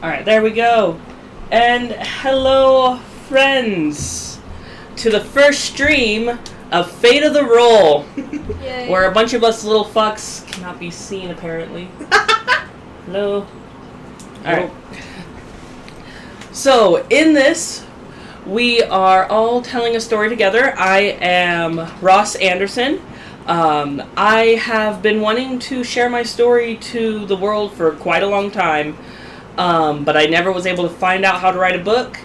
Alright, there we go. And hello, friends, to the first stream of Fate of the Roll, where a bunch of us little fucks cannot be seen, apparently. Hello. Alright. So, in this, we are all telling a story together. I am Ross Anderson. I have been wanting to share my story to the world for quite a long time, but I never was able to find out how to write a book.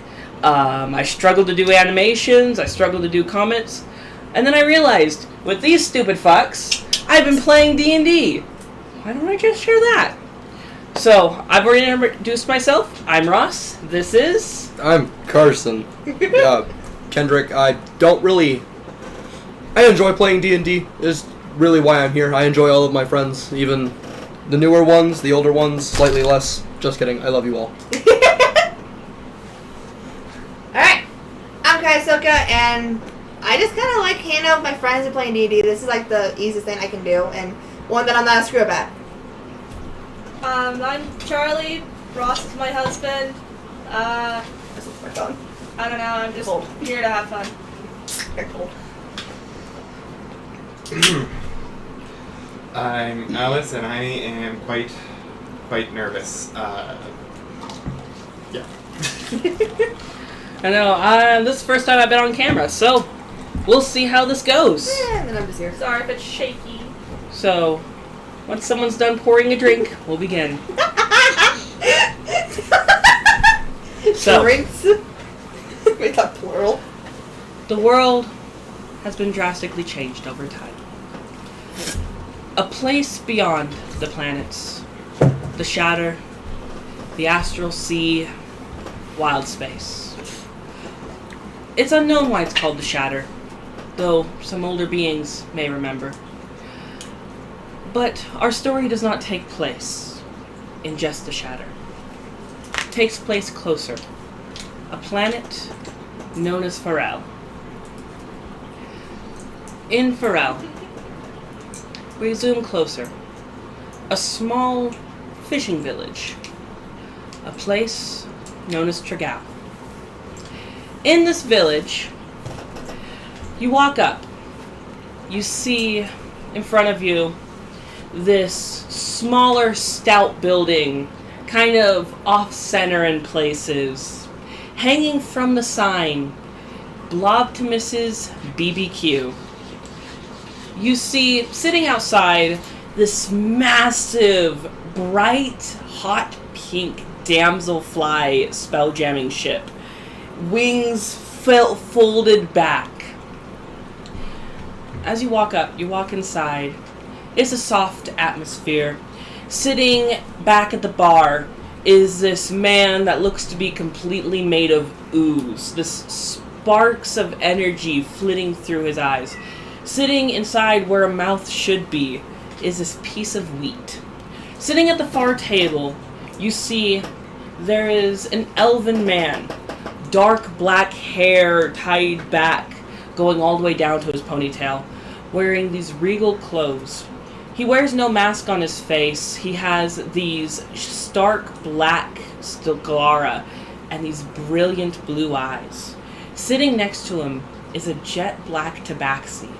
I struggled to do animations, I struggled to do comics, and then I realized, with these stupid fucks, I've been playing D&D. Why don't I just share that? So, I've already introduced myself. I'm Ross. This is... I'm Carson. Kendrick, I enjoy playing D&D. Is really why I'm here. I enjoy all of my friends, even the newer ones, the older ones, slightly less. Just kidding. I love you all. Alright. I'm Kai Soka, and I just kind of like hanging out with my friends and playing D&D. This is like the easiest thing I can do, and one that I'm not a screw up at. I'm Charlie. Ross is my husband. This is my phone. I don't know, I'm just here to have fun. They're cool. I'm Alice, and I am quite nervous. Yeah. I know, this is the first time I've been on camera, so we'll see how this goes. Yeah, and then I'm just here. Sorry if it's shaky. So, once someone's done pouring a drink, we'll begin. So, Drinks? Wait, that plural. the world has been drastically changed over time. A place beyond the planets, the shatter, the astral sea, wild space. It's unknown why it's called the shatter, though some older beings may remember. But our story does not take place in just the shatter. It takes place closer. A planet known as Pharrell. In Pharrell, we zoom closer. A small fishing village. A place known as Tragao. In this village, you walk up. You see in front of you this smaller, stout building, kind of off-center in places. Hanging from the sign, Blobtimus's BBQ. You see, sitting outside, this massive, bright, hot pink damselfly spell-jamming ship. Wings folded back. As you walk up, you walk inside. It's a soft atmosphere. Sitting back at the bar is this man that looks to be completely made of ooze. This sparks of energy flitting through his eyes. Sitting inside where a mouth should be is this piece of wheat. Sitting at the far table, you see there is an elven man. Dark black hair tied back, going all the way down to his ponytail, wearing these regal clothes. He wears no mask on his face. He has these stark black sclera and these brilliant blue eyes. Sitting next to him is a jet black tabaxi,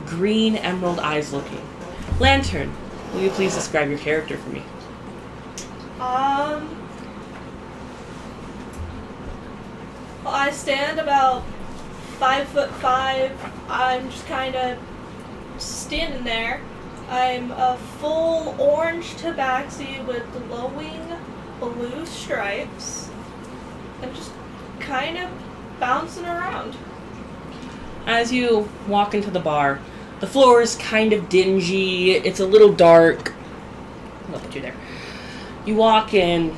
green emerald eyes looking. Lantern, will you please describe your character for me? Well, I stand about 5'5". I'm just kind of standing there. I'm a full orange tabaxi with glowing blue stripes. I'm just kind of bouncing around. As you walk into the bar, the floor is kind of dingy. It's a little dark. I'll put you there. You walk in,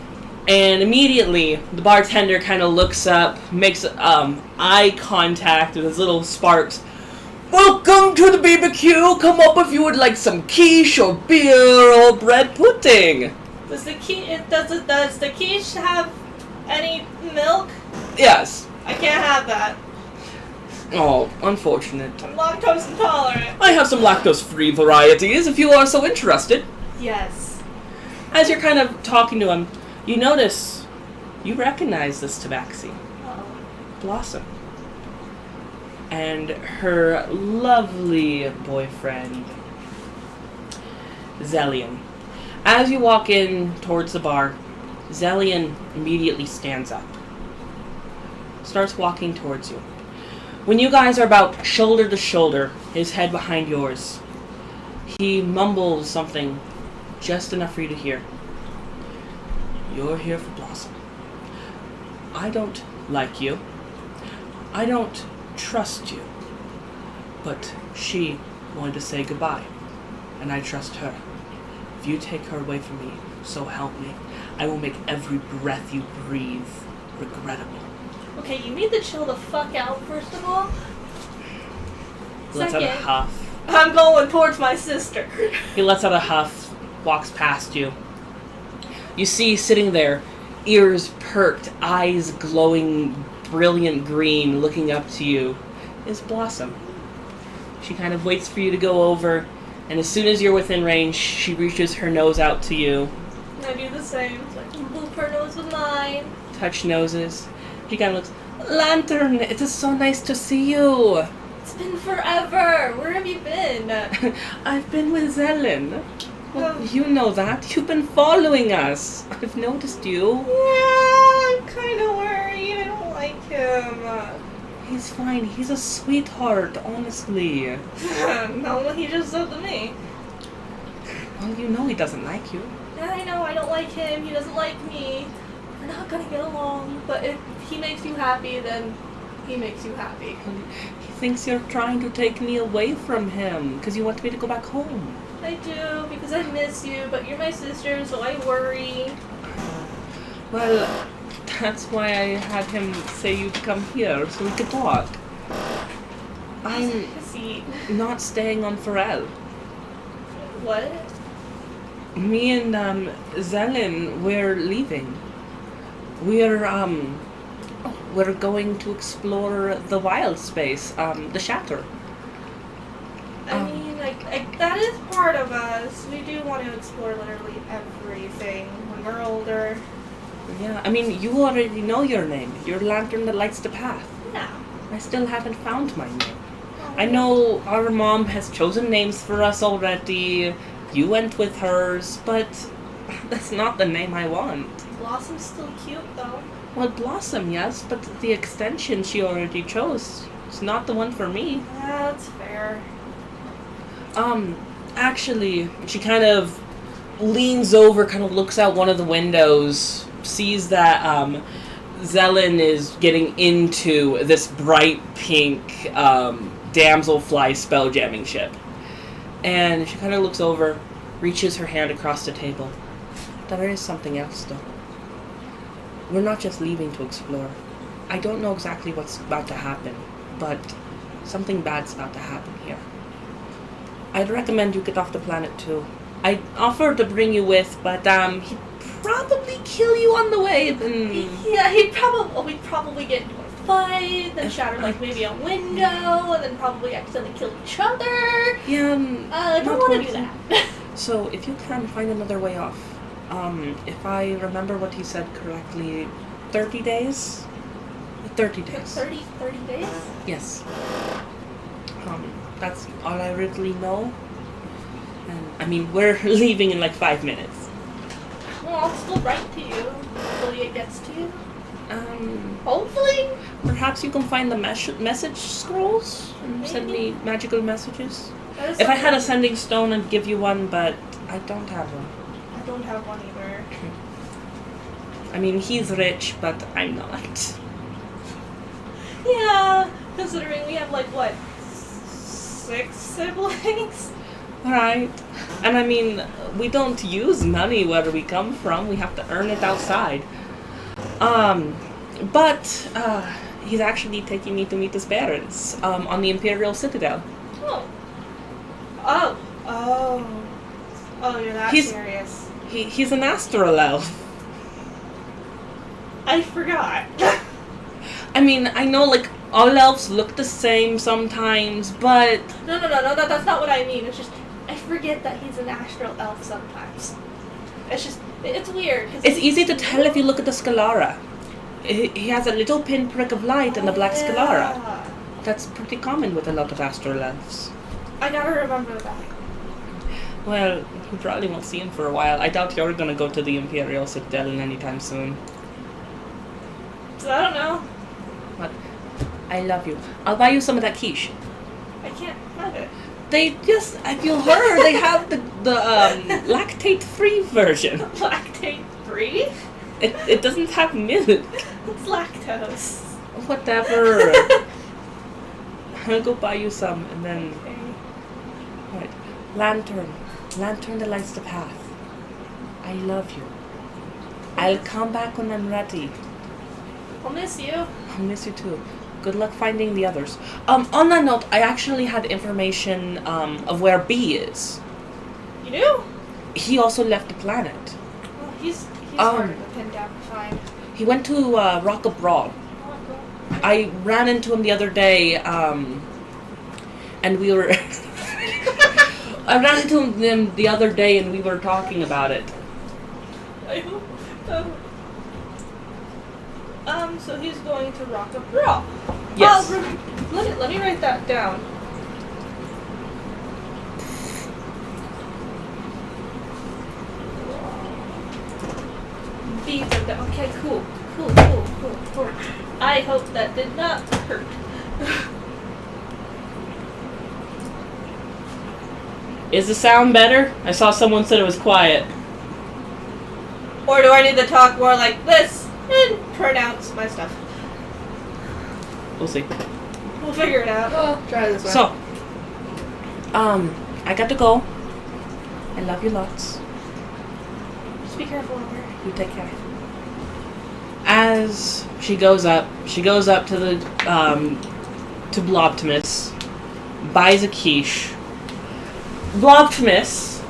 and immediately the bartender kind of looks up, makes eye contact with his little sparks. Welcome to the BBQ. Come up if you would like some quiche or beer or bread pudding. Does the quiche have any milk? Yes. I can't have that. Oh, unfortunate. I'm lactose intolerant. I have some lactose-free varieties if you are so interested. Yes. As you're kind of talking to him, you notice You recognize this tabaxi, Oh. Blossom, and her lovely boyfriend, Zellian. As you walk in towards the bar, Zellian immediately stands up, starts walking towards you. When you guys are about shoulder to shoulder, his head behind yours, he mumbles something just enough for you to hear. You're here for Blossom. I don't like you. I don't trust you. But she wanted to say goodbye, and I trust her. If you take her away from me, so help me, I will make every breath you breathe regrettable. Okay, you need to chill the fuck out, first of all. Lets out a Second, huff. I'm going towards my sister. He lets out a huff, walks past you. You see sitting there, ears perked, eyes glowing brilliant green, looking up to you, is Blossom. She kind of waits for you to go over, and as soon as you're within range, she reaches her nose out to you. I do the same. So I can boop her nose with mine. Touch noses. She kind of looks, Lantern, it is so nice to see you. It's been forever. Where have you been? I've been with Zelen. Well, Oh. you know that. You've been following us. I've noticed you. Yeah, I'm kind of worried. I don't like him. He's fine. He's a sweetheart, honestly. No, what he just said to me. Well, you know he doesn't like you. Yeah, I know. I don't like him. He doesn't like me. We're not gonna get along. But if he makes you happy, then he makes you happy. He thinks you're trying to take me away from him because you want me to go back home. I do, because I miss you, but you're my sister, so I worry. Well, that's why I had him say you'd come here so we could talk. I'm See, not staying on Pharrell. what? Me and Zelen, we're leaving. We're going to explore the wild space, the Shatter. I mean, like that is part of us. We do want to explore literally everything when we're older. Yeah, I mean, you already know your name. You're Lantern that lights the path. No. I still haven't found my name. I know our mom has chosen names for us already. You went with hers, but that's not the name I want. Blossom's still cute, though. Well, Blossom, yes, but the extension she already chose. It's not the one for me. Yeah, that's fair. Actually, she kind of leans over, kind of looks out one of the windows, sees that, Zelen is getting into this bright pink, damselfly spelljamming ship. And she kind of looks over, reaches her hand across the table. There is something else, though. We're not just leaving to explore. I don't know exactly what's about to happen, but something bad's about to happen here. I'd recommend you get off the planet too. I offered to bring you with, but he'd probably kill you on the way. Yeah, we'd probably get into a fight, then shatter like maybe a window, and then probably accidentally kill each other. Yeah, I don't want to do that. So if you can find another way off, if I remember what he said correctly, 30 days? 30 days. 30 days? Yes. That's all I really know. And I mean, we're leaving in like 5 minutes. Well, I'll still write to you. Hopefully it gets to you. Hopefully? Perhaps you can find the message scrolls and send me magical messages. If I had a sending stone, I'd give you one, but I don't have one. I don't have one either. I mean, he's rich, but I'm not. Yeah, considering we have like, what, 6 siblings? Right. And I mean, we don't use money where we come from. We have to earn it outside. But he's actually taking me to meet his parents on the Imperial Citadel. Oh, you're that serious. He's an astral elf. I forgot. I mean, I know, like, all elves look the same sometimes, but... No, that's not what I mean. It's just, I forget that he's an astral elf sometimes. It's just, it's weird. It's easy to tell if you look at the Scalara. He has a little pinprick of light in the black scalara. Yeah. That's pretty common with a lot of astral elves. I gotta remember that. Well, you probably won't see him for a while. I doubt you're gonna go to the Imperial Citadel anytime soon. So I don't know. But I love you. I'll buy you some of that quiche. I can't have it. They just, if you heard, they have the lactate-free version. Lactate free? It doesn't have milk. It's lactose. Whatever. I'll go buy you some, and then... Okay. Right. Lantern that lights the path. I love you. I'll come back when I'm ready. I'll miss you. I'll miss you too. Good luck finding the others. On that note, I actually had information of where B is. You do? He also left the planet. Well, he's harder to pin down to find. He went to Rock Abroad. I ran into him the other day, and we were... I ran into him the other day, and we were talking about it. I hope. So he's going to Rock Abroad. Yes. Let me write that down. Okay, cool. I hope that did not hurt. Is the sound better? I saw someone said it was quiet. Or do I need to talk more like this and pronounce my stuff? We'll see. We'll figure it out. Well, try this one. So, I got to go. I love you lots. Just be careful out there. You take care. As she goes up to the to Blobtimus, buys a quiche. Blobtimus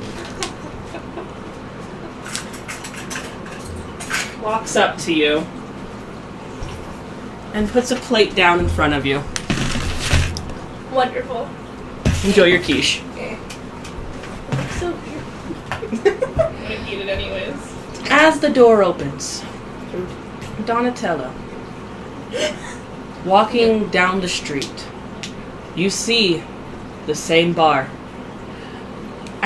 walks up to you and puts a plate down in front of you. Wonderful. Enjoy your quiche. Okay. So weird. I'm gonna eat it anyways. As the door opens, Donatello, walking down the street, you see the same bar.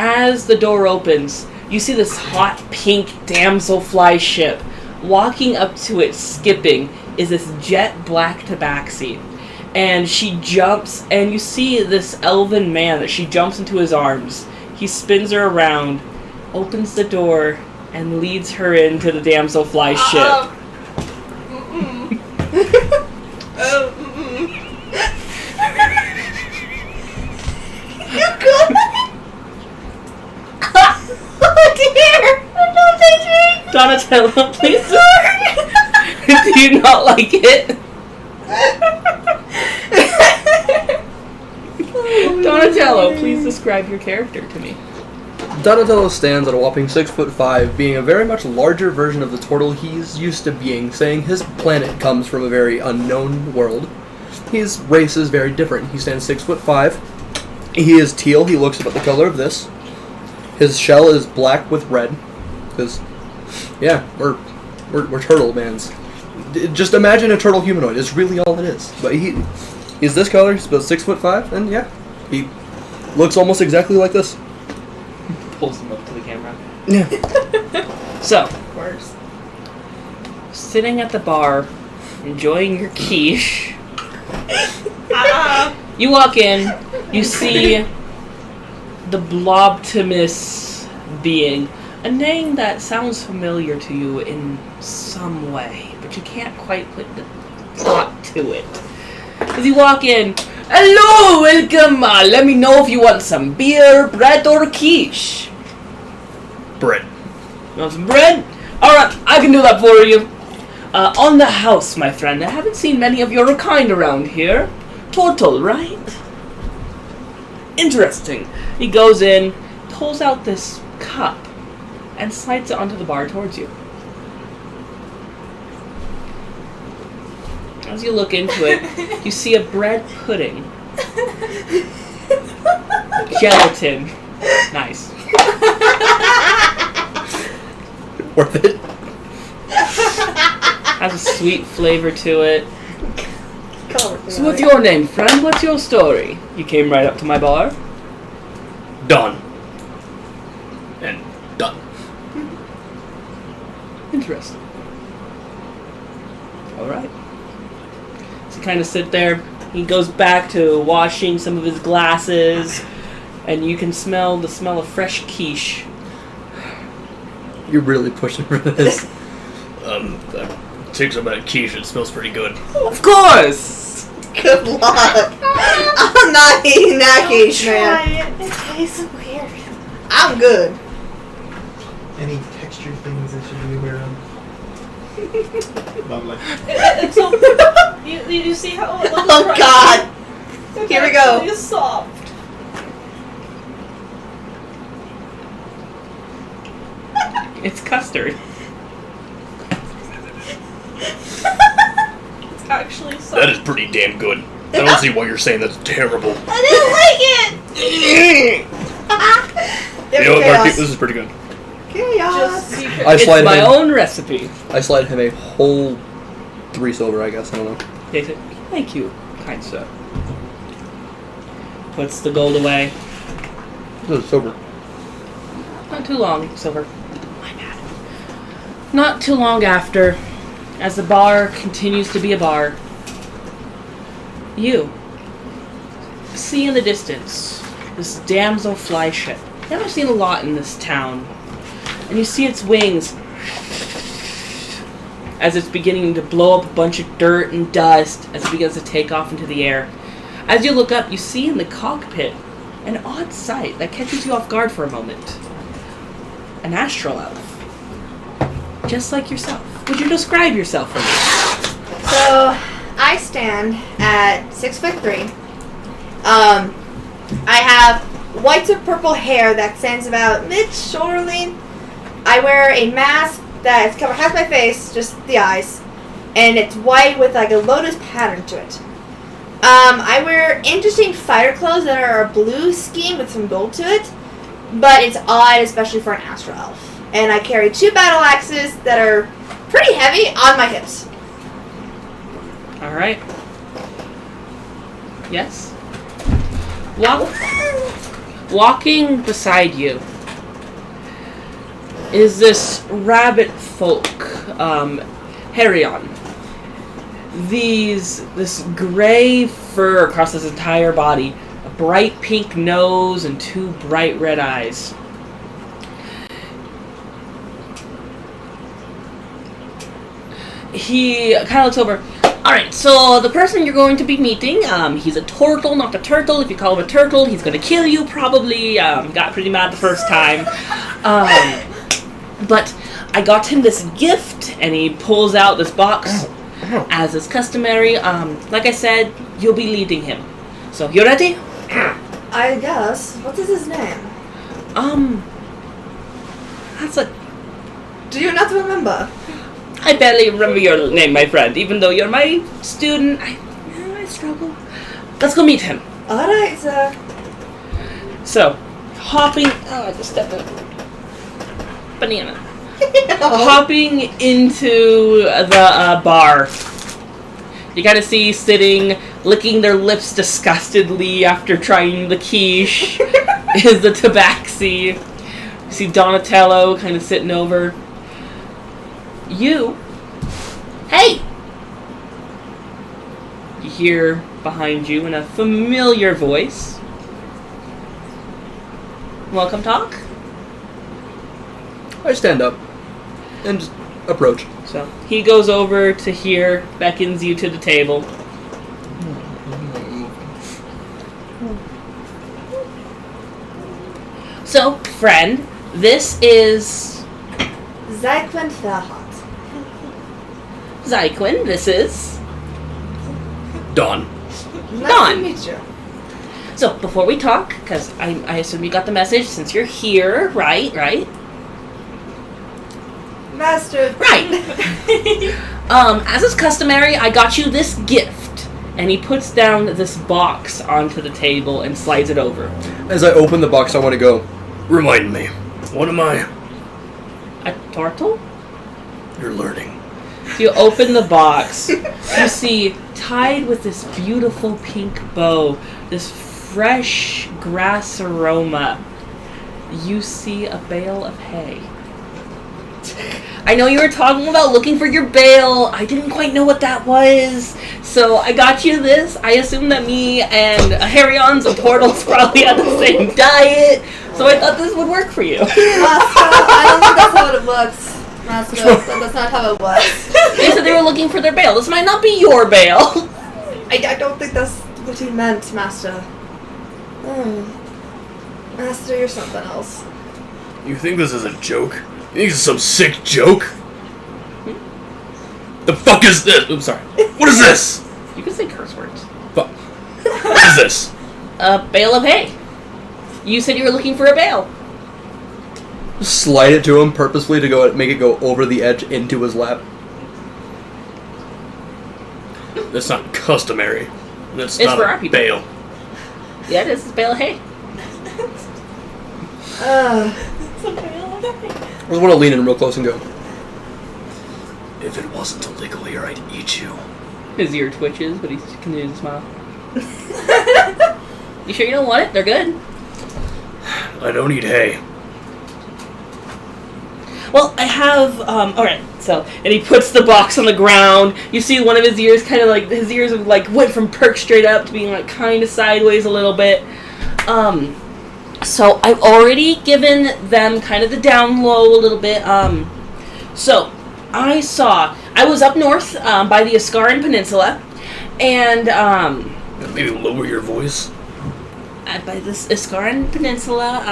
As the door opens, you see this hot pink damselfly ship. Walking up to it, skipping, is this jet black tabaxi. And she jumps, and you see this elven man that she jumps into his arms. He spins her around, opens the door, and leads her into the damselfly ship. Donatello, please. Do you not like it? Donatello, please describe your character to me. Donatello stands at a whopping 6'5", being a very much larger version of the turtle he's used to being, saying his planet comes from a very unknown world. His race is very different. He stands 6'5". He is teal. He looks about the color of this. His shell is black with red. Because, yeah, we're turtle mans. Just imagine a turtle humanoid. It's really all it is. But he's this color. He's about 6'5", and yeah, he looks almost exactly like this. Pulls him up to the camera. Yeah. So, Worse. sitting at the bar, enjoying your quiche. You walk in, you see the Blobtimus being. A name that sounds familiar to you in some way, but you can't quite put the thought to it. As you walk in, hello, welcome, let me know if you want some beer, bread, or quiche. Bread. You want some bread? Alright, I can do that for you. On the house, my friend. I haven't seen many of your kind around here. Turtle, right? Interesting. He goes in, pulls out this cup, and slides it onto the bar towards you. As you look into it, you see a bread pudding. Gelatin. Nice. Worth it. Has a sweet flavor to it. Color So what's your name, friend? What's your story? You came right up to my bar. Done. And done. Interesting. Alright. So kind of sit there. He goes back to washing some of his glasses, and you can smell the smell of fresh quiche. You're really pushing for this. Take some of that quiche. It smells pretty good. Of course! Good luck. I'm not eating that quiche, man. It tastes weird. I'm good. Any textured things I should be aware of? Lovely. It's so, you see how it looks? Oh crunchy? God. It's Here we go. actually soft. It's custard. It's actually soft. That is pretty damn good. I don't see why you're saying that's terrible. I didn't like it. You know what, Marky? This is pretty good. Chaos. Just secret. I It's slide my him. own recipe. I slide him a whole 3 silver, I guess. I don't know. They said, thank you, kind sir. Puts the gold away. This is silver. Not too long, Silver. My bad. Not too long after, as the bar continues to be a bar, you see in the distance this damselfly ship. You haven't seen a lot in this town. And you see its wings as it's beginning to blow up a bunch of dirt and dust as it begins to take off into the air. As you look up, you see in the cockpit an odd sight that catches you off guard for a moment. An astral elf. Just like yourself. Would you describe yourself for me? So I stand at 6'3". I have white to purple hair that stands about mid-shoulder. I wear a mask that has my face, just the eyes, and it's white with like a lotus pattern to it. I wear interesting fighter clothes that are a blue scheme with some gold to it, but it's odd, especially for an astral elf. And I carry 2 battle axes that are pretty heavy on my hips. Alright. Yes? Walking beside you is this rabbit folk, Herion. This gray fur across his entire body, a bright pink nose, and 2 bright red eyes. He kind of looks over. Alright, so the person you're going to be meeting, he's a turtle, not a turtle. If you call him a turtle, he's going to kill you, probably. Got pretty mad the first time. But I got him this gift, and he pulls out this box. As is customary, like I said, you'll be leading him. So, you ready? I guess. What is his name? That's a... Do you not remember? I barely remember your name, my friend. Even though you're my student, I struggle. Let's go meet him. Alright, sir. So, hopping... Oh, I just stepped on banana. Hopping into the bar. You gotta see sitting, licking their lips disgustedly after trying the quiche, is the tabaxi. You see Donatello kind of sitting over. You. Hey! You hear behind you in a familiar voice. Welcome, talk. I stand up and just approach. So he goes over to here, beckons you to the table. So, friend, this is Zyquin Fairhot. Zyquin. This is Dawn. Nice Dawn. to meet you. So, before we talk, because I assume you got the message since you're here, right? Master. Right. As is customary, I got you this gift. And he puts down this box onto the table and slides it over. As I open the box, I want to go, remind me, what am I? A turtle? You're learning. You open the box. You see, tied with this beautiful pink bow, this fresh grass aroma, you see a bale of hay. I know you were talking about looking for your bale. I didn't quite know what that was. So I got you this. I assume that me and Harryons and Portals probably had the same diet. So I thought this would work for you. Master, I don't think that's how it works. Master, that's not how it works. They said they were looking for their bale. This might not be your bale. I don't think that's what he meant, Master. Master, you're something else. You think this is a joke? You think this is some sick joke? The fuck is this? Oops, sorry. What is this? You can say curse words. Fuck. What is this? A bale of hay. You said you were looking for a bale. Slide it to him purposefully to make it go over the edge into his lap. That's not customary. That's It's not for a our people. bale. Yeah, this is a bale of hay. I just want to lean in real close and go, if it wasn't illegal here, I'd eat you. His ear twitches, but he continues to smile. You sure you don't want it? They're good. I don't eat hay. Well, I have, alright, so, and he puts the box on the ground. You see one of his ears kind of like, his ears like went from perked straight up to being like kind of sideways a little bit. So I've already given them kind of the down low a little bit. So I was up north by the Ascaran Peninsula, and Maybe lower your voice. by this Ascaran Peninsula.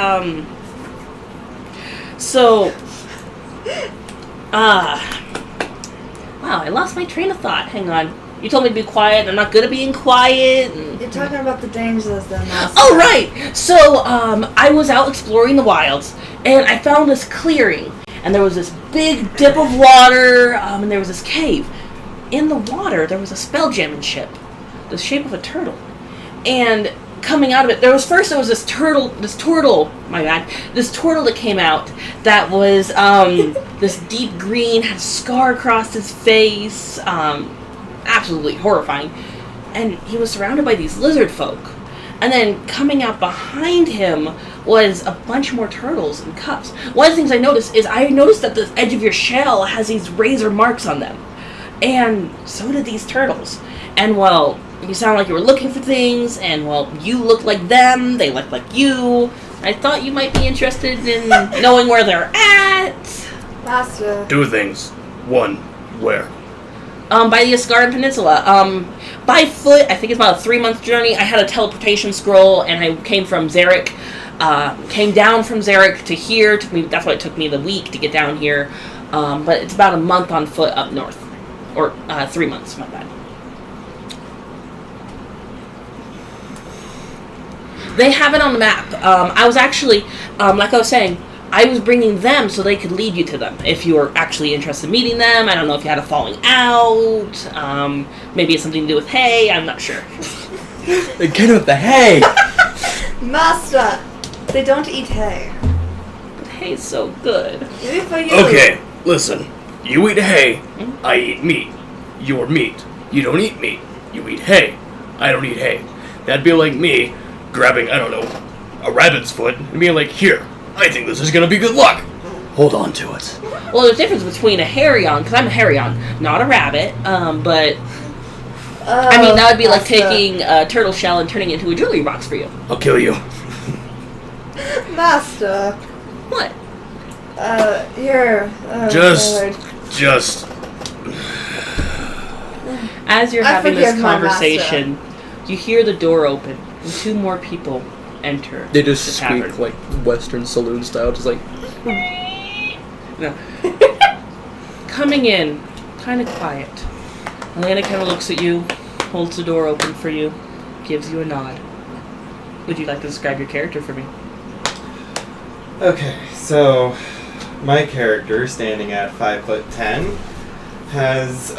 Wow, I lost my train of thought. Hang on. You told me to be quiet. I'm not good at being quiet. You're talking about the dangers then, Master. Oh, right! So, I was out exploring the wilds, and I found this clearing, and there was this big dip of water, and there was this cave. In the water, there was a spelljamming ship, the shape of a turtle. And coming out of it, there was this turtle that came out that was, this deep green, had a scar across his face, absolutely horrifying. And he was surrounded by these lizard folk. And then coming out behind him was a bunch more turtles in cups. One of the things I noticed that the edge of your shell has these razor marks on them. And so did these turtles. And well, you sound like you were looking for things, and well, you look like them, they look like you. I thought you might be interested in knowing where they're at. Master. 2 things. 1, where? By the Ascaran Peninsula. By foot, I think it's about a 3-month journey. I had a teleportation scroll, and I came from Zarek. Came down from Zarek to here. That's why it took me the week to get down here. But it's about a month on foot up north. Or 3 months, my bad. They have it on the map. I was actually, like I was saying, I was bringing them so they could lead you to them. If you were actually interested in meeting them, I don't know if you had a falling out. Maybe it's something to do with hay. I'm not sure. Get with the hay! Master, they don't eat hay. But hay's so good. Maybe for you. Okay, listen. You eat hay, I eat meat. You're meat. You don't eat meat. You eat hay. I don't eat hay. That'd be like me grabbing, I don't know, a rabbit's foot and being like, here, I think this is gonna be good luck. Hold on to it. Well, there's a difference between a Harryon, because I'm a Harryon, not a rabbit, but... I mean, that would be like taking a turtle shell and turning it into a jewelry box for you. I'll kill you. Master. What? Here. Just... As you're I having forgive this my conversation, you hear the door open, and 2 more people enter. They just the squeak tavern. like Western saloon style, just like... No. Coming in, kind of quiet. Elena kind of looks at you, holds the door open for you, gives you a nod. Would you like to describe your character for me? Okay, so my character, standing at 5'10", has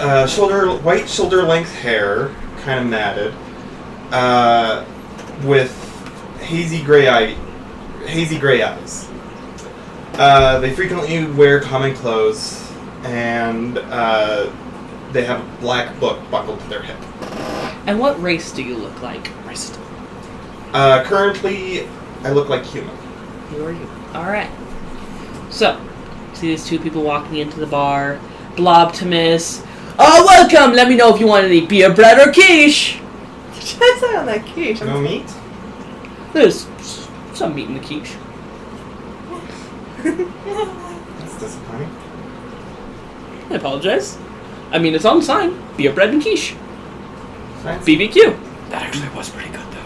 white shoulder-length hair, kind of matted, with hazy gray eyes. They frequently wear common clothes, and they have a black book buckled to their hip. And what race do you look like? Currently, I look like human. Who are you? Alright. So, see these two people walking into the bar. Blobtimus. Oh, welcome! Let me know if you want any beer, bread, or quiche! That's not on that quiche. No meat? There's some meat in the quiche. That's disappointing. I apologize. I mean, it's on the sign. Beer, bread, and quiche. Fancy. BBQ. That actually was pretty good, though.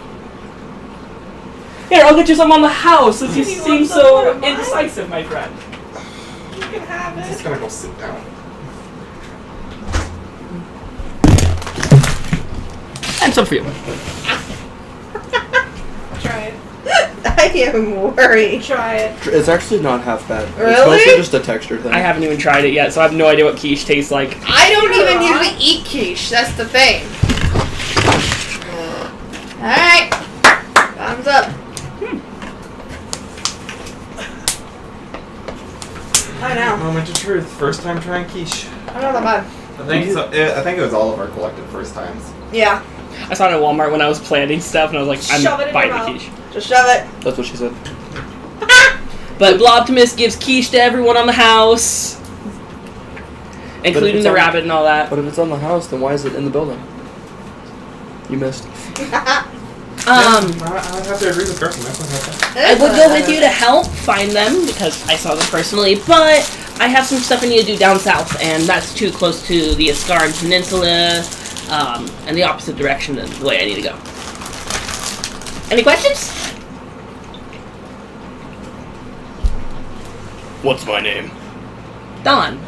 Here, I'll get you some on the house since you You seem want some so of mine? indecisive, my friend. You can have I'm just it. gonna go sit down. And some for you. Try it. I am worried. Try it. It's actually not half bad. It's Really? mostly just a texture thing. I haven't even tried it yet, so I have no idea what quiche tastes like. I don't You're even right. usually eat quiche. That's the thing. Alright. Thumbs up. I know. Moment of truth. First time trying quiche. I know that bad. I think it was all of our collective first times. Yeah. I saw it at Walmart when I was planning stuff, and I was like, Shove it I'm in buying your the mouth. quiche. Just shove it. That's what she said. But Blobtimus gives quiche to everyone on the house, including it's the on- rabbit and all that. But if it's on the house, then why is it in the building? You missed. I have to agree with Griffin. That's what I would go with you to help find them because I saw them personally, but I have some stuff I need to do down south, and that's too close to the Ascaran Peninsula, and the opposite direction than the way I need to go. Any questions? What's my name? Don.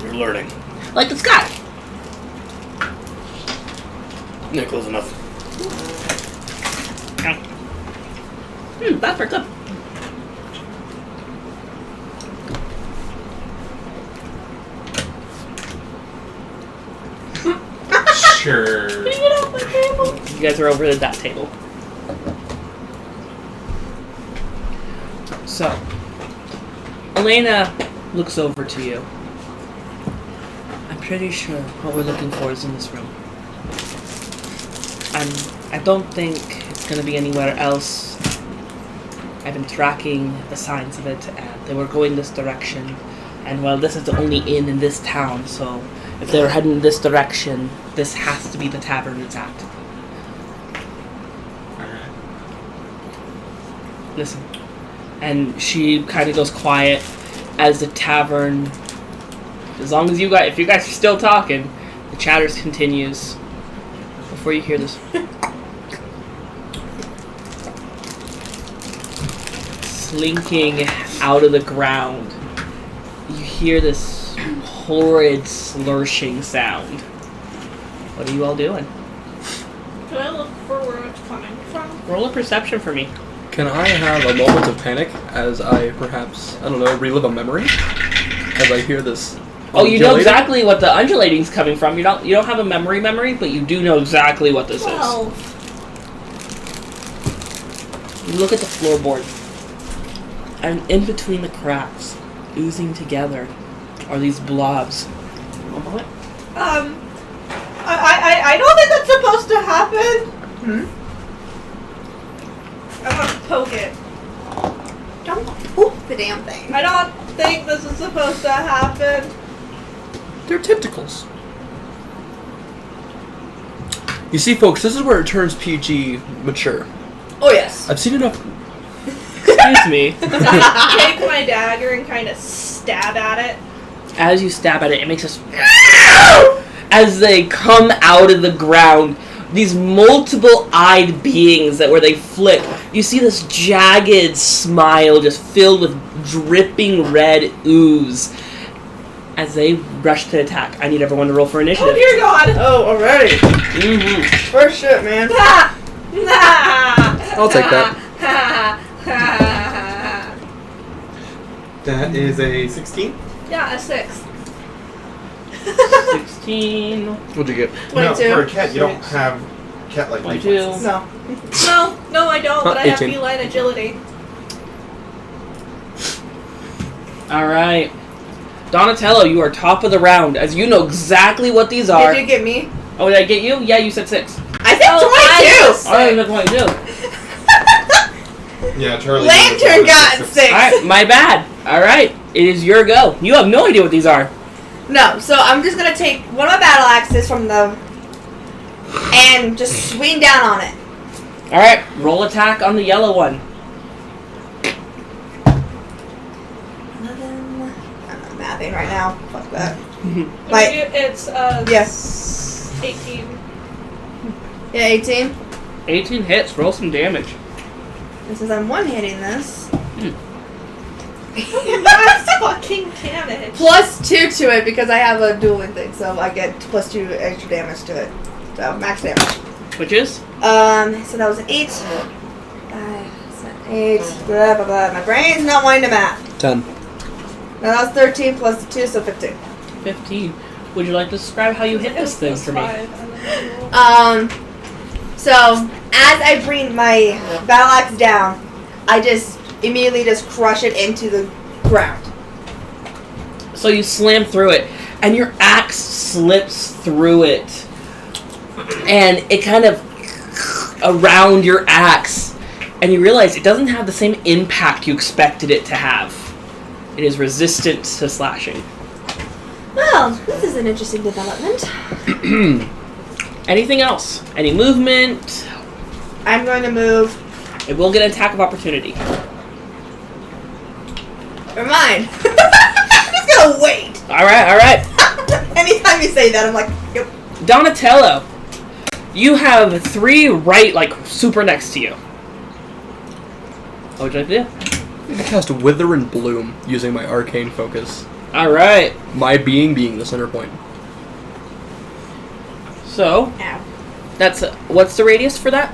You're learning. Like the sky. Yeah, close enough. That worked up. Sure. Get off my table. You guys are over at that table. So, Elena looks over to you. I'm pretty sure what we're looking for is in this room. I don't think it's going to be anywhere else. I've been tracking the signs of it, and they were going this direction. And well, this is the only inn in this town, so if they're heading this direction, this has to be the tavern it's at. Alright. Listen. And she kind of goes quiet as the tavern, as long as you guys, if you guys are still talking, the chatter continues. Before you hear this. Slinking out of the ground, you hear this horrid slurshing sound. What are you all doing? Can I look for where it's coming from? Roll a perception for me. Can I have a moment of panic as I perhaps, I don't know, relive a memory? As I hear this. Oh, you know undulating? exactly what the undulating's coming from. You don't have a memory, but you do know exactly what this is. You look at the floorboard, and in between the cracks, oozing together, are these blobs. One moment. I don't think that's supposed to happen. I'm gonna poke it. Don't poop the damn thing. I don't think this is supposed to happen. They're tentacles. You see, folks, this is where it turns PG mature. Oh yes. I've seen enough. Excuse me. Take my dagger and kind of stab at it. As you stab at it, it makes this... As they come out of the ground, these multiple-eyed beings that where they flick, you see this jagged smile just filled with dripping red ooze. As they rush to attack, I need everyone to roll for initiative. Oh dear God! Oh, already. Mm-hmm. First shit, man. I'll take that. That is a 16? Yeah, a 6. 16. What'd you get? 22. No, for a cat, you don't have cat-like 22. reflexes. No. No, I don't, but I have 18. feline agility. Alright. Donatello, you are top of the round, as you know exactly what these are. Did you get me? Oh, did I get you? Yeah, you said 6. I said 22! Oh, you said 22. Yeah, Charlie. Lantern got 6. Alright, my bad. Alright, it is your go. You have no idea what these are. No, so I'm just gonna take one of my battle axes from the... and just swing down on it. Alright, roll attack on the yellow one. 11... I'm not mathing right now. Fuck that. It's Yes. 18. Yeah, 18. 18 hits, roll some damage. And since I'm one-hitting this... That's fucking damage. plus 2 to it because I have a dueling thing, so I get plus 2 extra damage to it. So, max damage. Which is? So that was an 8. 5, 7, 8. Blah, blah, blah. My brain's not wanting to math. 10. No, that was 13 plus 2, so 15. 15. Would you like to describe how you hit this thing for me? So, as I bring my battle axe down, I just immediately just crush it into the ground. So you slam through it, and your axe slips through it. And it kind of around your axe, and you realize it doesn't have the same impact you expected it to have. It is resistant to slashing. Well, this is an interesting development. Anything else? Any movement? I'm going to move. It will get an attack of opportunity. Never mind. I'm just gonna wait. Alright. Anytime you say that, I'm like, yep. Donatello, you have 3 right, like, super next to you. What would you like to do? I cast Wither and Bloom using my arcane focus. Alright. My being the center point. So, Ow. that's... what's the radius for that?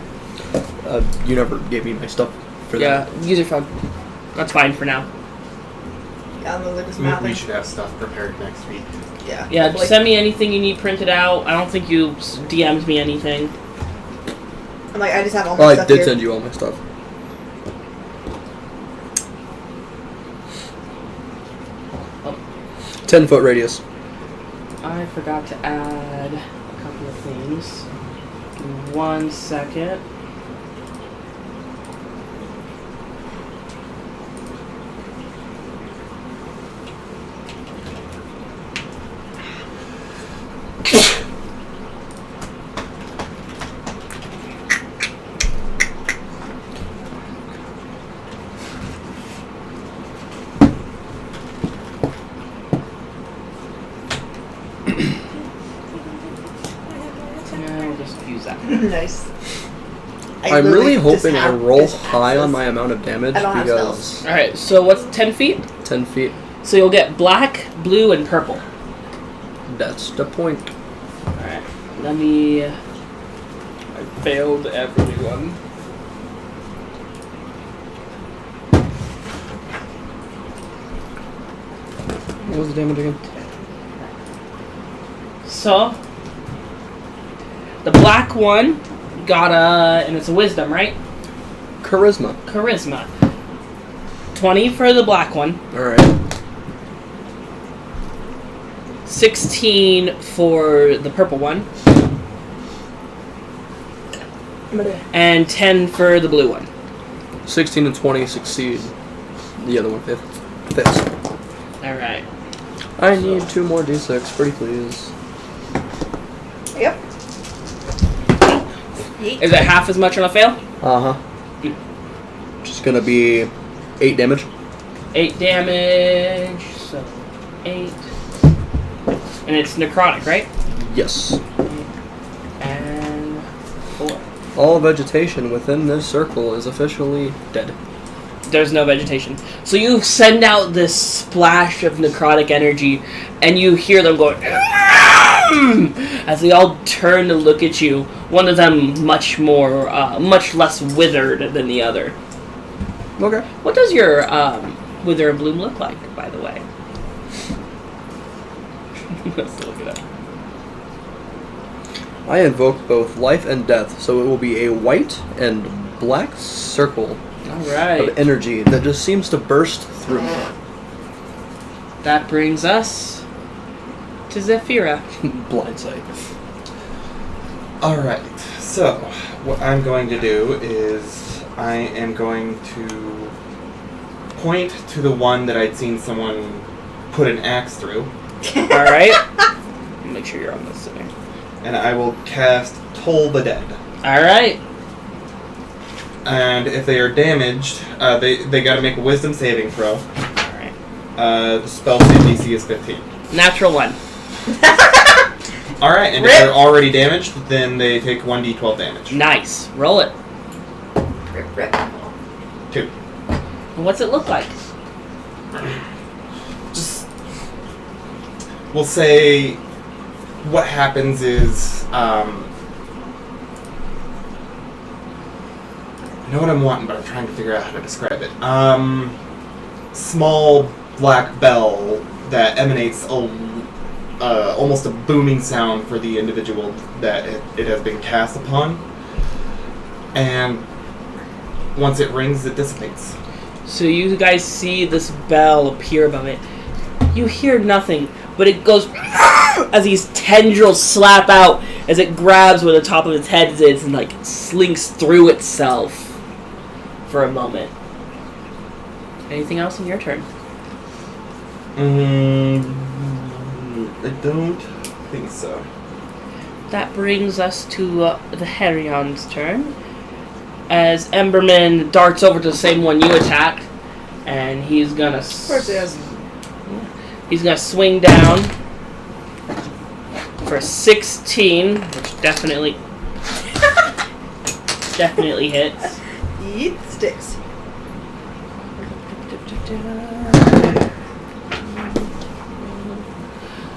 You never gave me my stuff for that. Yeah, use your phone. That's fine for now. Yeah, I'm gonna look this We mouth. should have stuff prepared next week. Yeah. Yeah, hopefully. send me anything you need printed out. I don't think you DM'd me anything. I'm like, I just have all my Oh, I stuff did here. send you all my stuff. Oh. 10-foot radius. I forgot to add a couple of things. 1 second. Yeah, we'll just use that. Nice. I'm really hoping I roll just high access. on my amount of damage I don't have because Alright, so what's 10 feet? 10 feet. So you'll get black, blue, and purple. That's the point. Alright, let me... I failed everyone. What was the damage again? So, the black one got and it's a wisdom, right? Charisma. Charisma. 20 for the black one. Alright. 16 for the purple one. And 10 for the blue one. 16 and 20 succeed. The other one fifth. Alright. I need 2 more d6, pretty please. Yep. Is it half as much on a fail? Uh-huh. Just gonna be 8 damage. 8 damage, so 8. And it's necrotic, right? Yes. And 4. All vegetation within this circle is officially dead. There's no vegetation. So you send out this splash of necrotic energy, and you hear them going as they all turn to look at you. One of them much less withered than the other. Okay. What does your wither and bloom look like, by the way? Let's look it up. I invoke both life and death, so it will be a white and black circle All right. of energy that just seems to burst through. That brings us to Zephyra. Blindsight. Alright, so what I'm going to do is I am going to point to the one that I'd seen someone put an axe through. Alright. Make sure you're on this thing. And I will cast Toll the Dead. Alright. And if they are damaged, they gotta make a wisdom saving throw. Alright. The spell save DC is 15. Natural 1. Alright, and if they're already damaged, then they take 1d12 damage. Nice. Roll it. Rip. 2. And what's it look like? Just, we'll say what happens is, I know what I'm wanting, but I'm trying to figure out how to describe it. Small black bell that emanates almost a booming sound for the individual that it has been cast upon. And once it rings, it dissipates. So you guys see this bell appear above it. You hear nothing, but it goes as these tendrils slap out as it grabs where the top of its head is and like slinks through itself for a moment. Anything else in your turn? I don't think so. That brings us to the Herion's turn. As Emberman darts over to the same one you attacked, and he's gonna. Of course he is. He's gonna swing down for 16, which definitely hits. Eat sticks.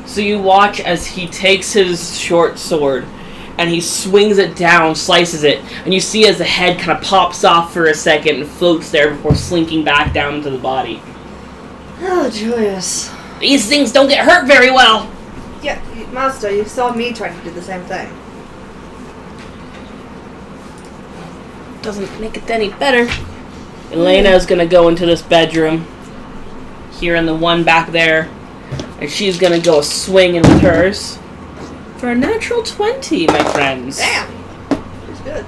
So you watch as he takes his short sword and he swings it down, slices it, and you see as the head kind of pops off for a second and floats there before slinking back down into the body. Oh, joyous. These things don't get hurt very well. Yeah, Master, you saw me trying to do the same thing. Doesn't make it any better. Elena's gonna go into this bedroom, here in the one back there, and she's gonna go swinging with hers for a natural 20, my friends. Damn! She's good.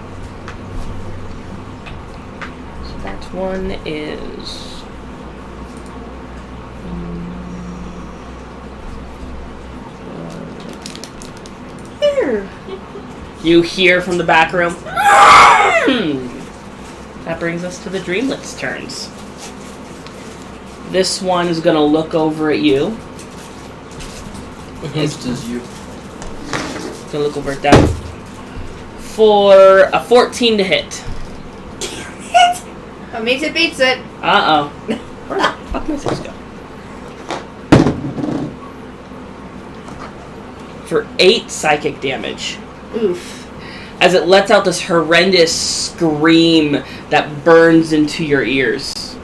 So that one is... Here. You hear from the back room. That brings us to the Dreamlet's turns. This one is going to look over at you. Against is you. Going to look over at that. For a 14 to hit. What means it beats it. Uh-oh. Where the fuck my things go? For 8 psychic damage. Oof. As it lets out this horrendous scream that burns into your ears.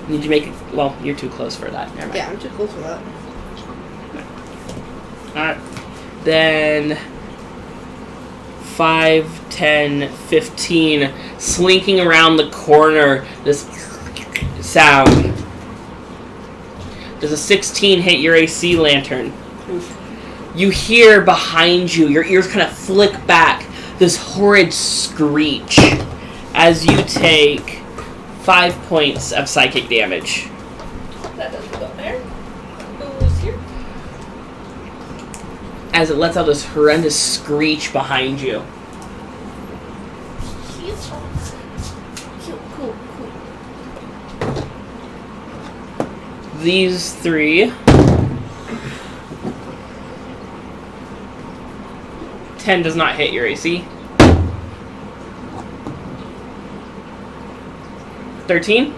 Need you make it? Well, you're too close for that. Never mind. Yeah, I'm too close for that. Alright. Then 5, 10, 15, slinking around the corner, this sound. Does a 16 hit your AC, Lantern? Oof. You hear behind you, your ears kind of flick back, this horrid screech as you take 5 points of psychic damage. That doesn't go there. Goes here. As it lets out this horrendous screech behind you. Cool. These 3... 10 does not hit your AC. 13?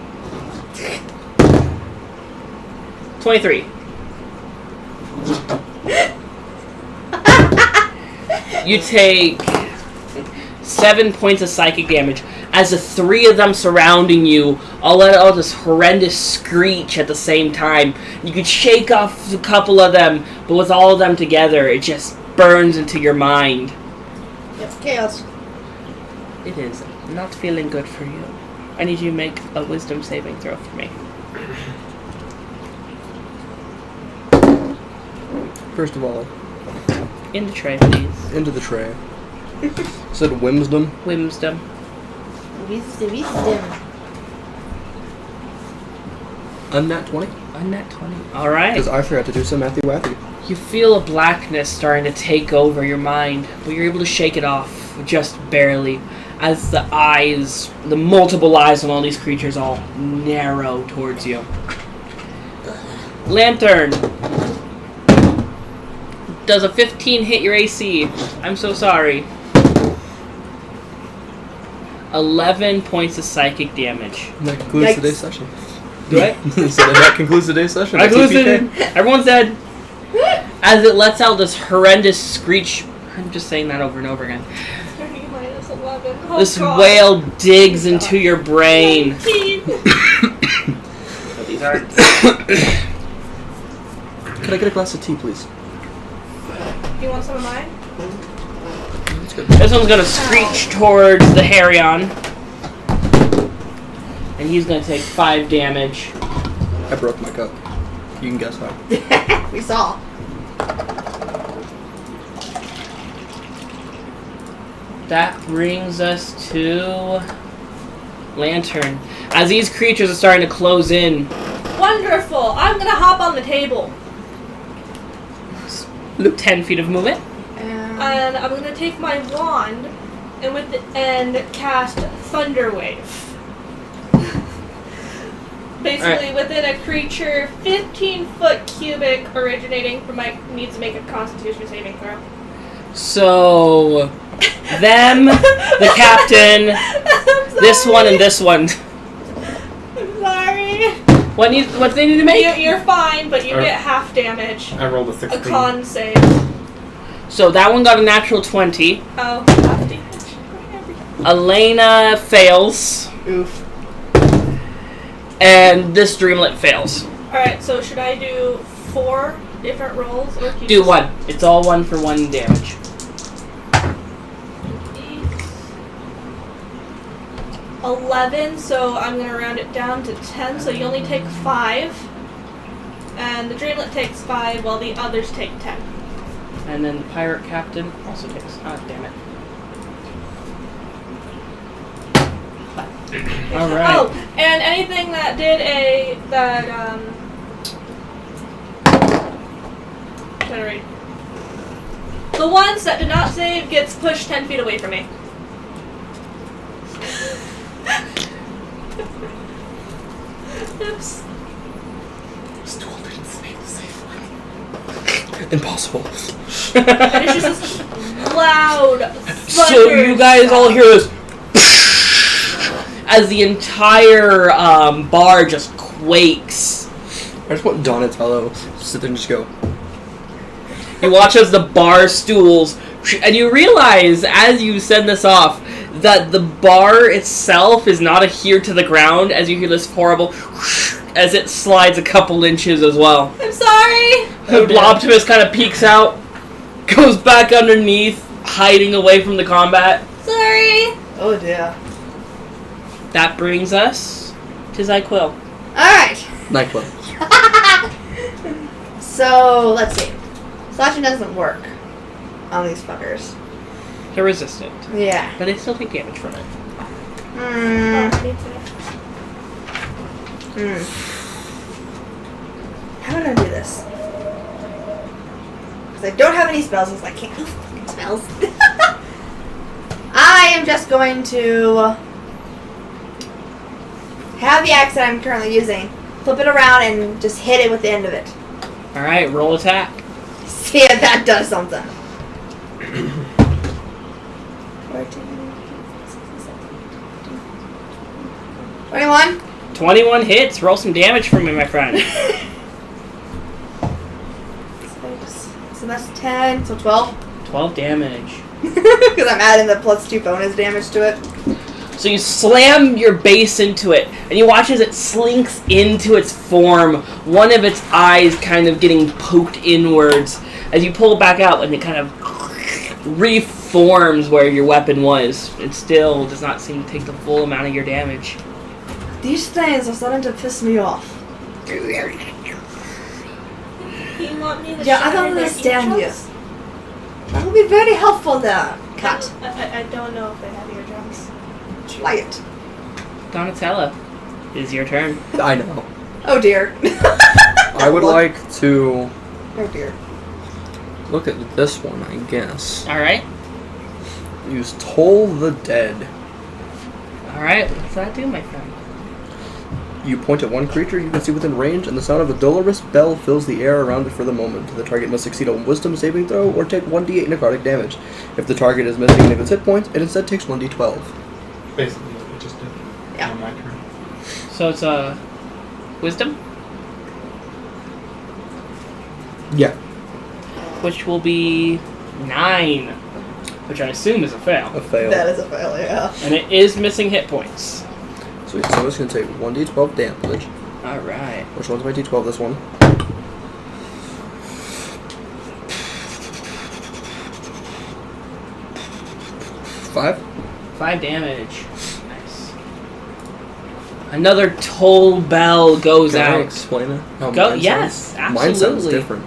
23. You take 7 points of psychic damage as the 3 of them surrounding you all let out this horrendous screech at the same time. You could shake off a couple of them, but with all of them together, it just burns into your mind. Yep, chaos. It is not feeling good for you. I need you to make a wisdom saving throw for me. First of all, In the tray, please. into the tray. Said Whimsdom. Whimsdom. Wisdom. Unnat 20. Unnat 20. Alright. Because I forgot to do some Matthew Wappy. You feel a blackness starting to take over your mind, but you're able to shake it off just barely as the eyes, the multiple eyes on all these creatures all narrow towards you. Lantern. Does a 15 hit your AC? I'm so sorry. 11 points of psychic damage. And that concludes Yikes. today's session. Do I? So that concludes today's session. I That's lose TPK. it. Everyone's dead. As it lets out this horrendous screech. I'm just saying that over and over again. 30 minus 11. Oh, This God. wail digs into your brain. 19. Oh, these are. Could I get a glass of tea, please? Do you want some of mine? That's good. This one's gonna screech towards the Harrion. And he's gonna take 5 damage. I broke my cup. You can guess how. We saw. That brings us to Lantern. As these creatures are starting to close in, Wonderful. I'm gonna hop on the table. 10 feet of movement. And I'm gonna take my wand and cast Thunder Wave. Basically, within a creature 15-foot cubic originating from needs to make a Constitution saving throw. So, them, the captain, I'm sorry. this one, and this one. I'm sorry. What do they need to make? You're fine, but you Alright. get half damage. I rolled a A 16. con save. So that one got a natural 20. Oh, half damage. Elena fails. Oof. And this Dreamlet fails. Alright, so should I do 4 different rolls? Or keep Do just- one. It's all 1 for 1 damage. 11, so I'm going to round it down to 10, so you only take 5. And the Dreamlet takes 5, while the others take 10. And then the pirate captain also takes. Ah, damn it. Alright. Oh, and anything that did trying to read. The ones that did not save gets pushed 10 feet away from me. Oops. Stool didn't save the safe one. Impossible. And it's just this loud So you guys all hear this as the entire bar just quakes. I just want Donatello to sit there and just go. You watch as the bar stools, and you realize as you send this off that the bar itself is not adhered to the ground as you hear this horrible as it slides a couple inches as well. I'm sorry. The Blobtimus kind of peeks out, goes back underneath, hiding away from the combat. Sorry. Oh dear. That brings us to Zyquill. Alright. Nightclub. So, let's see. Slashing doesn't work on these fuckers. They're resistant, Yeah. but they still take damage from it. How am I gonna do this? Because I don't have any spells, because I can't use fucking spells. I am just going to have the axe that I'm currently using, flip it around, and just hit it with the end of it. Alright, roll attack. See if that does something. 21? 21 hits, roll some damage for me, my friend. So that's 10, so 12. 12 damage. Because I'm adding the +2 bonus damage to it. So you slam your base into it, and you watch as it slinks into its form, one of its eyes kind of getting poked inwards. As you pull it back out, and it kind of reforms where your weapon was. It still does not seem to take the full amount of your damage. These things are starting to piss me off. You want me to Yeah, I shatter don't their understand you. eardrums? That would be very helpful there. Cut. I don't know if they have eardrums. Try it. Donatella, it is your turn. I know. Oh dear. I would like to Oh dear. look at this one, I guess. Alright. Use Toll the Dead. Alright, what does that do, my friend? You point at one creature you can see within range, and the sound of a dolorous bell fills the air around it for the moment. The target must succeed a Wisdom saving throw or take 1d8 necrotic damage. If the target is missing any of its hit points, it instead takes 1d12. Basically, what it just did. Yeah. On my turn. So it's a wisdom, Yeah. which will be 9, which I assume is a fail. A fail. That is a fail, yeah. And it is missing hit points. Sweet, so it's going to take 1d12 damage. Alright. Which one's my d12? This one. Five? 5 damage. Nice. Another toll bell goes Can I out. explain it? How Go, mine yes, sounds? absolutely. Mine sounds different.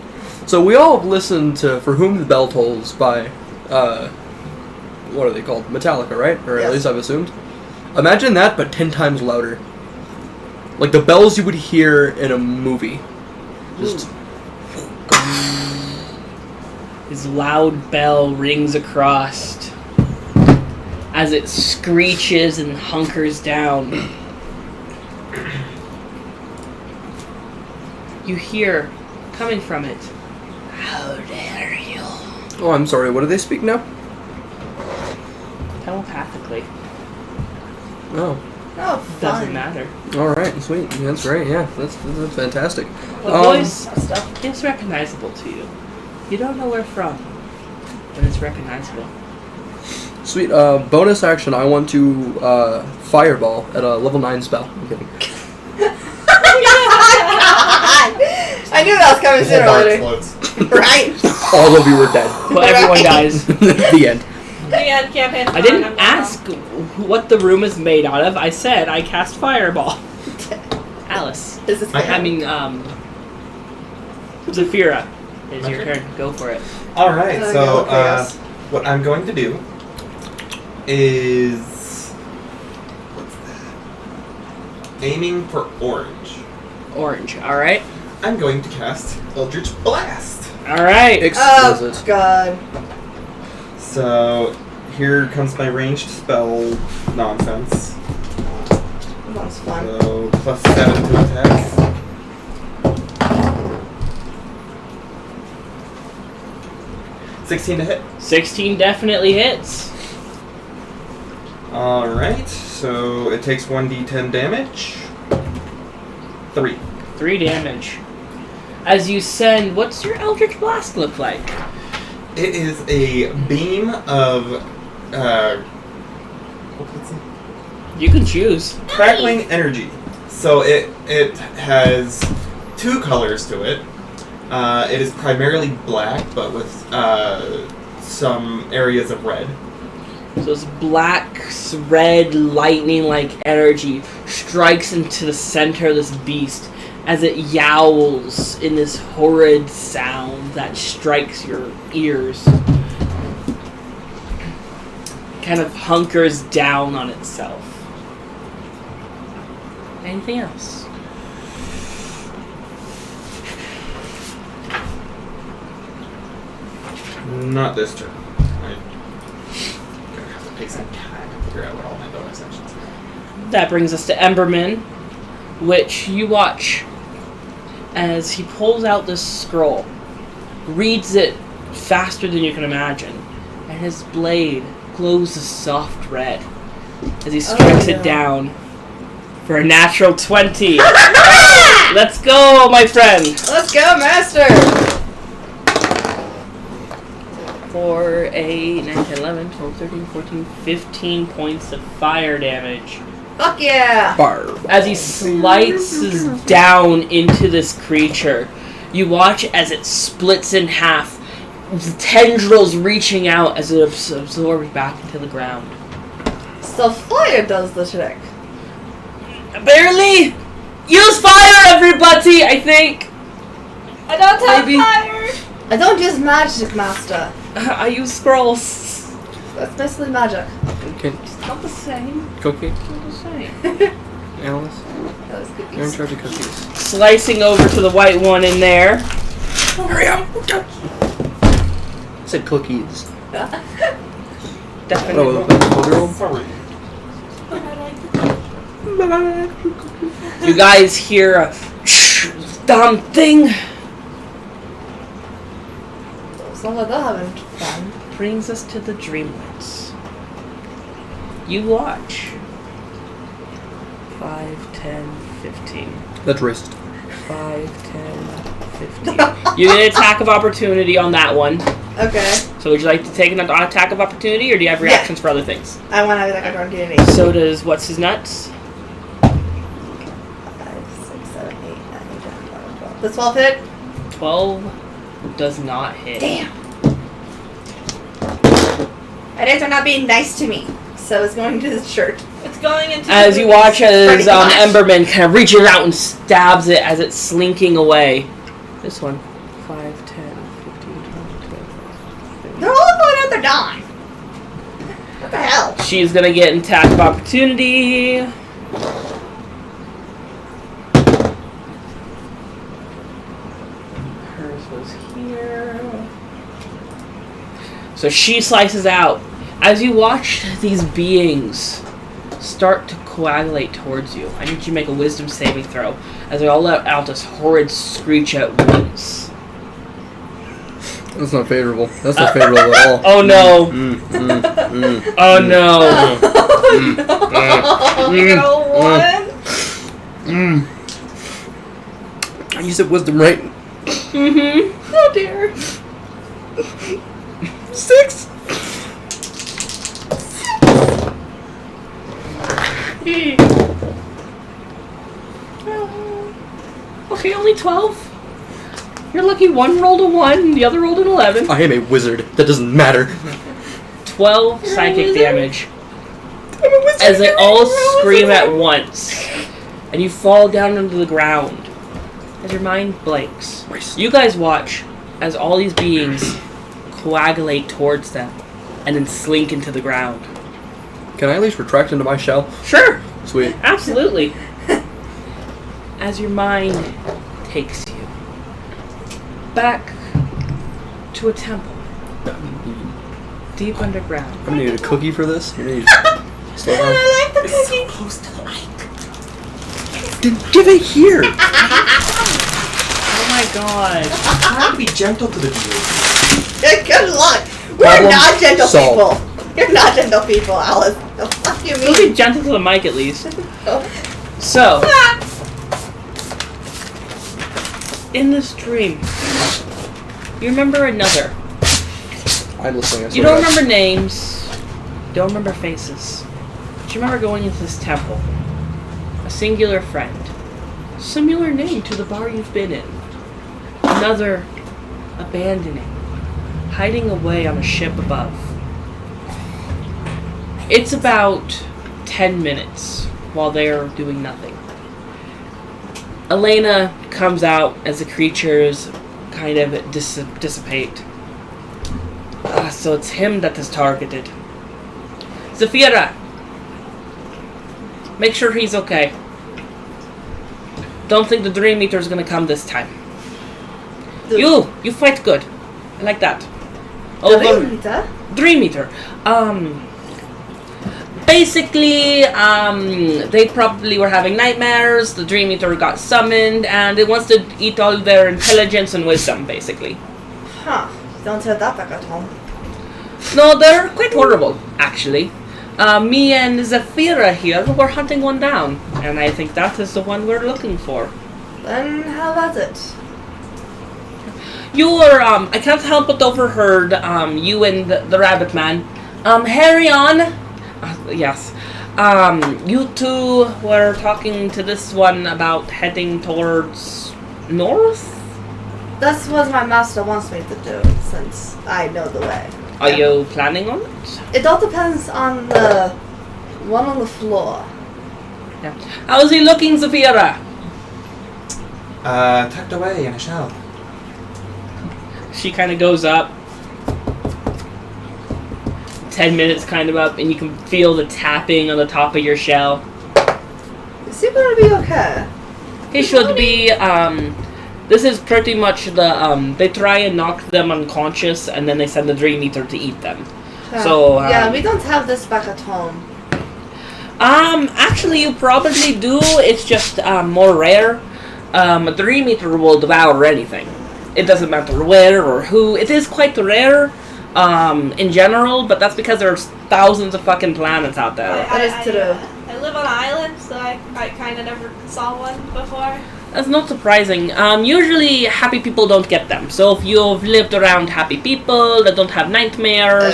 So we all listened to For Whom the Bell Tolls by, what are they called? Metallica, right? Or at Yes. least I've assumed. Imagine that, but 10 times louder. Like the bells you would hear in a movie. Just... His loud bell rings across as it screeches and hunkers down. You hear, coming from it, "How dare you?" Oh, I'm sorry, what do they speak now? Telepathically. Oh. Oh, Doesn't fun. matter. Alright, sweet. That's great, yeah. That's fantastic. The voice is recognizable to you. You don't know where from, but it's recognizable. Sweet. Bonus action, I want to fireball at a level 9 spell. I'm kidding. I knew that was coming The sooner whole or bar later. explodes. Right? All of you were dead. Well, everyone dies. The end. The end campaign. I didn't ask what the room is made out of. I said I cast fireball. Alice. This is I mean, Zafira, it's My your turn? turn. Go for it. Alright, Oh, so yeah, okay, yes. what I'm going to do is aiming for orange. Orange. All right. I'm going to cast Eldritch Blast. All right. Exquisite. Oh, God. So here comes my ranged spell nonsense. That was fun. So +7 to attacks. $16 to hit. 16 definitely hits. Alright, so it takes 1d10 damage. 3. 3 damage. As you send, what's your Eldritch Blast look like? It is a beam of what's it? You can choose. Crackling energy. So it has 2 colors to it. It is primarily black, but with some areas of red. So this black, red, lightning-like energy strikes into the center of this beast as it yowls in this horrid sound that strikes your ears. Kind of hunkers down on itself. Anything else? Not this turn. I'm gonna have to take some time to figure out what all my bonus actions are. That brings us to Emberman, which you watch as he pulls out this scroll, reads it faster than you can imagine, and his blade glows a soft red as he strikes it down for a natural 20. Let's go, my friend! Let's go, Master! For a 9, 10, 11, 12, 13, 14, 15 points of fire damage. Fuck yeah! Barb. As he slices down into this creature, you watch as it splits in half, the tendrils reaching out as it absorbs back into the ground. So fire does the trick. Barely! Use fire, everybody, I think! I don't have Maybe. fire! I don't use magic, master. I use scrolls. That's basically magic. Okay, It's not the same. Cookie, Not the same. Alice, That was you're in cookies. charge of cookies. Slicing over to the white one in there. Hurry up! I said cookies. Definitely. Oh, the 12-year-old? Sorry. You guys hear a damn thing. Sounds like they're having fun. Brings us to the Dreamlets. You watch. 5, 10, 15. That's racist. 5, 10, 15. You get an attack of opportunity on that one. Okay. So would you like to take an attack of opportunity, or do you have reactions for other things? I want to have like a opportunity. So does what's his nuts? 5, 6, 7, 8, 9, 10, 11, 12. Does 12 hit? 12 does not hit. Damn. My days are not being nice to me, so it's going to the shirt. It's going into As the you movies. watch as Pretty much. Emberman kind of reaches out and stabs it as it's slinking away. This one. 5, 10, 15, 20, 25. They're all going out, they're dying. What the hell? She's gonna get an attack of opportunity. Hers was here. So she slices out. As you watch these beings start to coagulate towards you, I need you to make a wisdom saving throw as they all let out this horrid screech at once. That's not favorable. That's not favorable at all. Oh no. Oh no. One. You said wisdom, right? Mm-hmm. Oh dear. 6. Okay, only 12. You're lucky one rolled a 1 and the other rolled an 11. I am a wizard. That doesn't matter. 12 psychic wizard? damage I'm a wizard. as they all scream at once. And you fall down into the ground as your mind blanks. You guys watch as all these beings coagulate towards them and then slink into the ground. Can I at least retract into my shell? Sure, Sweet. absolutely. As your mind takes you back to a temple deep underground. I'm gonna need a cookie for this. I'm gonna need slow down. I like the cookie. Close to the mic. Then give it here. Oh my god. Try to be gentle to the druid. Good luck. We're Problem not gentle solved. people. You're not gentle people, Alice. The fuck you Still be mean? gentle to the mic at least. So, in this dream, you remember another. I'm listening. You don't remember names, don't remember faces. But you remember going into this temple. A singular friend. Similar name to the bar you've been in. Another abandoning. Hiding away on a ship above. It's about 10 minutes while they're doing nothing. Elena comes out as the creatures kind of dissipate. So it's him that is targeted. Zafira! Make sure he's okay. Don't think the Dream Eater is gonna come this time. You fight good. I like that. Dream Eater. Basically, they probably were having nightmares, the Dream Eater got summoned, and it wants to eat all their intelligence and wisdom, basically. Huh. Don't tell that back at home. No, they're quite horrible, actually. Me and Zafira here were hunting one down, and I think that is the one we're looking for. Then how was it? You were, I can't help but overheard, you and the rabbit man. Harry on. Yes. You two were talking to this one about heading towards north? That's what my master wants me to do, since I know the way. Are you planning on it? It all depends on the one on the floor. Yeah. How's he looking, Zafira? Tucked away in a shell. She kind of goes up. 10 minutes kind of up, and you can feel the tapping on the top of your shell. Is he gonna be okay? He should be, this is pretty much the, they try and knock them unconscious, and then they send the Dream Eater to eat them. So, yeah, we don't have this back at home. Actually you probably do, it's just, more rare. A Dream Eater will devour anything. It doesn't matter where or who. It is quite rare, in general, but that's because there's thousands of fucking planets out there. That is true. I live on an island, so I kind of never saw one before. That's not surprising. Usually happy people don't get them. So if you've lived around happy people that don't have nightmares...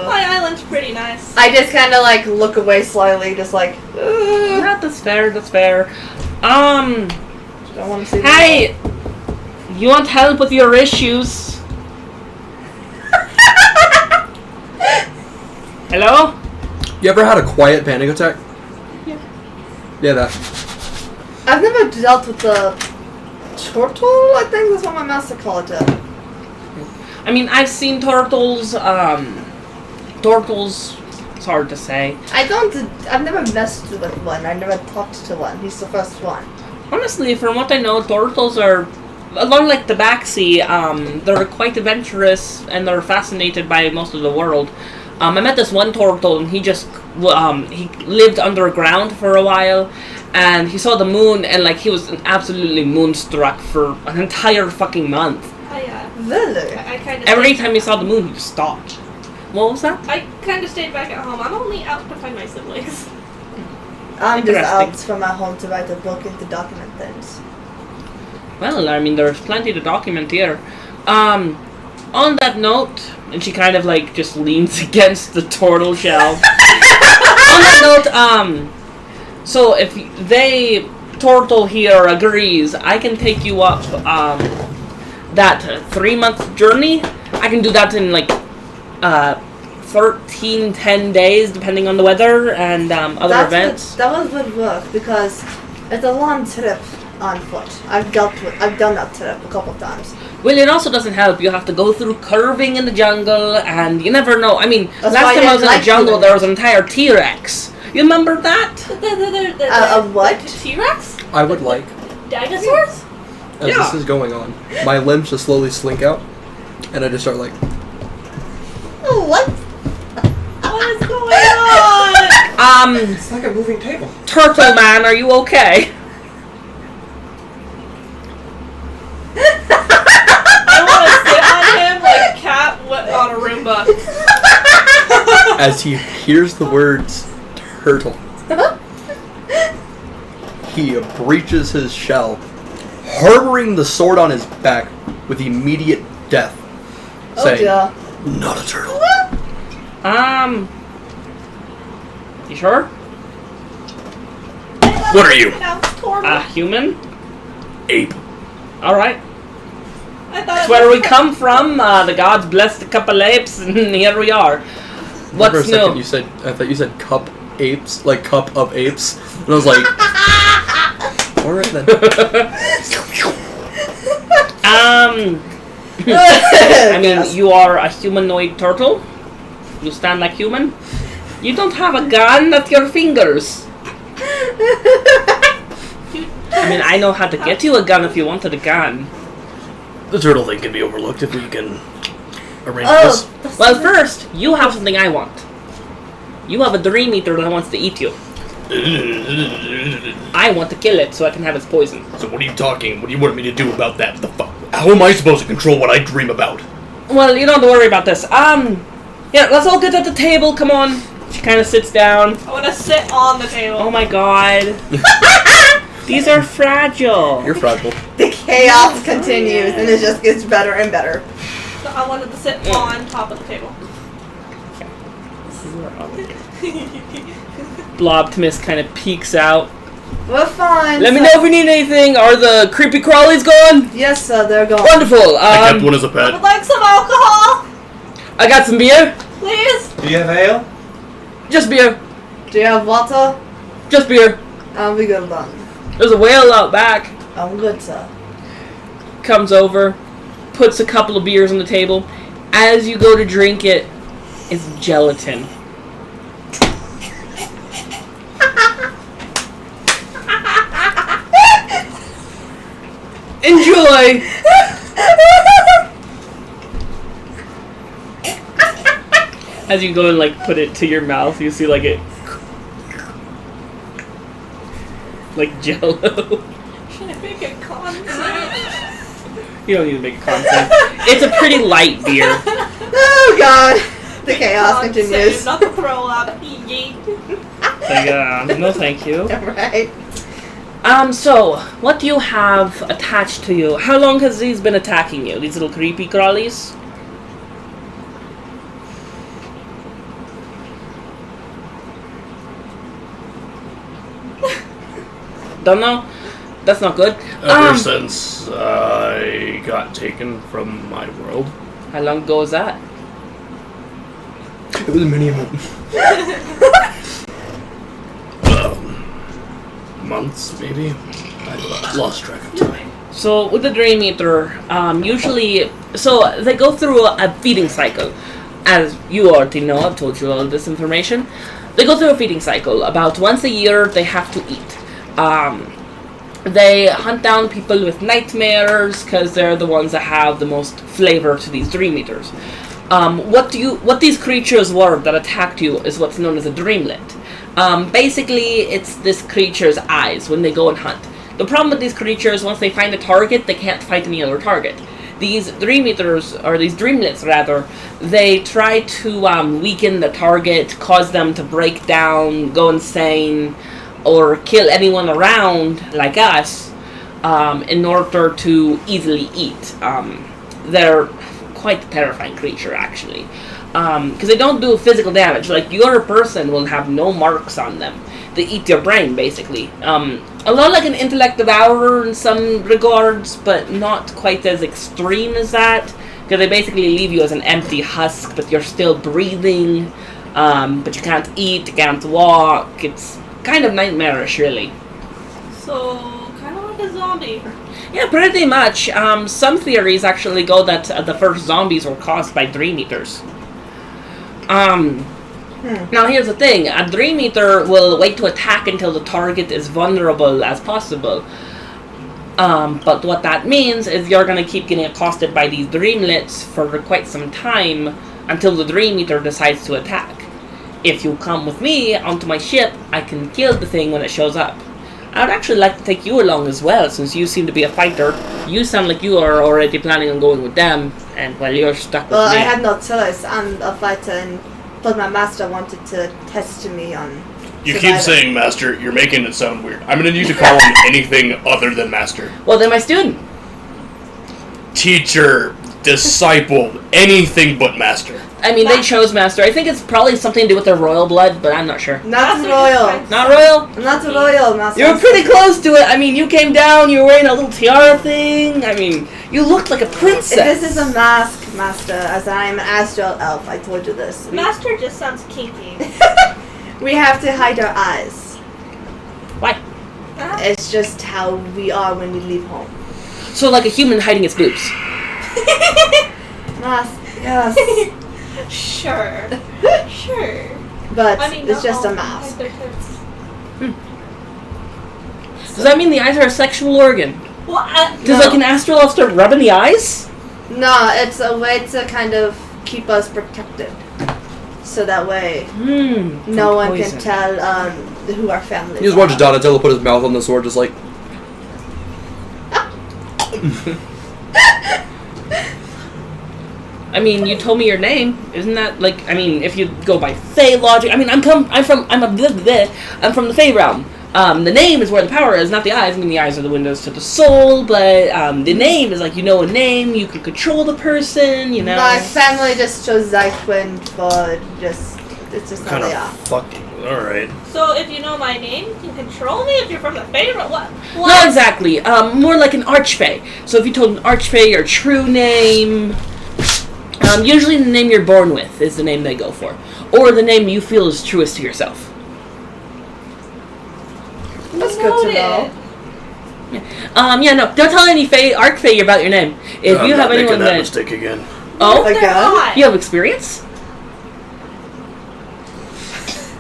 My island's pretty nice. I just kind of like look away slightly, just like... Yeah, that's fair, that's fair. I don't want to see Hey! You want help with your issues? Hello? You ever had a quiet panic attack? Yeah. Yeah, that. I've never dealt with the turtle, I think that's what my master called it. I mean, I've seen turtles, turtles, it's hard to say. I've never messed with one, I never talked to one, he's the first one. Honestly, from what I know, turtles are, along like the Baxi, they're quite adventurous and they're fascinated by most of the world. I met this one turtle and he just, he lived underground for a while and he saw the moon and like he was absolutely moonstruck for an entire fucking month. Really? I kind of Every time he saw the moon, he just stopped. What was that? I kind of stayed back at home. I'm only out to find my siblings. I'm just Interesting. out from my home to write a book and to document things. Well, I mean, there's plenty to document here. On that note, and she kind of like just leans against the turtle shell. On that note, so if they turtle here agrees, I can take you up that 3-month journey. I can do that in like 10 days, depending on the weather and other events. That would work because it's a long trip on foot. I've done that trip a couple of times. Well, it also doesn't help. You have to go through curving in the jungle, and you never know. I mean, That's last why time I was in the like jungle, doing there it. was an entire T-Rex. You remember that? A what? T-Rex? I would like, Dinosaurs? as Yeah. this is going on, my limbs just slowly slink out, and I just start like, Oh, what? What is going on? It's like a moving table. Turtle Man, are you okay? I want to sit on him like a cat on a Roomba. as he hears the words turtle, he breaches his shell, harboring the sword on his back with immediate death, Oh saying, dear. "Not a turtle." You sure? What are you? A human? Ape. Alright. I thought That's where we come from. The gods blessed a couple apes, and here we are. What's For a second, new? I thought you said cup apes, like cup of apes, and I was like, all right then. I mean, you are a humanoid turtle. You stand like human. You don't have a gun at your fingers. I mean, I know how to get you a gun if you wanted a gun. The turtle thing can be overlooked if we can arrange Oh, this. Well, first, you have something I want. You have a Dream Eater that wants to eat you. I want to kill it so I can have its poison. So what are you talking? What do you want me to do about that? The fuck? How am I supposed to control what I dream about? Well, you don't have to worry about this. Yeah, let's all get at the table, come on. She kind of sits down. I want to sit on the table. Oh my god. These are fragile. You're fragile. The chaos continues and it just gets better and better. So I wanted to sit on top of the table. Blobtimus kind of peeks out. We're fine. Let me know if we need anything. Are the creepy crawlies gone? Yes, sir, they're gone. Wonderful. I kept one as a I would pet. like some alcohol, I got some beer. please. Do you have ale? Just beer. Do you have water? Just beer. I'll be good then. There's a whale out back. I'm good, sir. Comes over, puts a couple of beers on the table. As you go to drink it, it's gelatin. Enjoy! As you go and like put it to your mouth, you see like it, like Jello. Should I make a concept? You don't need to make a concept. It's a pretty light beer. Oh god. The chaos continues. Not to throw up. Yeet. Like, no thank you. Right. So, what do you have attached to you? How long has these been attacking you? These little creepy crawlies? Don't know? That's not good. Ever since I got taken from my world. How long ago was that? It was many months, maybe. I lost track of time. So, with the Dream Eater, usually... So, they go through a feeding cycle. As you already know, I've told you all this information. They go through a feeding cycle. About once a year, they have to eat. They hunt down people with nightmares because they're the ones that have the most flavor to these Dream Eaters. What these creatures were that attacked you is what's known as a dreamlet. Basically, it's this creature's eyes when they go and hunt. The problem with these creatures, once they find a target, they can't fight any other target. These Dream Eaters, or these Dreamlets rather, they try to weaken the target, cause them to break down, go insane, or kill anyone around, like us, in order to easily eat. They're quite a terrifying creature, actually. Because they don't do physical damage. Like, your person will have no marks on them. They eat your brain, basically. A lot like an intellect devourer in some regards, but not quite as extreme as that. Because they basically leave you as an empty husk, but you're still breathing. But you can't eat, you can't walk. It's kind of nightmarish, really. So, kind of like a zombie. Yeah, pretty much. Some theories actually go that the first zombies were caused by Dream Eaters. Now here's the thing. A Dream Eater will wait to attack until the target is vulnerable as possible. But what that means is you're going to keep getting accosted by these Dreamlets for quite some time until the Dream Eater decides to attack. If you come with me onto my ship, I can kill the thing when it shows up. I would actually like to take you along as well, since you seem to be a fighter. You sound like you are already planning on going with them, and while you're stuck with Well, me. I had no choice. I'm a fighter, but my master wanted to test me on. You keep survival. saying master, you're making it sound weird. I'm gonna need to call him anything other than master. Well, they're my student. Teacher, disciple, anything but master. I mean, they chose master. I think it's probably something to do with their royal blood, but I'm not sure. Not Master royal. just Not royal? I'm not royal, master. You were pretty close to it. I mean, you came down, you were wearing a little tiara thing. I mean, you looked like a princess. This is a mask, master, as I'm an astral elf. I told you this. Master just sounds kinky. We have to hide our eyes. Why? It's just how we are when we leave home. So like a human hiding its boobs. Mask, yes. Sure. Sure. But I mean, it's not just all a mask. their tits. Does that mean the eyes are a sexual organ? Well, Does like an astral elf start rubbing the eyes? No, it's a way to kind of keep us protected. So that way, no one can tell who our family is. You just watch Donatello put his mouth on the sword, just like. I mean, you told me your name. Isn't that like? I mean, if you go by Fey logic, I mean, I'm from the Fey realm. The name is where the power is, not the eyes. I mean, the eyes are the windows to the soul, but the name is like, you know, a name. You can control the person. You know. My family just chose Zyquin for it's just how Kind they of are. fucking. Alright. So if you know my name, you can control me if you're from the Favorite. What? Not exactly. More like an archfey. So if you told an archfey your true name, usually the name you're born with is the name they go for, or the name you feel is truest to yourself. That's good to know. Yeah, no, don't tell any archfey about your name. If you have anyone that... mistake again. Oh? Like They're that? hot. You have experience?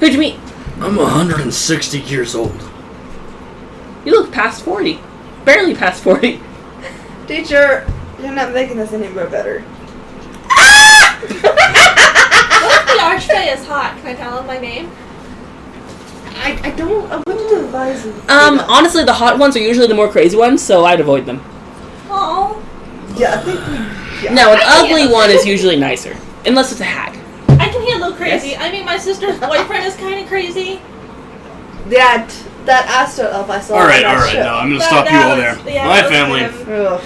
Who'd you meet? I'm 160 years old. You look past 40. Barely past 40. Teacher, you're not making this any more better. What if the Archfey is hot? Can I tell him my name? I wouldn't advise you. Honestly, the hot ones are usually the more crazy ones, so I'd avoid them. Oh. Yeah, I think yeah. No, an ugly one is usually nicer. Unless it's a hag. I can handle crazy. Yes? I mean, my sister's boyfriend is kind of crazy. That Astro Elf I saw. Alright, on that alright, ship. now I'm gonna That- stop you that all was- there. yeah, My that was family him. Ugh.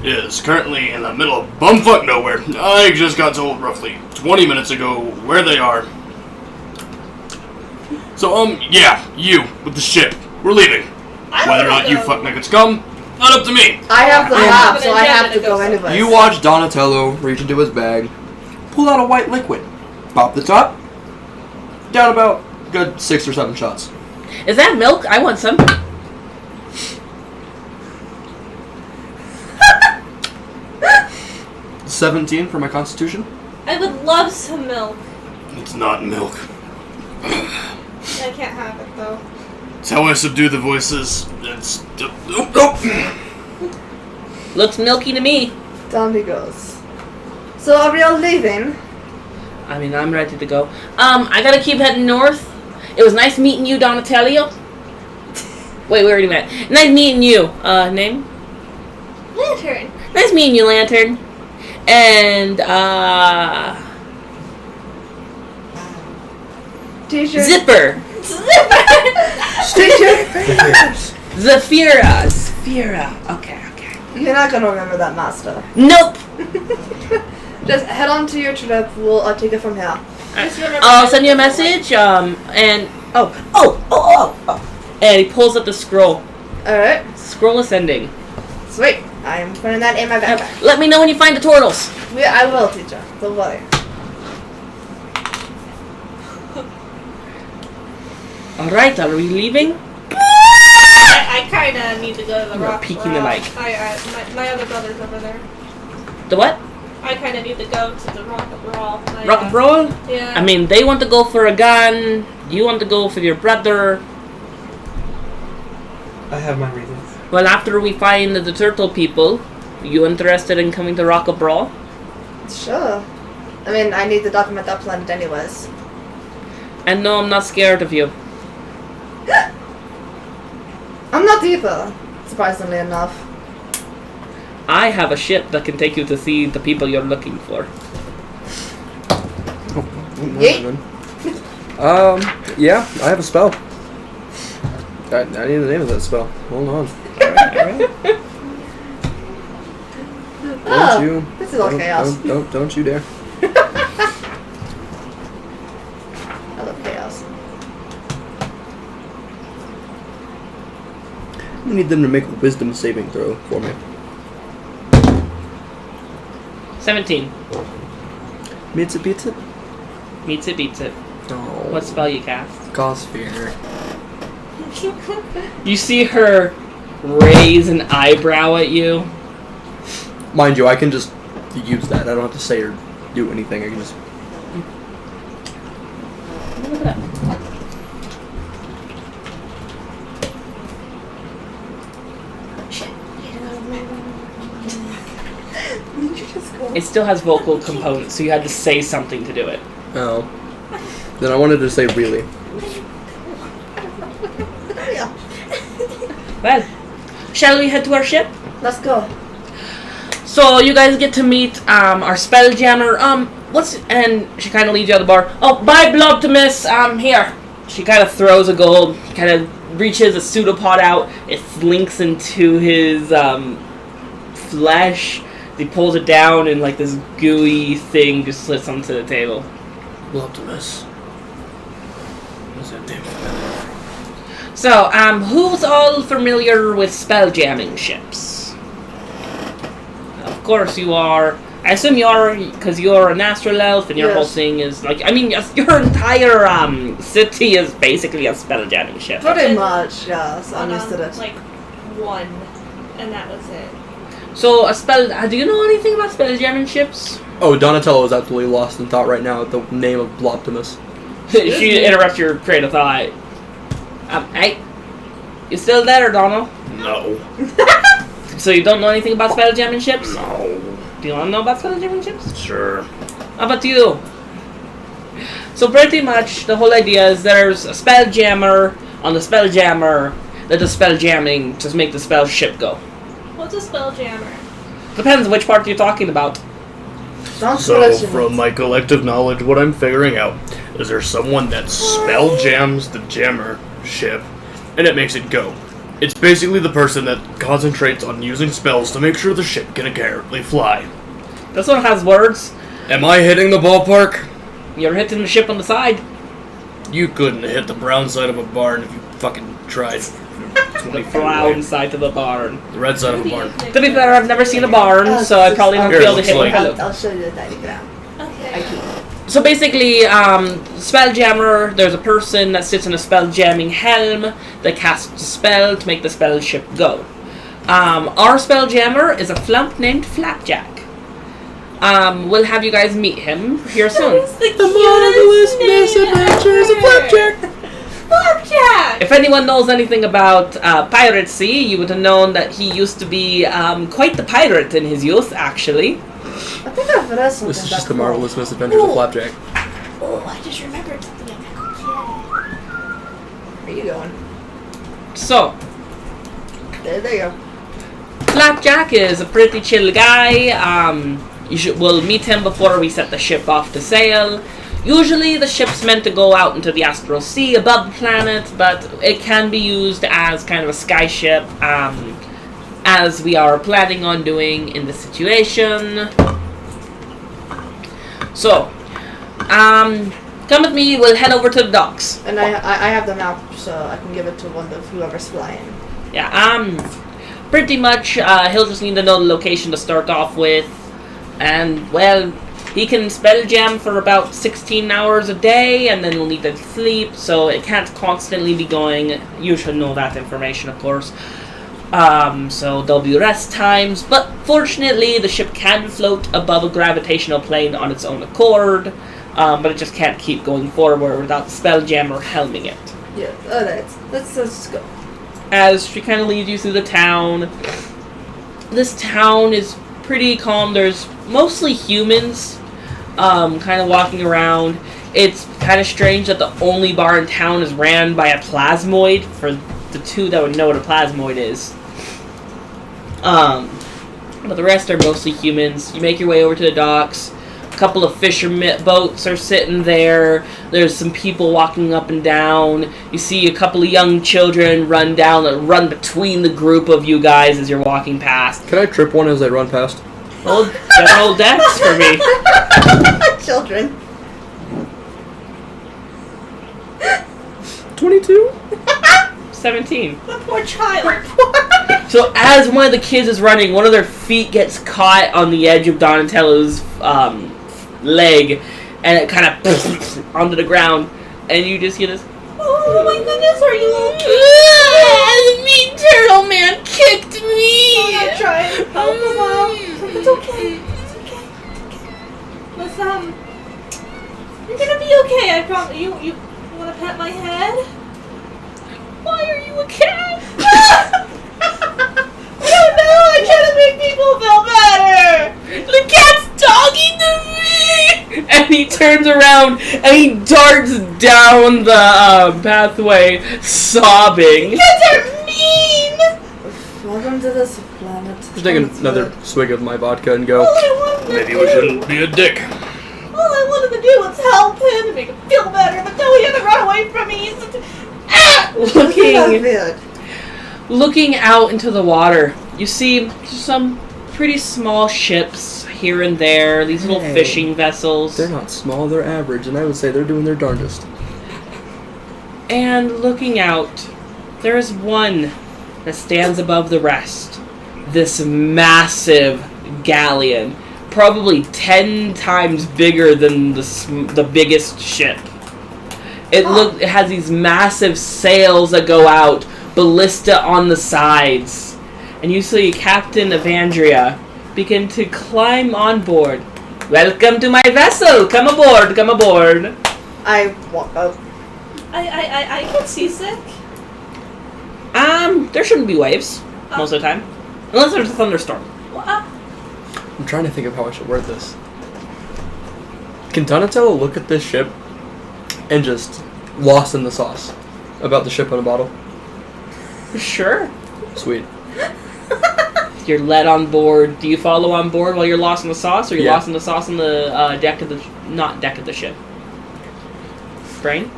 is currently in the middle of bumfuck nowhere. I just got told roughly 20 minutes ago where they are. So, yeah, you, with the ship. We're leaving. I Whether or wanna not you go. fuck niggas come, not up to me. I have the I'm map, gonna so I have to go go somewhere. anyways. You watch Donatello reach into his bag, pull out a white liquid, pop the top, down about good 6 or 7 shots. Is that milk? I want some. 17 for my constitution. I would love some milk. It's not milk. I can't have it though. It's how I subdue the voices. It's... Looks milky to me. Down he goes. So are we all leaving? I mean, I'm ready to go. I gotta keep heading north. It was nice meeting you, Donatello. Wait, we already met. Nice meeting you. Name? Lantern. Nice meeting you, Lantern. And, Teacher. Zipper. Teacher. Zafira. Zafira. Okay. You're not gonna remember that, Master. Nope. Just head on to your trip. I'll take it from here. Just remember I'll that- send you a message, and... Oh. And he pulls up the scroll. Alright. Scroll ascending. Sweet. I'm putting that in my backpack. Let me know when you find the turtles. I will, teacher. Don't worry. Alright, are we leaving? I kind of need to go to the You're rock. peeking the mic. My other brother's over there. The what? I kind of need to go to the rock and brawl. Rock and roll? Yeah. I mean, they want to go for a gun. You want to go for your brother. I have my reasons. Well, after we find the turtle people, you interested in coming to Rock a Brawl? Sure. I mean, I need to document that planet anyways. And no, I'm not scared of you. I'm not either, surprisingly enough. I have a ship that can take you to see the people you're looking for. Yeet. Yeah, I have a spell. I need the name of that spell. Hold on. Alright. Don't you? This is all chaos. Don't you dare. I love chaos. I need them to make a wisdom saving throw for me. 17. Meets it, beats it? Meets it, beats it. Oh. What spell you cast? Cause fear. You see her raise an eyebrow at you. Mind you, I can just use that. I don't have to say or do anything. I can just... Look at that. It still has vocal components, so you had to say something to do it. Oh. Then I wanted to say really. Yeah. Well, shall we head to our ship? Let's go. So you guys get to meet our spelljammer. And she kind of leads you out of the bar. Oh, bye, Blobtimus. Here. She kind of throws a gold. Kind of reaches a pseudopod out. It slinks into his flesh. He pulls it down, and like this gooey thing just slips onto the table. Optimus. What's that name? So, who's all familiar with spelljamming ships? Of course you are. I assume you are, because you're an astral elf, and your whole Yes. thing is like, I mean, your entire city is basically a spelljamming ship. Pretty much, yes. I'm on, used to this. like one, and that was it. So, a spell... do you know anything about spell jamming ships? Oh, Donatello is absolutely lost in thought right now at the name of Bloptimus. She interrupts your train of thought. Hey, you still there, Donald? No. So you don't know anything about spell jamming ships? No. Do you want to know about spell jamming ships? Sure. How about you? So pretty much the whole idea is there's a spell jammer on the spell jammer that does spell jamming to make the spell ship go. What's a spell jammer? Depends which part you're talking about. Don't So, question from it. my collective knowledge, what I'm figuring out is there's someone that spell jams the jammer ship, and it makes it go. It's basically the person that concentrates on using spells to make sure the ship can accurately fly. This one has words. Am I hitting the ballpark? You're hitting the ship on the side. You couldn't hit the brown side of a barn if you fucking tried. 20 feet Brown away. side to the barn. The red side of a barn. To be fair, I've never seen a barn, so I probably won't be able to hit Here, one. looks I'll show you the diagram. Okay. So basically, spell jammer, there's a person that sits in a spell jamming helm that casts a spell to make the spell ship go. Our spell jammer is a flump named Flapjack. We'll have you guys meet him here soon. The marvelous misadventures of Flapjack! Flapjack! If anyone knows anything about piracy, you would have known that he used to be quite the pirate in his youth, actually. I think I've read something. This is just about the marvelous misadventures of Flapjack. Oh, I just remembered something. Where are you going? So, There you go. Flapjack is a pretty chill guy. We'll meet him before we set the ship off to sail. Usually the ship's meant to go out into the astral sea above the planet, but it can be used as kind of a sky ship, as we are planning on doing in this situation. So, come with me, we'll head over to the docks. And I have the map, so I can give it to one of whoever's flying. Yeah, pretty much, he'll just need to know the location to start off with. And, well, he can spell jam for about 16 hours a day, and then he'll need to sleep, so it can't constantly be going. You should know that information, of course. So there'll be rest times, but fortunately the ship can float above a gravitational plane on its own accord, but it just can't keep going forward without the spell jammer helming it. Yeah, let's go. As she kind of leads you through the town. This town is pretty calm. There's mostly humans kind of walking around. It's kind of strange that the only bar in town is ran by a plasmoid, for the two that would know what a plasmoid is. But the rest are mostly humans. You make your way over to the docks. A couple of fishermen boats are sitting there. There's some people walking up and down. You see a couple of young children run between the group of you guys as you're walking past. Can I trip one as I run past? Old general decks for me. Children. 22? 17. The poor child. So as one of the kids is running, one of their feet gets caught on the edge of Donatello's leg, and it kind of onto the ground, and you just hear this. Oh my goodness, are you The mean turtle man kicked me. I'm not trying to help him out. It's okay. It's okay. Let's you're gonna be okay. I promise. You wanna pet my head? Why are you a cat? I don't know. I try to make people feel better. The cat's talking to me! And he turns around and he darts down the pathway, sobbing. Cats are mean. Welcome to this planet. Just take another swig of my vodka and go. All I wanted to Maybe do, we shouldn't be a dick. All I wanted to do was help him and make him feel better, but now he had to run away from me. Looking out into the water, you see some pretty small ships here and there, these little Hey. fishing vessels. They're not small, they're average, and I would say they're doing their darndest. And looking out, there is one that stands above the rest. This massive galleon, probably 10 times bigger than the biggest ship. It has these massive sails that go out, ballista on the sides, and you see Captain Evandria begin to climb on board. Welcome to my vessel! Come aboard, come aboard! I walk up. I get seasick. There shouldn't be waves, most of the time. Unless there's a thunderstorm. I'm trying to think of how I should word this. Can Donatello look at this ship and just lost in the sauce about the ship in a bottle? Sure. Sweet. You're led on board. Do you follow on board while you're lost in the sauce, or you're Yeah. lost in the sauce on the deck of the... Not deck of the ship. Brain?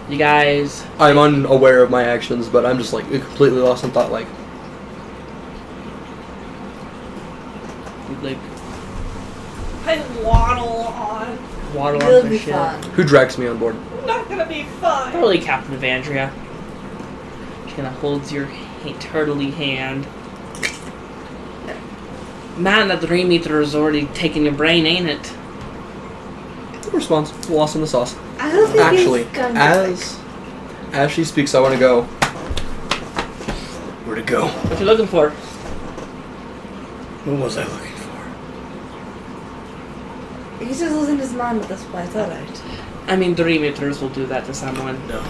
You guys... I'm unaware of my actions, but I'm just like completely lost in thought. Like, I waddle on. waddle It'll onto the be ship. fun. who drags me on board? Not gonna be fun. Probably Captain Evandria. She kind of holds your turtley hand. Man, that dream eater has already taken your brain, ain't it? Response: lost in the sauce. I don't think Actually, he's gonna as she speaks, I want to go. Where'd it go? What you looking for? What was I looking for? He's just losing his mind at this point. It's alright. I mean, dream eaters will do that to someone. No.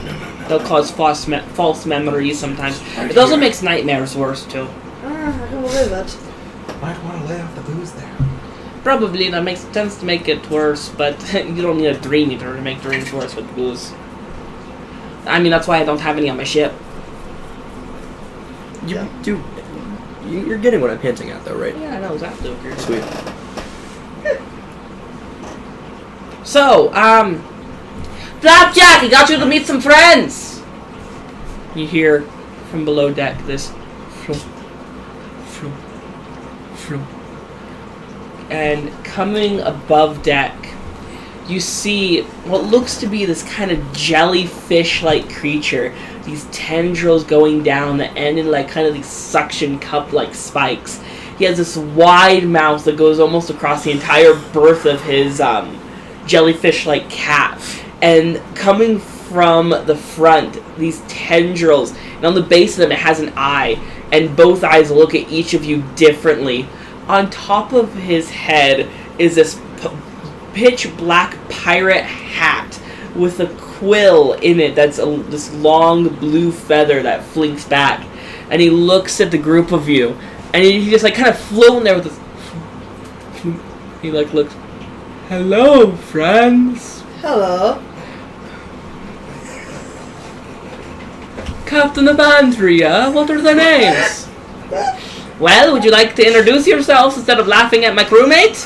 They'll cause false memories sometimes. Right It also here. makes nightmares worse, too. I can believe it. Might want to lay off the booze there. Probably, that makes sense to make it worse, but you don't need a dream eater to make dreams worse with booze. I mean, that's why I don't have any on my ship. You're getting what I'm hinting at, though, right? Yeah, I know exactly what you're Sweet. So, Flapjack, I got you to meet some friends! You hear from below deck this floop, floop, floop. And coming above deck, you see what looks to be this kind of jellyfish-like creature. These tendrils going down the end in like kind of these suction cup-like spikes. He has this wide mouth that goes almost across the entire berth of his jellyfish-like cap. And coming from the front, these tendrils, and on the base of them it has an eye, and both eyes look at each of you differently. On top of his head is this pitch black pirate hat with a quill in it that's this long blue feather that flinks back. And he looks at the group of you, and he just like kind of flown there with this. He like looks. Hello, friends. Hello. Captain Evandria, what are their names? Well, would you like to introduce yourselves instead of laughing at my crewmate?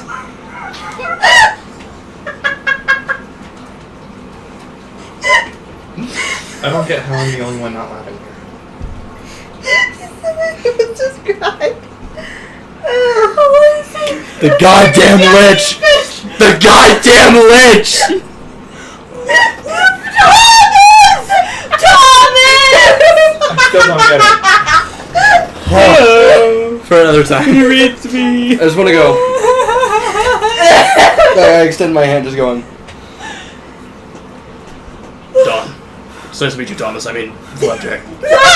I don't get how I'm the only one not laughing here. He just cried. The goddamn lich! The goddamn lich! I still don't get it. For another time. He reads me. I just want to go. I extend my hand, just going. Don. It's nice to meet you, Thomas. I mean, Flapjack.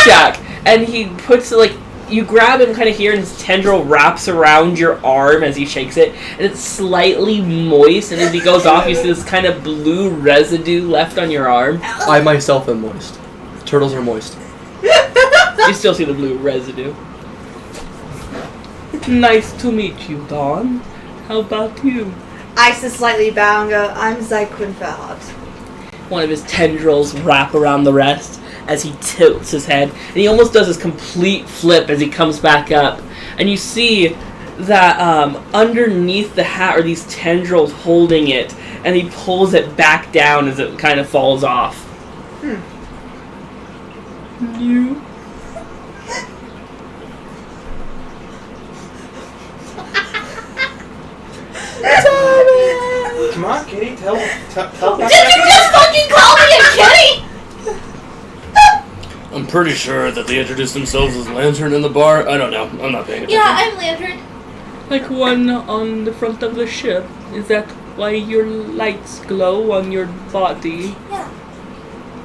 Jack, and he puts like you grab him kind of here, and his tendril wraps around your arm as he shakes it, and it's slightly moist. And as he goes off, you see this kind of blue residue left on your arm. I myself am moist. Turtles are moist. You still see the blue residue. Nice to meet you, Dawn. How about you? I just slightly bow and go, I'm Zyquinfeld. One of his tendrils wrap around the rest as he tilts his head, and he almost does this complete flip as he comes back up. And you see that underneath the hat are these tendrils holding it, and he pulls it back down as it kind of falls off. You. Come on, Kitty, tell Did you just fucking call me a kitty? I'm pretty sure that they introduced themselves as Lantern in the bar. I don't know. I'm not paying attention. Yeah, I'm Lantern. Like one on the front of the ship. Is that why your lights glow on your body? Yeah.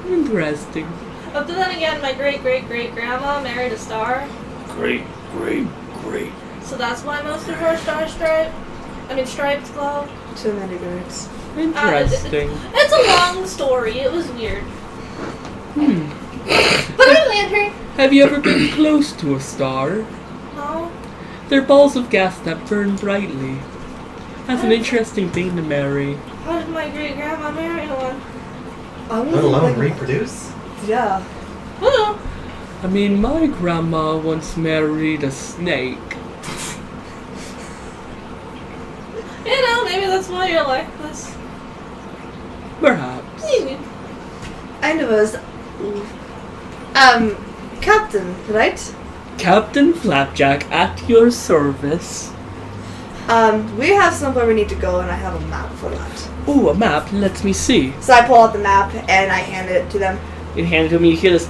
Interesting. But then again, my great-great-great-grandma married a star. Great. So that's why most of her stripes glow. Too many birds. Interesting. It's a long story. It was weird. Put a lantern. Have you ever been close to a star? No. They're balls of gas that burn brightly. That's an interesting thing to marry. How did my great-grandma marry one? Let alone reproduce. Yeah. Oh. I mean, my grandma once married a snake. You know, maybe that's why you're like this. Perhaps. Maybe. I know it was, Captain, right? Captain Flapjack at your service. We have somewhere we need to go, and I have a map for that. Ooh, a map. Let me see. So I pull out the map, and I hand it to them. You hand it to him, you hear this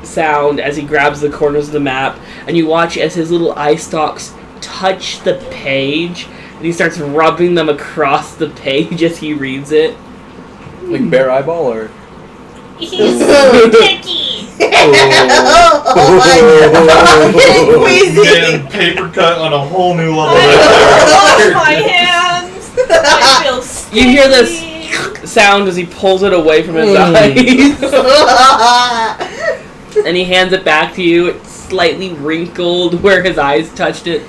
sound as he grabs the corners of the map, and you watch as his little eye stalks touch the page, and he starts rubbing them across the page as he reads it. Like bare eyeball or? He's so picky. Oh my god! Getting queasy! Man, paper cut on a whole new level. I right wash my hands. I feel sticky. You hear this sound as he pulls it away from his eyes, and he hands it back to you. It's slightly wrinkled where his eyes touched it.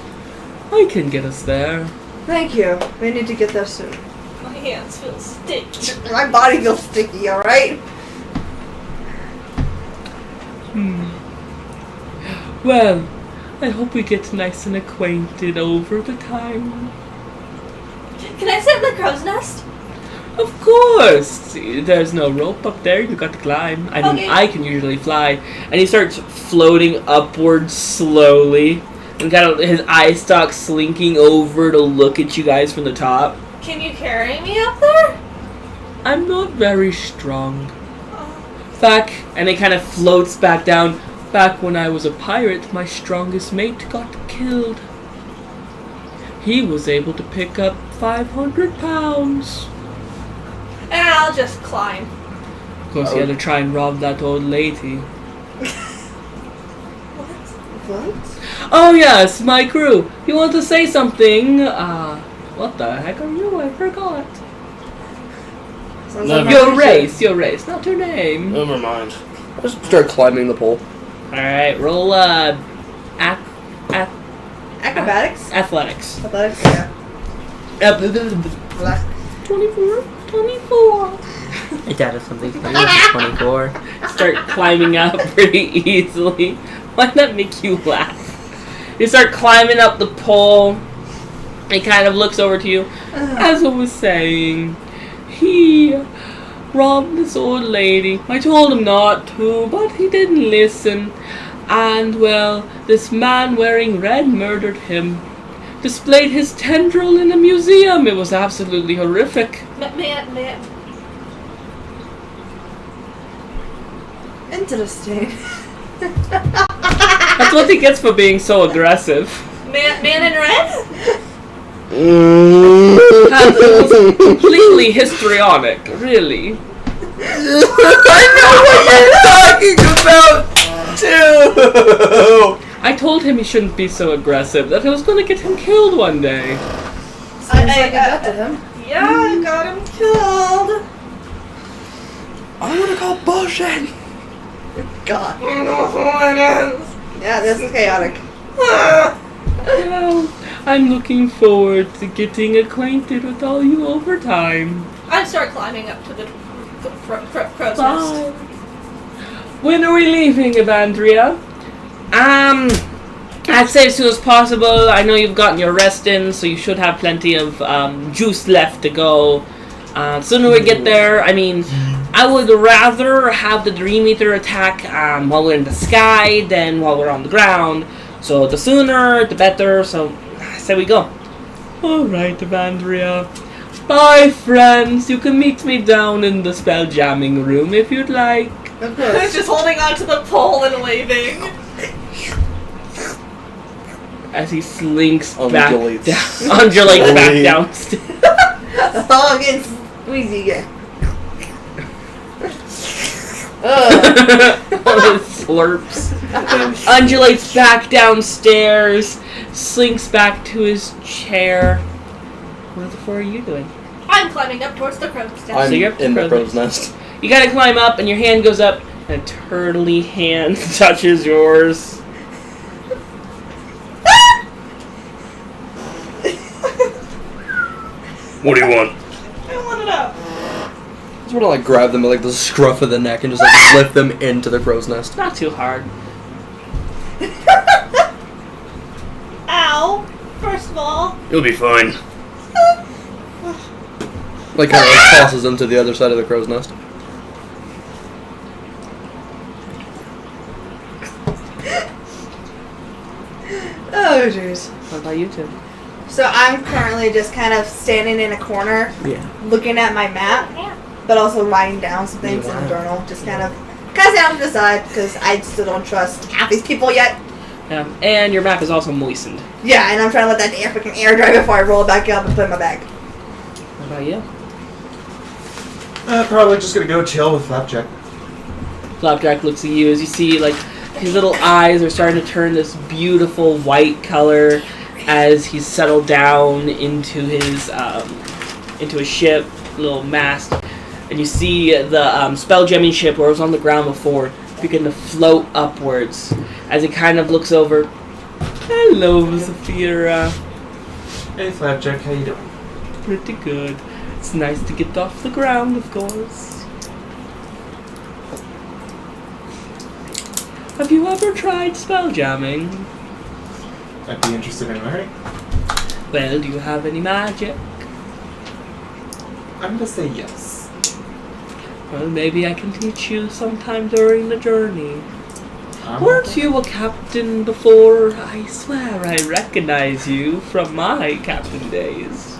I can get us there. Thank you. We need to get there soon. My hands feel sticky. My body feels sticky, alright? Well, I hope we get nice and acquainted over the time. Can I sit in the crow's nest? Of course! There's no rope up there, you got to climb. I mean, Okay. I can usually fly. And he starts floating upwards slowly, and kind of his eye stalks slinking over to look at you guys from the top. Can you carry me up there? I'm not very strong. Oh. Back, and it kind of floats back down. Back when I was a pirate, my strongest mate got killed. He was able to pick up 500 pounds. And I'll just climb. Of course, he had to try and rob that old lady. What? Oh yes, my crew. You want to say something? What the heck are you? I forgot. Sounds Never. like Your my race, not your name. Never mind. I just start climbing the pole. Alright, roll Acrobatics? athletics. Athletics, yeah. 24. I doubted something funny. It's 24. Start climbing up pretty easily. Why not make you laugh? You start climbing up the pole. He kind of looks over to you. As I was saying, he robbed this old lady. I told him not to, but he didn't listen. And, well, this man wearing red murdered him. Displayed his tendril in a museum. It was absolutely horrific. Man. Interesting. That's what he gets for being so aggressive. Man in red? It was completely histrionic, really. I know what you're talking about, too! I told him he shouldn't be so aggressive, that it was going to get him killed one day. Sounds like I got to him. Yeah, I got him killed. I wanna call bullshit! God. You know who it is. Yeah, this is chaotic. Well, I'm looking forward to getting acquainted with all you over time. I start climbing up to the crow's Bye. nest. When are we leaving, Evandria? I'd say as soon as possible. I know you've gotten your rest in, so you should have plenty of juice left to go. Sooner we get there, I mean, I would rather have the Dream Eater attack while we're in the sky than while we're on the ground. So the sooner, the better, so I say we go. Alright, Evandria. Bye, friends. You can meet me down in the spell jamming room if you'd like. Of I was course. just holding onto the pole and waving. As he slinks back Undulates. down, undulates back Wait. downstairs. Oh, again, squeezy again. Ugh. Slurps. Undulates back downstairs. Slinks back to his chair. What the fuck are you doing? I'm climbing up towards the crow's nest. I'm So you're up to in the crow's crow's nest. You gotta climb up, and your hand goes up, and a turtly hand touches yours. What do you want? I want it up. I just want to like grab them at like the scruff of the neck and just like lift them into the crow's nest. Not too hard. Ow. First of all. You'll be fine. Like kind of like tosses them to the other side of the crow's nest. Oh, jeez. What about you two? So I'm currently just kind of standing in a corner, Yeah. looking at my map, but also writing down some things in the journal. Just kind of down to the side, because I still don't trust half these people yet. Yeah. And your map is also moistened. Yeah, and I'm trying to let that freaking air dry before I roll it back up and put it in my bag. What about you? Probably just gonna go chill with Flapjack. Flapjack looks at you as you see, like, his little eyes are starting to turn this beautiful white color as he's settled down into his ship, little mast. And you see the spell jamming ship where it was on the ground before begin to float upwards as it kind of looks over. Hello, Zafira. Hey Flapjack, how you doing? Pretty good. It's nice to get off the ground, of course. Have you ever tried spell jamming? I'd be interested in learning. Well, do you have any magic? I'm gonna say yes. Well, maybe I can teach you sometime during the journey. I'm Weren't okay. you a captain before? I swear I recognize you from my captain days.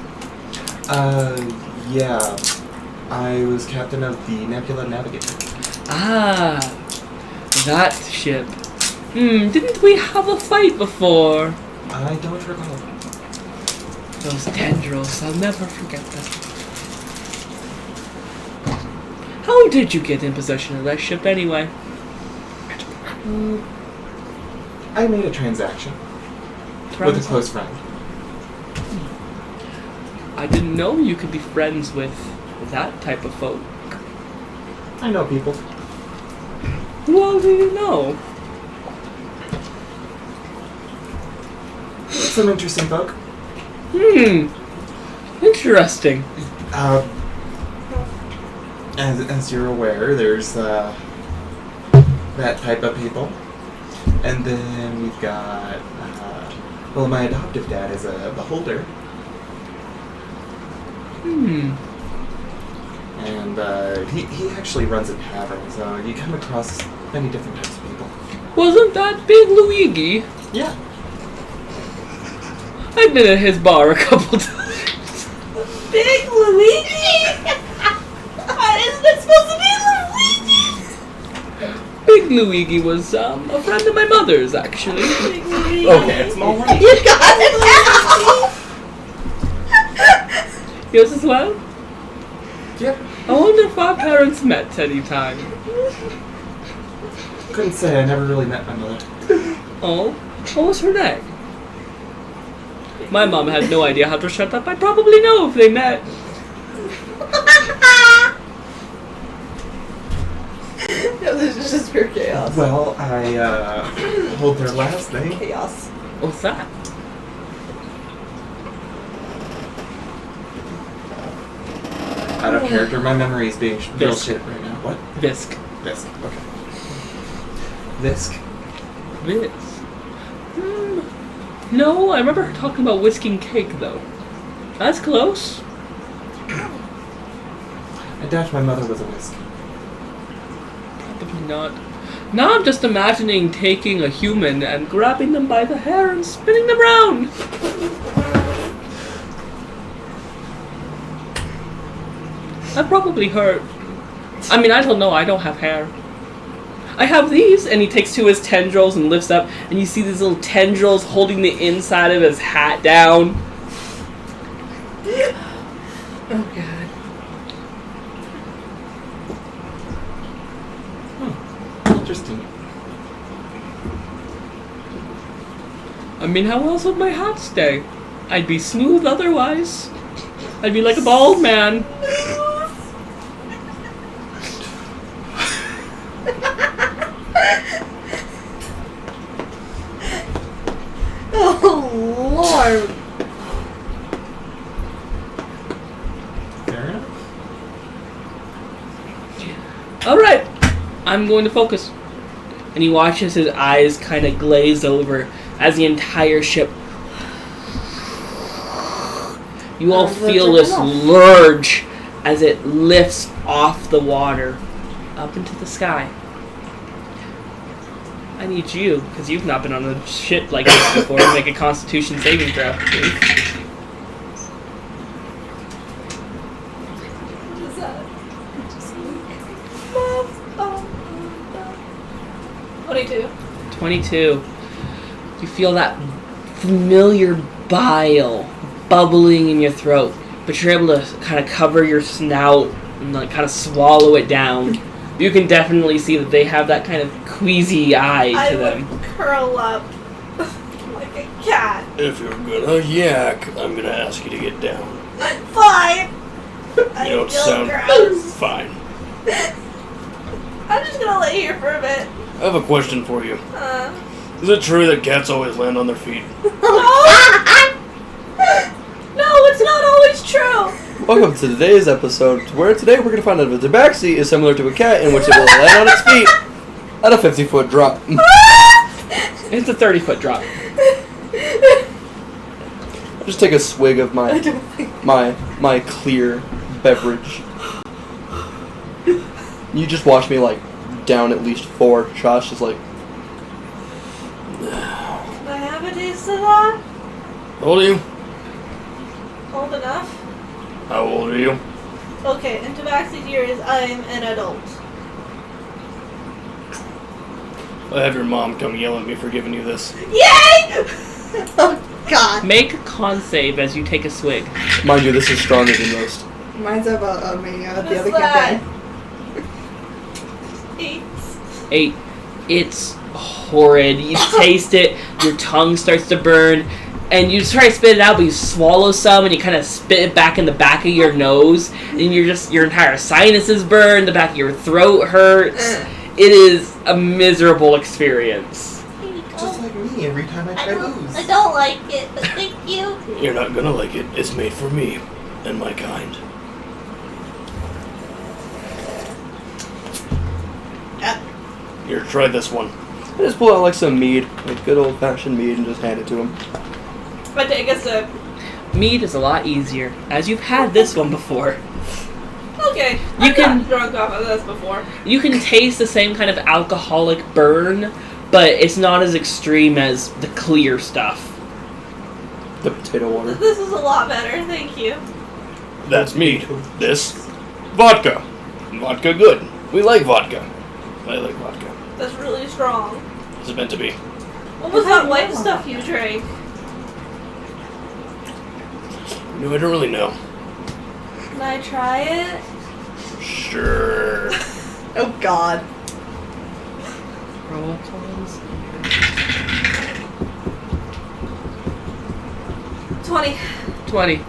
Yeah. I was captain of the Nebula Navigator. Ah, that ship. Didn't we have a fight before? I don't recall. Those tendrils, I'll never forget them. How did you get in possession of that ship anyway? I made a transaction with a close friend. I didn't know you could be friends with that type of folk. I know people. Who all do you know? Some interesting folk. Interesting. As you're aware, there's that type of people. And then we've got, well, my adoptive dad is a beholder. And he actually runs a tavern, so you come across many different types of people. Wasn't that Big Luigi? Yeah. I've been at his bar a couple times. Big Luigi? Isn't it supposed to be Luigi? Big Luigi was a friend of my mother's, actually. Big Luigi. Okay, small one. You got it Yours as well? Yep. I wonder if our parents met any time. Couldn't say, I never really met my mother. Oh, what was her name? My mom had no idea how to shut up. I'd probably know if they met. No, this is just pure chaos. Well, I hold their last name. Chaos. What's that? Out of character, my memory is being real Visk. shit right now. What? Visk. Visk. Okay. Visk. Visk. No, I remember her talking about whisking cake, though. That's close. I doubt my mother was a whisk. Probably not. Now I'm just imagining taking a human and grabbing them by the hair and spinning them round. That probably hurt. I mean, I don't know. I don't have hair. I have these, and he takes two of his tendrils and lifts up, and you see these little tendrils holding the inside of his hat down. Oh god. I mean, how else would my hat stay? I'd be smooth otherwise. I'd be like a bald man. Oh, Lord. Fair enough. Alright, I'm going to focus. And he watches his eyes kind of glaze over as the entire ship. You all feel this lurch as it lifts off the water up into the sky. I need you, because you've not been on a ship like this before, to make a Constitution saving throw. What is that? 22. 22. You feel that familiar bile bubbling in your throat, but you're able to kind of cover your snout and like kind of swallow it down. You can definitely see that they have that kind of queasy eye I to would them. curl up like a cat. If you're gonna yak, I'm gonna ask you to get down. Fine. You don't sound gross. fine. I'm just gonna lay here for a bit. I have a question for you. Is it true that cats always land on their feet? No, it's not always true. Welcome to today's episode, where today we're going to find out if a tabaxi is similar to a cat in which it will land on its feet at a 50-foot drop. It's a 30-foot drop. Just take a swig of my clear beverage. You just watch me like down at least 4 shots, just like. Can I have a taste of that? How old are you? Old enough? How old are you? Okay, in Tabaxi's years, I am an adult. I'll have your mom come yell at me for giving you this. Yay! Oh, God. Make a con save as you take a swig. Mind you, this is stronger than most. Reminds me of the What's other that? campaign. 8. It's horrid. You taste it, your tongue starts to burn, and you try to spit it out, but you swallow some, and you kind of spit it back in the back of your nose, and your entire sinuses burn, the back of your throat hurts. It is a miserable experience. Just like me every time I try booze. I don't like it, but thank you. You're not gonna like it. It's made for me and my kind. Here, try this one. I just pull out like some mead, like good old fashioned mead, and just hand it to him. If I take a sip. Mead is a lot easier, as you've had this one before. Okay, You I've can- gotten drunk off of this before. You can taste the same kind of alcoholic burn, but it's not as extreme as the clear stuff. The potato water. This is a lot better, thank you. That's mead. This, vodka. Vodka good. We like vodka. I like vodka. That's really strong. It's meant to be. What was that white stuff you drank? No, I don't really know. Can I try it? Sure. Oh, God. Roll cons. 20. 20.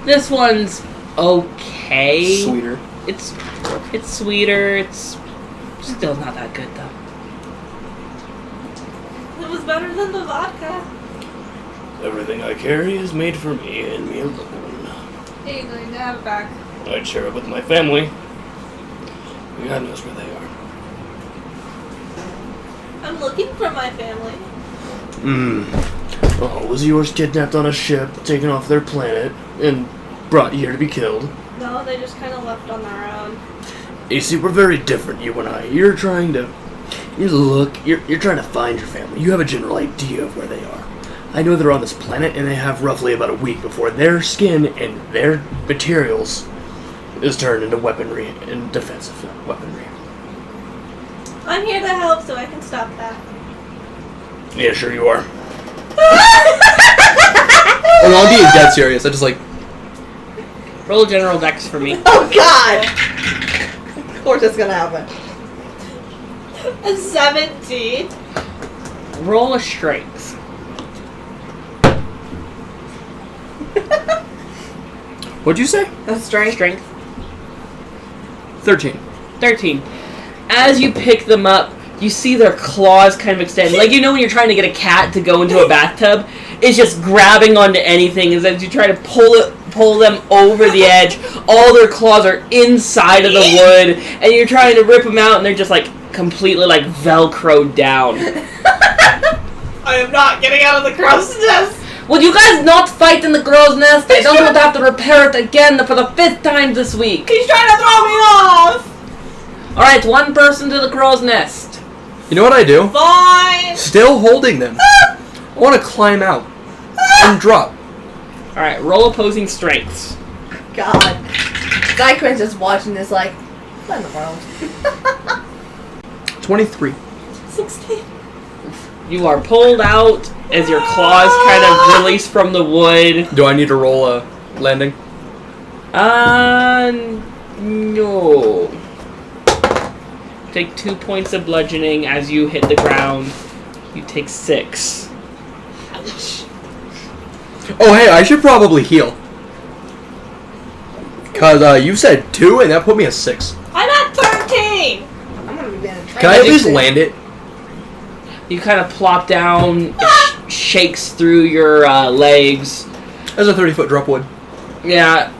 This one's okay. Sweeter. It's sweeter. It's still not that good though. It was better than the vodka. Everything I carry is made for me and me alone. Hey, you're going to have it back. I'd share it with my family. God knows where they are. I'm looking for my family. Oh, was yours kidnapped on a ship, taken off their planet, and brought here to be killed? No, they just kind of left on their own. You see, we're very different, you and I. You're trying to find your family. You have a general idea of where they are. I know they're on this planet, and they have roughly about a week before their skin and their materials is turned into weaponry and defensive weaponry. I'm here to help, so I can stop that. Yeah, sure you are. Oh, no, I'm being dead serious. I just like. Roll general dex for me. Oh, God. Of course it's gonna happen. A 17. Roll a strength. What'd you say? That's strength. Strength. 13. 13. As you pick them up, you see their claws kind of extend. Like, you know when you're trying to get a cat to go into a bathtub? It's just grabbing onto anything as you try to pull them over the edge. All their claws are inside of the wood, and you're trying to rip them out, and they're just, like, completely, like, Velcroed down. I am not getting out of the crow's nest. Will you guys not fight in the crow's nest? I don't want to have to repair it again for the 5th time this week. He's trying to throw me off. Alright, one person to the crow's nest. You know what I do? Fine. Still holding them. I want to climb out and drop. Alright, roll opposing strengths. God. Zyquin's just watching this like, what in the world? 23. 16. You are pulled out as your claws kind of release from the wood. Do I need to roll a landing? No. Take 2 points of bludgeoning as you hit the ground. You take 6. Ouch. Oh, hey, I should probably heal. Because you said 2, and that put me at 6. I'm at 13. I'm gonna be being a Can I at least land it? You kind of plop down, it shakes through your legs. As a 30-foot drop wood. Yeah.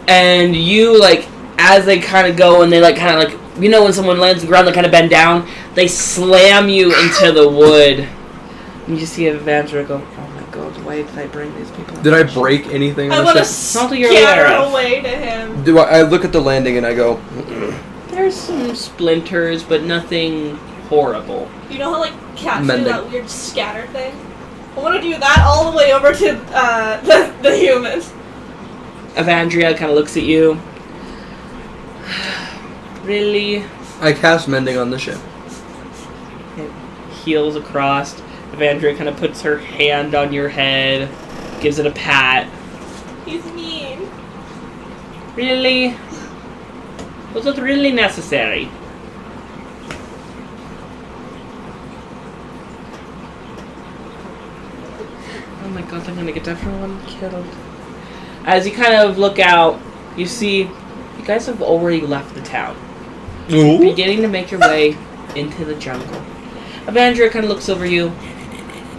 And you, like, as they kind of go and they, like, kind of, like, you know when someone lands on the ground, they kind of bend down? They slam you into the wood. And you see Evandra go, oh my god, why did I bring these people? Did I break anything I on want the to ship? Not that you're aware scatter of. away to him. Do I look at the landing and I go, There's some splinters, but nothing horrible. You know how like cats do Mending. that weird scatter thing? I want to do that all the way over to the humans. Evandria kind of looks at you. Really? I cast mending on the ship. It heels across. Evandria kind of puts her hand on your head, gives it a pat. He's mean. Really? Was it really necessary? Oh my god, I'm gonna get everyone killed. As you kind of look out, you see you guys have already left the town. Beginning to make your way into the jungle. Evandria kind of looks over you.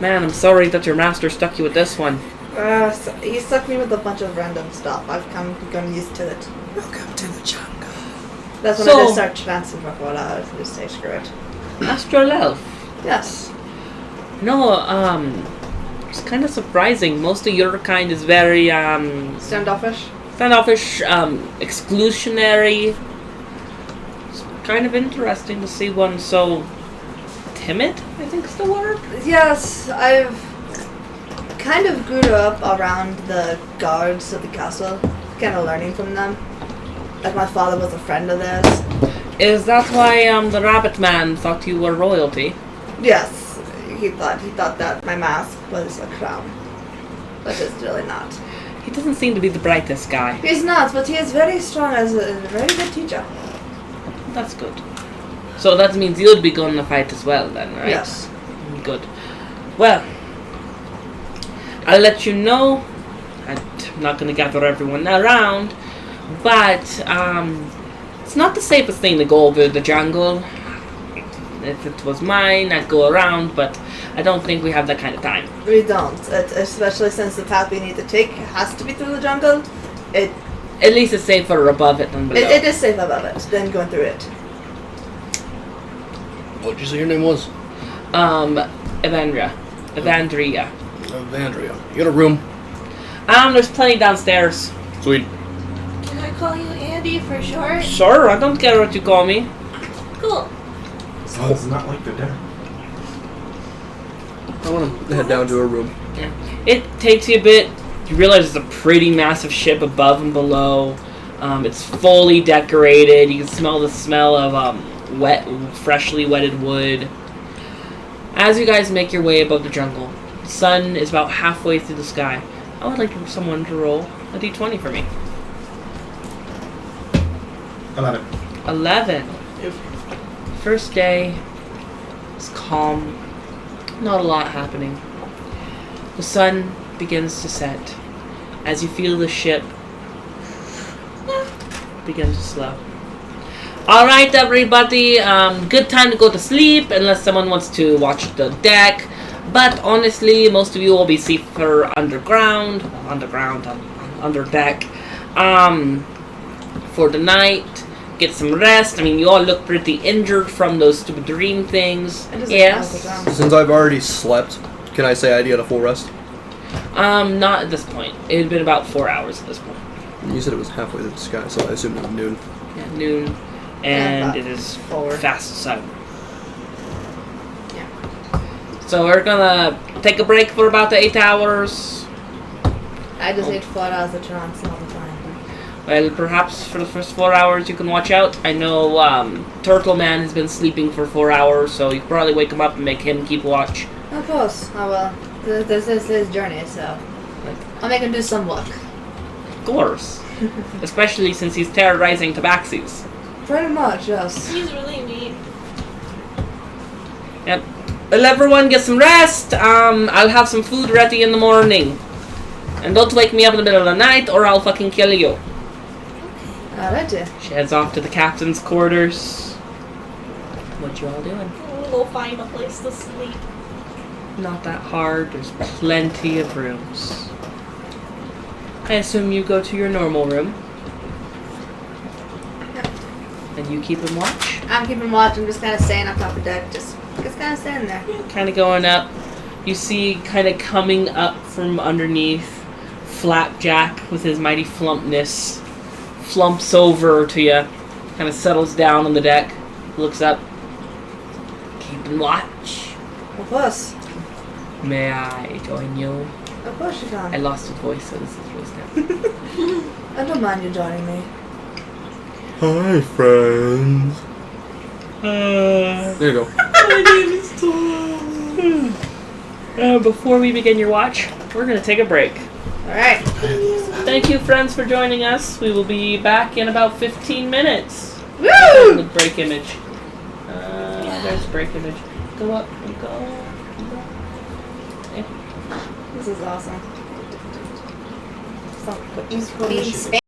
Man, I'm sorry that your master stuck you with this one. So he stuck me with a bunch of random stuff. I've become used to it. Welcome to the jungle. That's when So- I just start transferring my phone out. I just say screw it. Astral elf. Yes. No, it's kind of surprising. Most of your kind is very, Standoffish. standoffish, exclusionary. It's kind of interesting to see one so timid, I think is the word. Yes, I've kind of grew up around the guards of the castle, kind of learning from them. Like my father was a friend of theirs. Is that why, the rabbit man thought you were royalty? Yes, he thought that my mask was a crown, but it's really not. He doesn't seem to be the brightest guy. He's not, but he is very strong as a very good teacher. That's good. So that means you'd be going to fight as well then, right? Yes. Good. Well, I'll let you know. I'm not going to gather everyone around, but it's not the safest thing to go over the jungle. If it was mine, I'd go around, but I don't think we have that kind of time. We don't, especially since the path we need to take has to be through the jungle. At least it's safer above it than below. It is safe above it than going through it. What'd you say your name was? Evandria. Evandria. You got a room? There's plenty downstairs. Sweet. Can I call you Andy for short? Sure, I don't care what you call me. Cool. So it's not like they're dead. I want to head down to a room. Yeah. It takes you a bit. You realize it's a pretty massive ship above and below. It's fully decorated. You can smell the smell of freshly wetted wood. As you guys make your way above the jungle, the sun is about halfway through the sky. I would like someone to roll a d20 for me. 11. 11. First day. It's calm. Not a lot happening. The sun begins to set. as you feel the ship begin to slow. Alright, everybody, good time to go to sleep unless someone wants to watch the deck. But honestly, most of you will be safer under deck. For the night, get some rest. I mean, you all look pretty injured from those stupid dream things. Yes. Since I've already slept, can I say I get a full rest? Not at this point. It had been about 4 hours at this point. You said it was halfway through the sky, so I assumed it was noon. Yeah, noon, and Yeah, it is forward. fast aside. Yeah. So we're gonna take a break for about 8 hours. I just ate 4 hours of trance all the time. Well, perhaps for the first 4 hours you can watch out. I know Turtle Man has been sleeping for 4 hours, so you can probably wake him up and make him keep watch. Of course, I will. This is his journey, so I'll make him do some work. Of course. Especially since he's terrorizing tabaxis. Pretty much, yes. He's really mean. Yep. Well, everyone get some rest. I'll have some food ready in the morning. And don't wake me up in the middle of the night or I'll fucking kill you. Alrighty. She heads off to the captain's quarters. What you all doing? We'll find a place to sleep. Not that hard. There's plenty of rooms. I assume you go to your normal room. Yep. And you keep him watch? I'm keeping watch. I'm just kind of staying up top of deck. Just kind of standing there. Kind of going up. You see kind of coming up from underneath Flapjack with his mighty flumpness. Flumps over to you. Kind of settles down on the deck. Looks up. Keeping watch. Of course. May I join you? Of course you I can. lost his voice, so this is his voice now. I don't mind you joining me. Hi, friends. There you go. My name is Tom. Before we begin your watch, we're going to take a break. Alright. Thank you, friends, for joining us. We will be back in about 15 minutes. Woo! With break image. There's break image. Go up and go. This is awesome. Stop putting Probably being should- spam.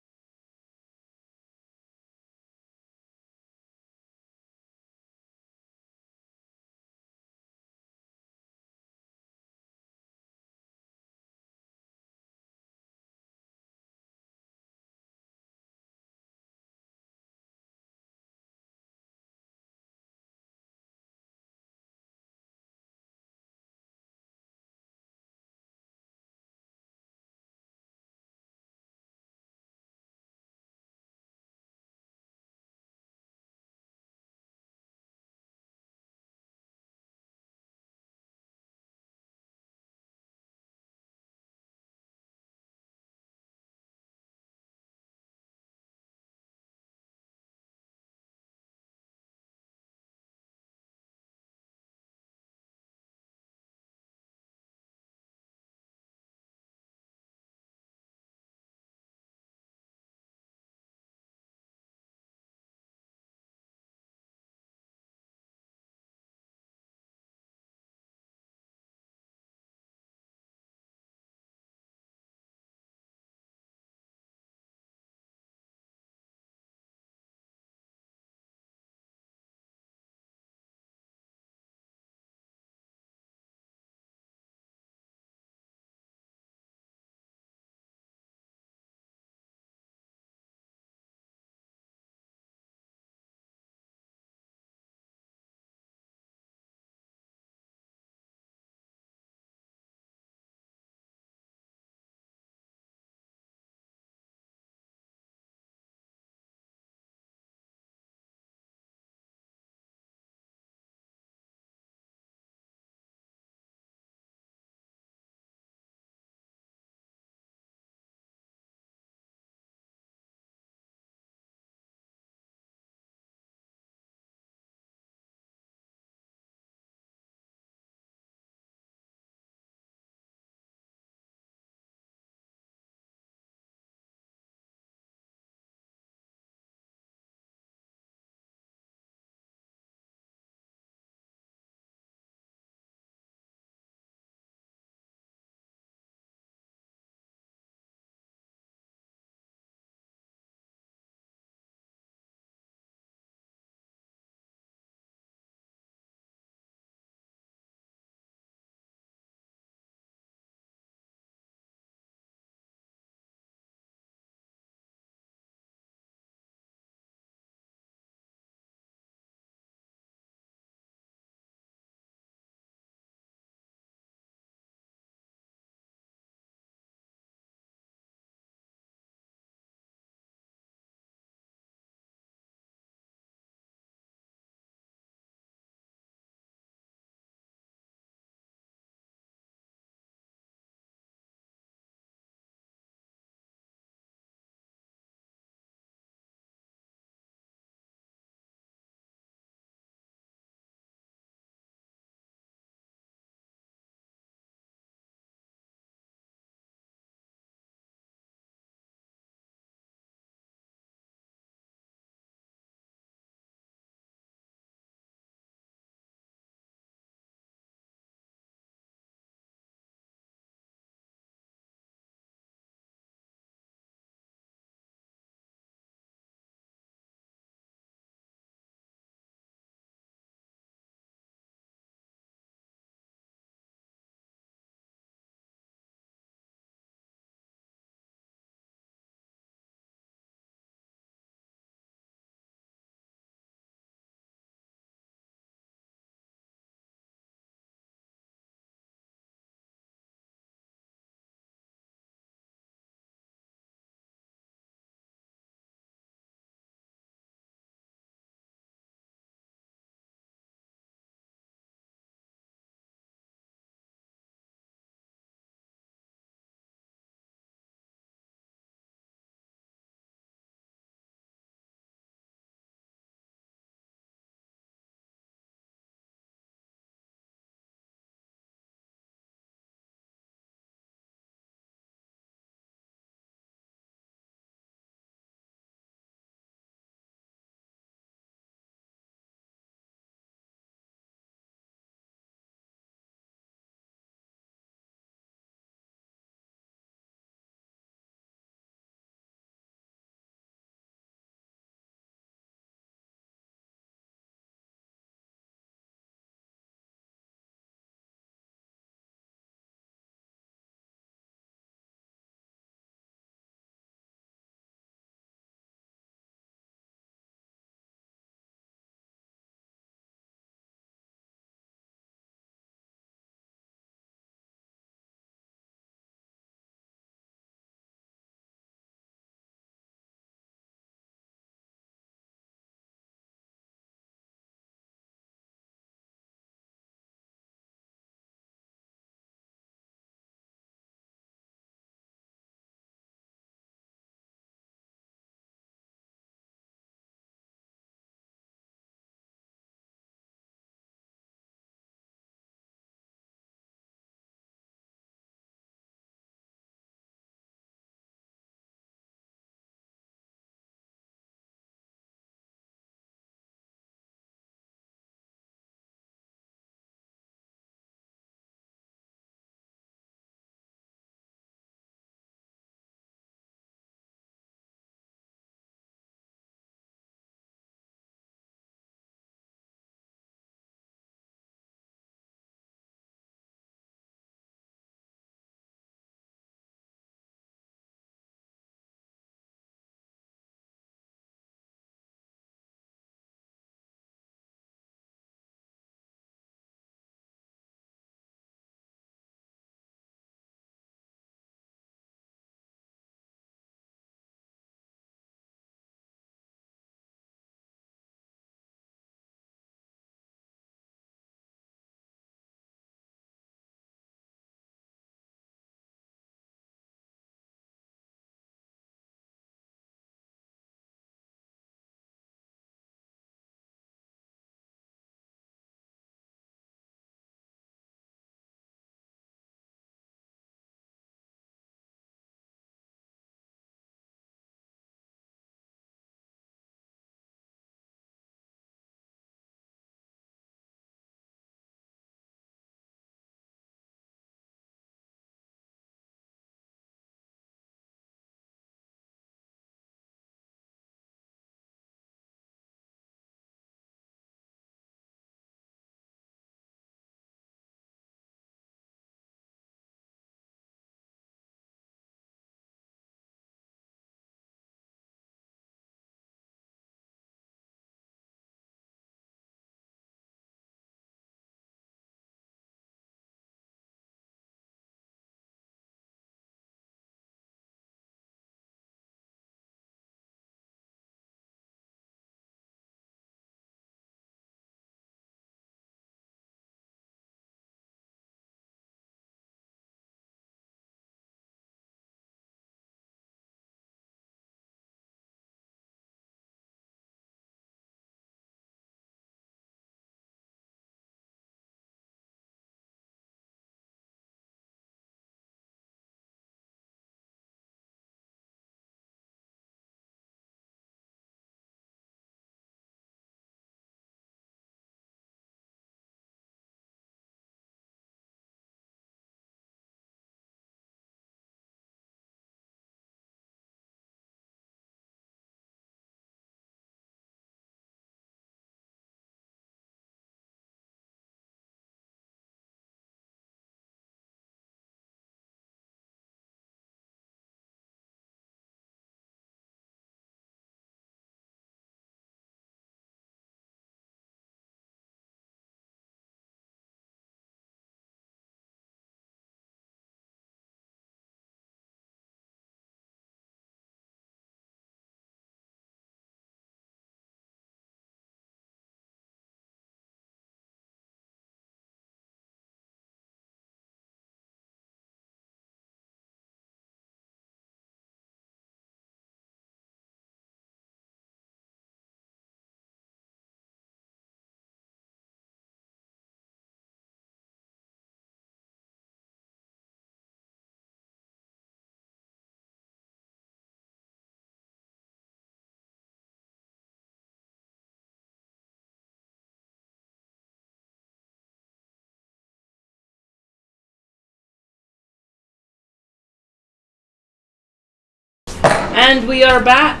And we are back.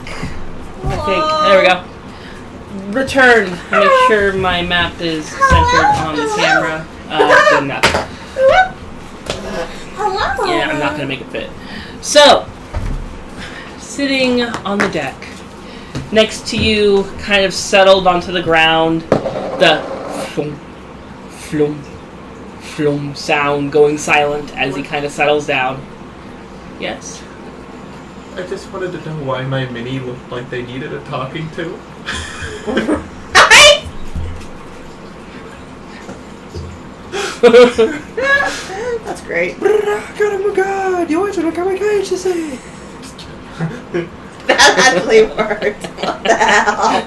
I think. There we go. Return. Make sure my map is centered on the camera. Good enough. Yeah, I'm not gonna make it fit. So, sitting on the deck, next to you, kind of settled onto the ground, the flum, flum, flum sound going silent as he kind of settles down. Yes? I just wanted to know why my mini looked like they needed a talking to. That's great. God, you want to come again, she said. That actually worked. What the hell?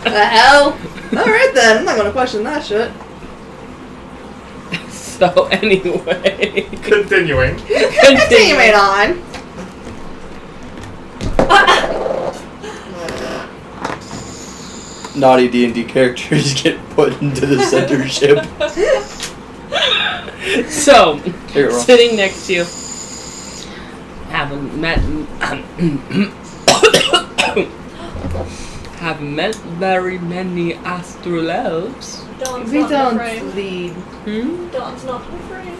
The hell? Alright then, I'm not gonna question that shit. So, anyway. Continuing. Continuing on. Naughty D&D characters get put into the center ship. So, Here, Ross. sitting next to you, haven't met very many astral elves. Dawn's We not in the don't frame. lead. Dawn's not in the frame.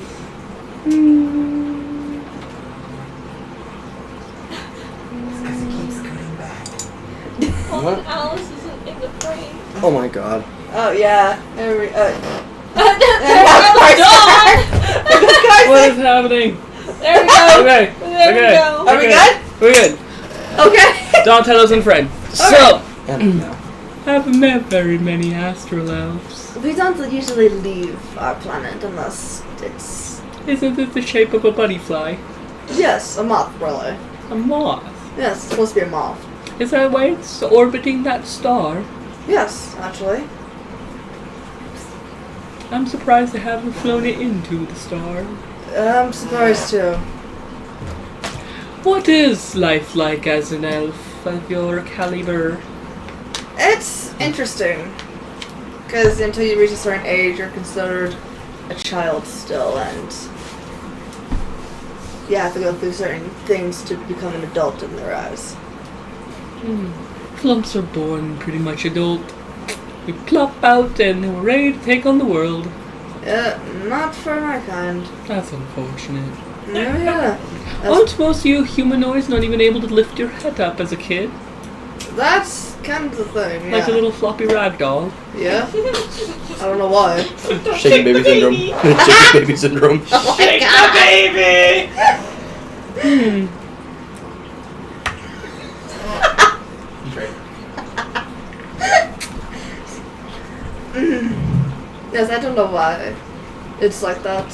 Well, What? Alice isn't in the frame. Oh my god. Oh yeah. There we Dawn! What is happening? There we go. Okay. There we Okay. go. Are we good? We're good. Okay. Donatello's and friend. So, And now. haven't met very many astral elves. We don't usually leave our planet unless it's Isn't it the shape of a butterfly? yes, a moth really. A moth. Yes, it's supposed to be a moth. Is that why it's orbiting that star? Yes, actually. I'm surprised they haven't flown it into the star. I'm surprised too. What is life like as an elf of your caliber? It's interesting. Because until you reach a certain age, you're considered a child still, and you have to go through certain things to become an adult in their eyes. Flumps are born pretty much adult. We plop out and we're ready to take on the world. Not for my kind. That's unfortunate. Yeah. Aren't most of you humanoids not even able to lift your head up as a kid? That's kind of the thing, yeah. Like a little floppy rag doll? Yeah? I don't know why. Shaking baby syndrome. Shaking baby syndrome. Oh my god! Yes, I don't know why. It's like that.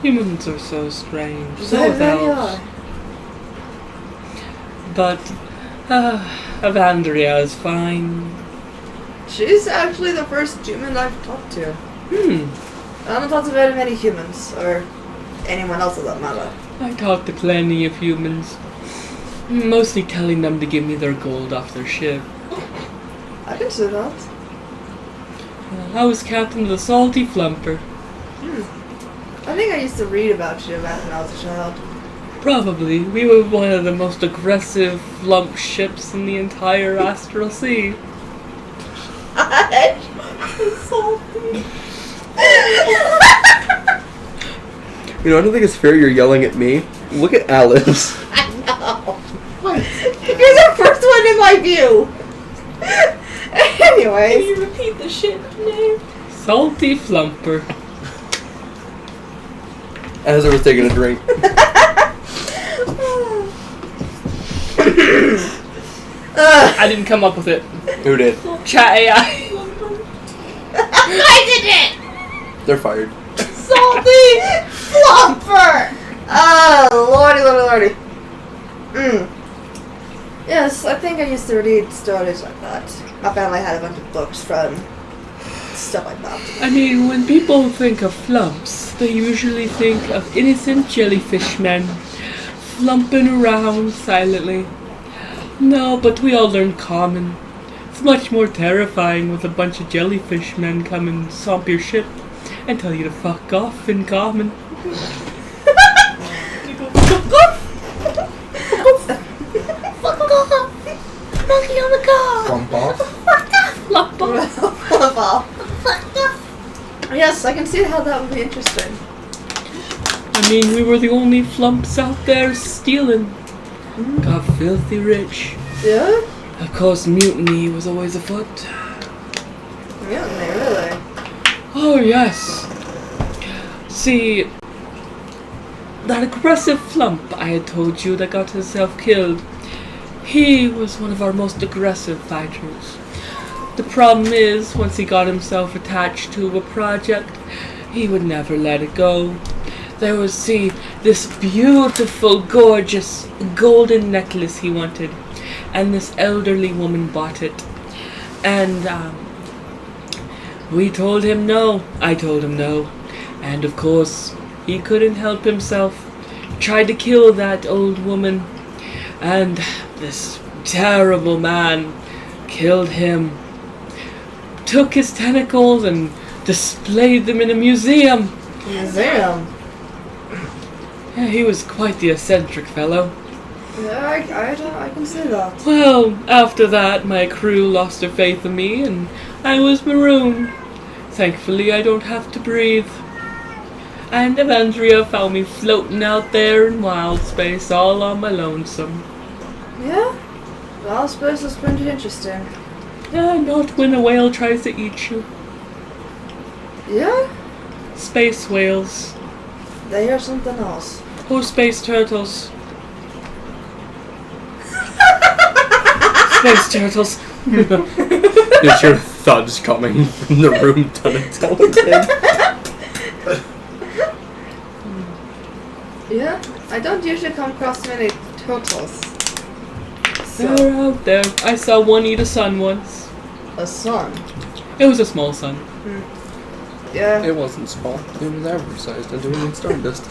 Humans are so strange. So They is really elves. are. But, Evandria is fine. She's actually the first human I've talked to. I haven't talked to very many humans, or anyone else for that matter. I talk to plenty of humans. Mostly telling them to give me their gold off their ship. I can see that. I was captain of the Salty Flumper. I think I used to read about you back when I was a child. Probably. We were one of the most aggressive flump ships in the entire Astral Sea. You know, I don't think it's fair you're yelling at me. Look at Alice. I know. You're the first one in my view. Can Anyways. you repeat the ship name? Salty Flumper. Ezra was taking a drink. I didn't come up with it. Who did? Chat AI. I did it! They're fired. Salty Flumper! Oh, lordy, lordy, lordy. Yes, I think I used to read stories like that. My family had a bunch of books from stuff like that. I mean, when people think of flumps, they usually think of innocent jellyfish men flumping around silently. No, but we all learn common. It's much more terrifying with a bunch of jellyfish men come and stomp your ship and tell you to fuck off in common. Yes, I can see how that would be interesting. I mean, we were the only flumps out there stealing. Got filthy rich. Yeah? Of course, mutiny was always afoot. Mutiny, really? Oh, yes. See, that aggressive flump I had told you that got himself killed, he was one of our most aggressive fighters. The problem is, once he got himself attached to a project, he would never let it go. There was, see, this beautiful, gorgeous, golden necklace he wanted, and this elderly woman bought it. And, we told him no. I told him no. And, of course, he couldn't help himself. Tried to kill that old woman, and this terrible man killed him. Took his tentacles and displayed them in a museum. Museum? Yeah, he was quite the eccentric fellow. Yeah, I can see that. Well, after that, my crew lost their faith in me, and I was marooned. Thankfully, I don't have to breathe. And Evandria found me floating out there in wild space, all on my lonesome. Yeah? Well, space is pretty interesting. Yeah, not when a whale tries to eat you. Yeah? Space whales. They hear something else. Or space turtles. Space turtles. Did your thuds coming from the room done intelligent? Yeah? I don't usually come across many turtles. They're out there. I saw one eat a sun once. A sun? It was a small sun. Yeah. It wasn't small. It was average sized and doing stardust.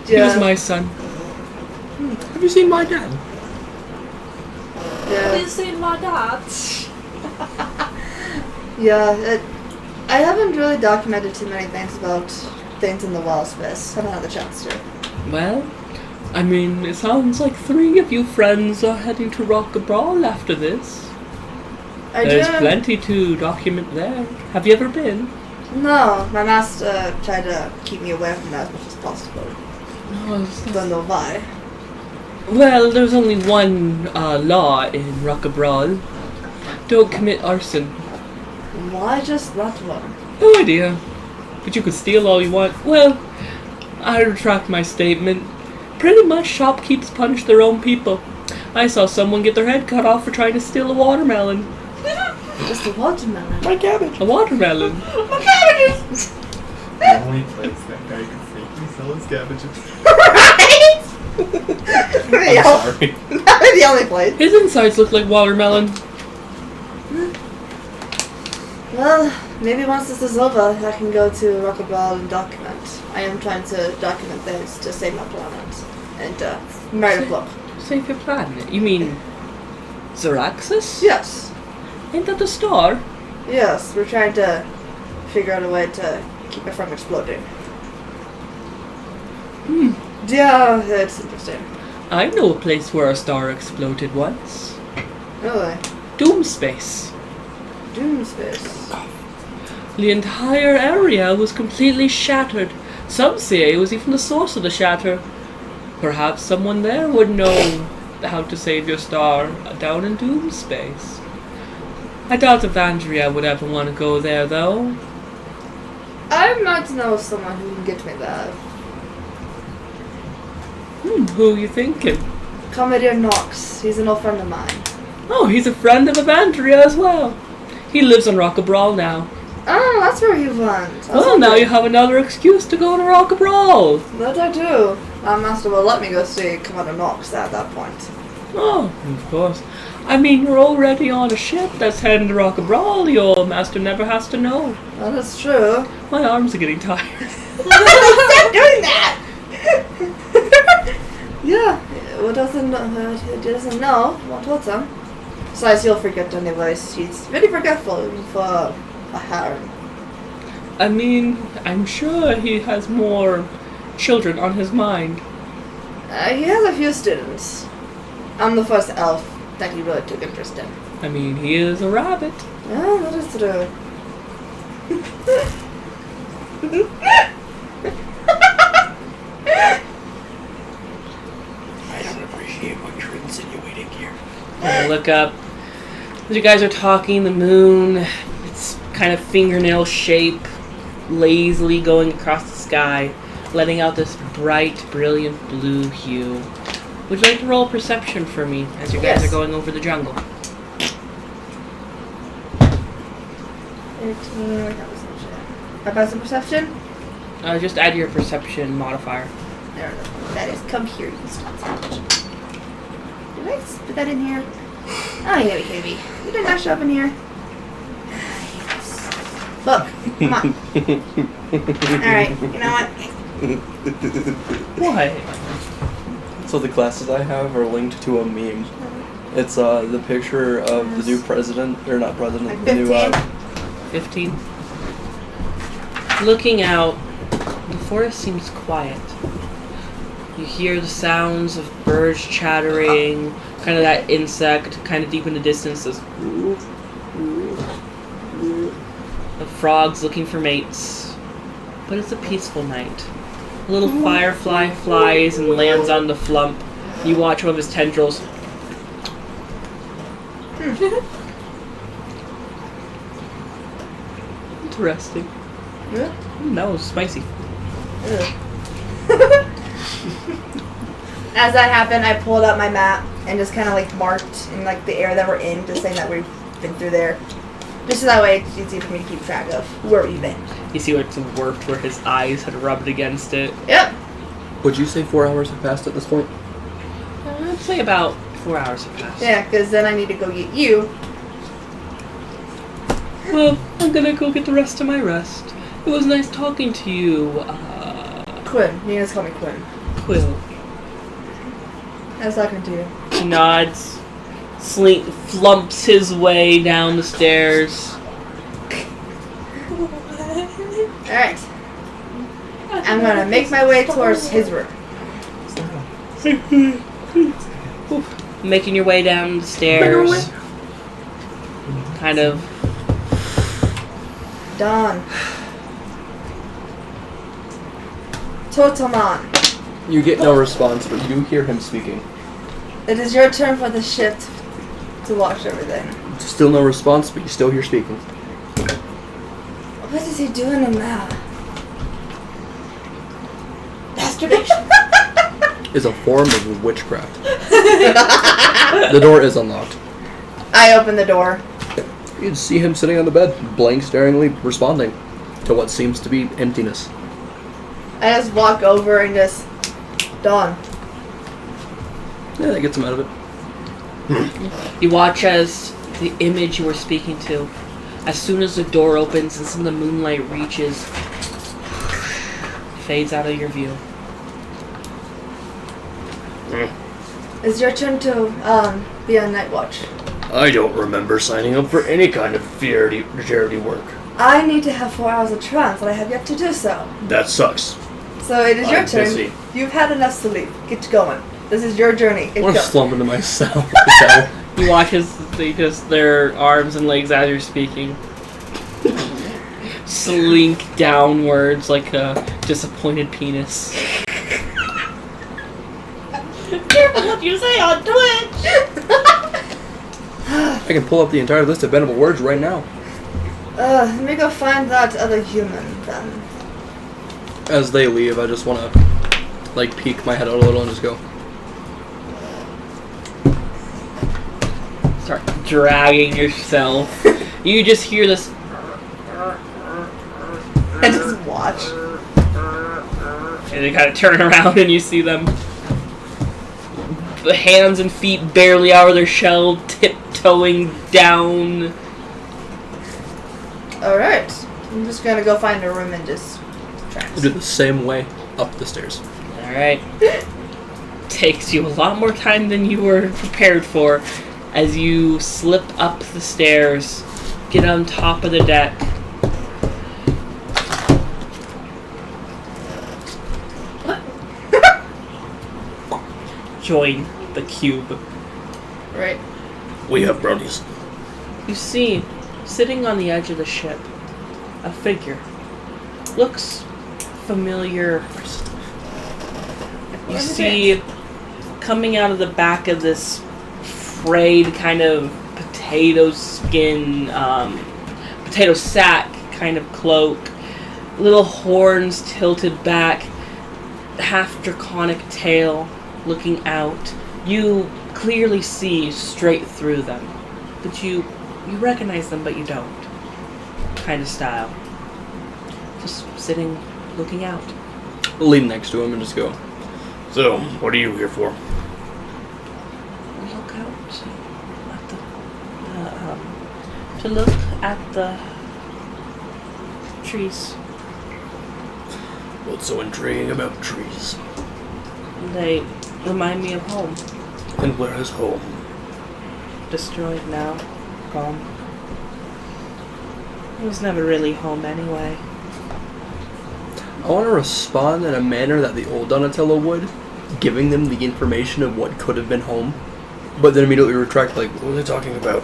He was my son. Have you seen my dad? Yeah. Please see my dad. Yeah, I haven't really documented too many things about things in the wild space. Haven't had the chance to. Well, I mean, it sounds like 3 of you friends are heading to Rock-a-Brawl after this. There's plenty to document there. Have you ever been? No, my master tried to keep me away from that as much as possible. Don't know why. Well, there's only one law in Rock-a-Brawl. Don't commit arson. Why just that one? No idea. But you can steal all you want. Well, I retract my statement. Pretty much shopkeepers punish their own people. I saw someone get their head cut off for trying to steal a watermelon. Just a watermelon. My cabbage. A watermelon. My cabbages! The only place that guy can safely sell his cabbages. Right? I'm sorry. Not the only place. His insides look like watermelon. Well, maybe once this is over, I can go to Rock-a-Brawl and document. I am trying to document things to save my planet. And, write a book. Save your planet. You mean Zaraxis? Yes. Ain't that the star? Yes, we're trying to figure out a way to keep it from exploding. Yeah, it's interesting. I know a place where a star exploded once. Really? Doom Space. Doom space. The entire area was completely shattered. Some say it was even the source of the shatter. Perhaps someone there would know how to save your star down in Doom Space. I doubt Evandria would ever want to go there, though. I might know someone who can get me there. Who are you thinking? Commodore Knox. He's an old friend of mine. Oh, he's a friend of Evandria as well. He lives on Rock-a-Brawl now. Oh, that's where he went. Well, now you have another excuse to go to Rock-a-Brawl. That I do. Our master will let me go see Commander Knox at that point. Oh, of course. I mean, you're already on a ship that's heading to Rock-a-Brawl. Your master never has to know. That is true. My arms are getting tired. Stop doing that! Yeah, who doesn't know won't hurt him. Besides, he'll forget anyways. He's very forgetful for a harem. I mean, I'm sure he has more children on his mind. He has a few students. I'm the first elf that he really took interest in. I mean, he is a rabbit. Yeah, that is true. I don't appreciate what you're insinuating here. I look up. As you guys are talking, the moon, its kind of fingernail shape, lazily going across the sky, letting out this bright, brilliant blue hue. Would you like to roll perception for me as you guys Yes. are going over the jungle? 13. Wait, that was perception. I pass the perception? Just add your perception modifier. There we go. That is. Come here, you stop sandwich. Did I put that in here? Oh, you gotta be kidding me. You did not show up in here. Yes. Look, come on. Alright, you know what? What? So the classes I have are linked to a meme. It's the picture of the new president, or not president, Like the new 15? 15. Looking out, the forest seems quiet. You hear the sounds of birds chattering, kind of that insect, kind of deep in the distance, of frogs looking for mates. But it's a peaceful night. A little firefly flies and lands on the flump. You watch one of his tendrils. Interesting. Yeah. That was spicy. As that happened, I pulled up my map and just kind of like marked in like the area that we're in, just saying that we've been through there. Just so that way it's easy for me to keep track of where we've been. You see where it's worked, where his eyes had rubbed against it. Yep. Would you say 4 hours have passed at this point? I'd say about 4 hours have passed. Yeah, because then I need to go get you. Well, I'm gonna go get the rest of my rest. It was nice talking to you, Quinn. You can just call me Quinn. Quill. Nice talking to you. He nods, flumps his way down the stairs. Alright. I'm gonna make my way towards his room. Making your way down the stairs. Kind of. Dawn. Totaman. You get no response, but you hear him speaking. It is your turn for the shift to watch everything. Still no response, but you still hear speaking. What is he doing in there? Masturbation. Is a form of witchcraft. The door is unlocked. I open the door. You see him sitting on the bed, blank staringly responding to what seems to be emptiness. I just walk over and just... Dawn. Yeah, that gets him out of it. You watch as the image you were speaking to, as soon as the door opens and some of the moonlight reaches, fades out of your view. It's your turn to be on night watch. I don't remember signing up for any kind of charity work. I need to have 4 hours of trance, and I have yet to do so. That sucks. So it is your I'm turn. busy. You've had enough sleep. Get going. This is your journey. I Get want to going. slump into myself. You watch as their arms and legs as you're speaking slink downwards like a disappointed penis. Careful what you say on Twitch! I can pull up the entire list of bannable words right now. Let me go find that other human then. As they leave, I just want to, like, peek my head out a little and just go, Start dragging yourself. You just hear this. And just watch. And they kind of turn around and you see them. The hands and feet barely out of their shell, tiptoeing down. Alright. I'm just gonna go find a room and just I do the same way up the stairs. Alright. Takes you a lot more time than you were prepared for as you slip up the stairs, get on top of the deck. Join the cube. Right. We have brownies. You see, sitting on the edge of the ship, a figure. looks familiar. You see, coming out of the back of this frayed kind of potato skin, potato sack kind of cloak, little horns tilted back, half draconic tail looking out. You clearly see straight through them, but you recognize them, but you don't. Kind of style. Just sitting, looking out. Lean next to him and just go. So, what are you here for? Look out at to look at the trees. What's so intriguing about trees? They remind me of home. And where is home? Destroyed now. Gone. It was never really home anyway. I want to respond in a manner that the old Donatello would, giving them the information of what could have been home, but then immediately retract, like, What are they talking about?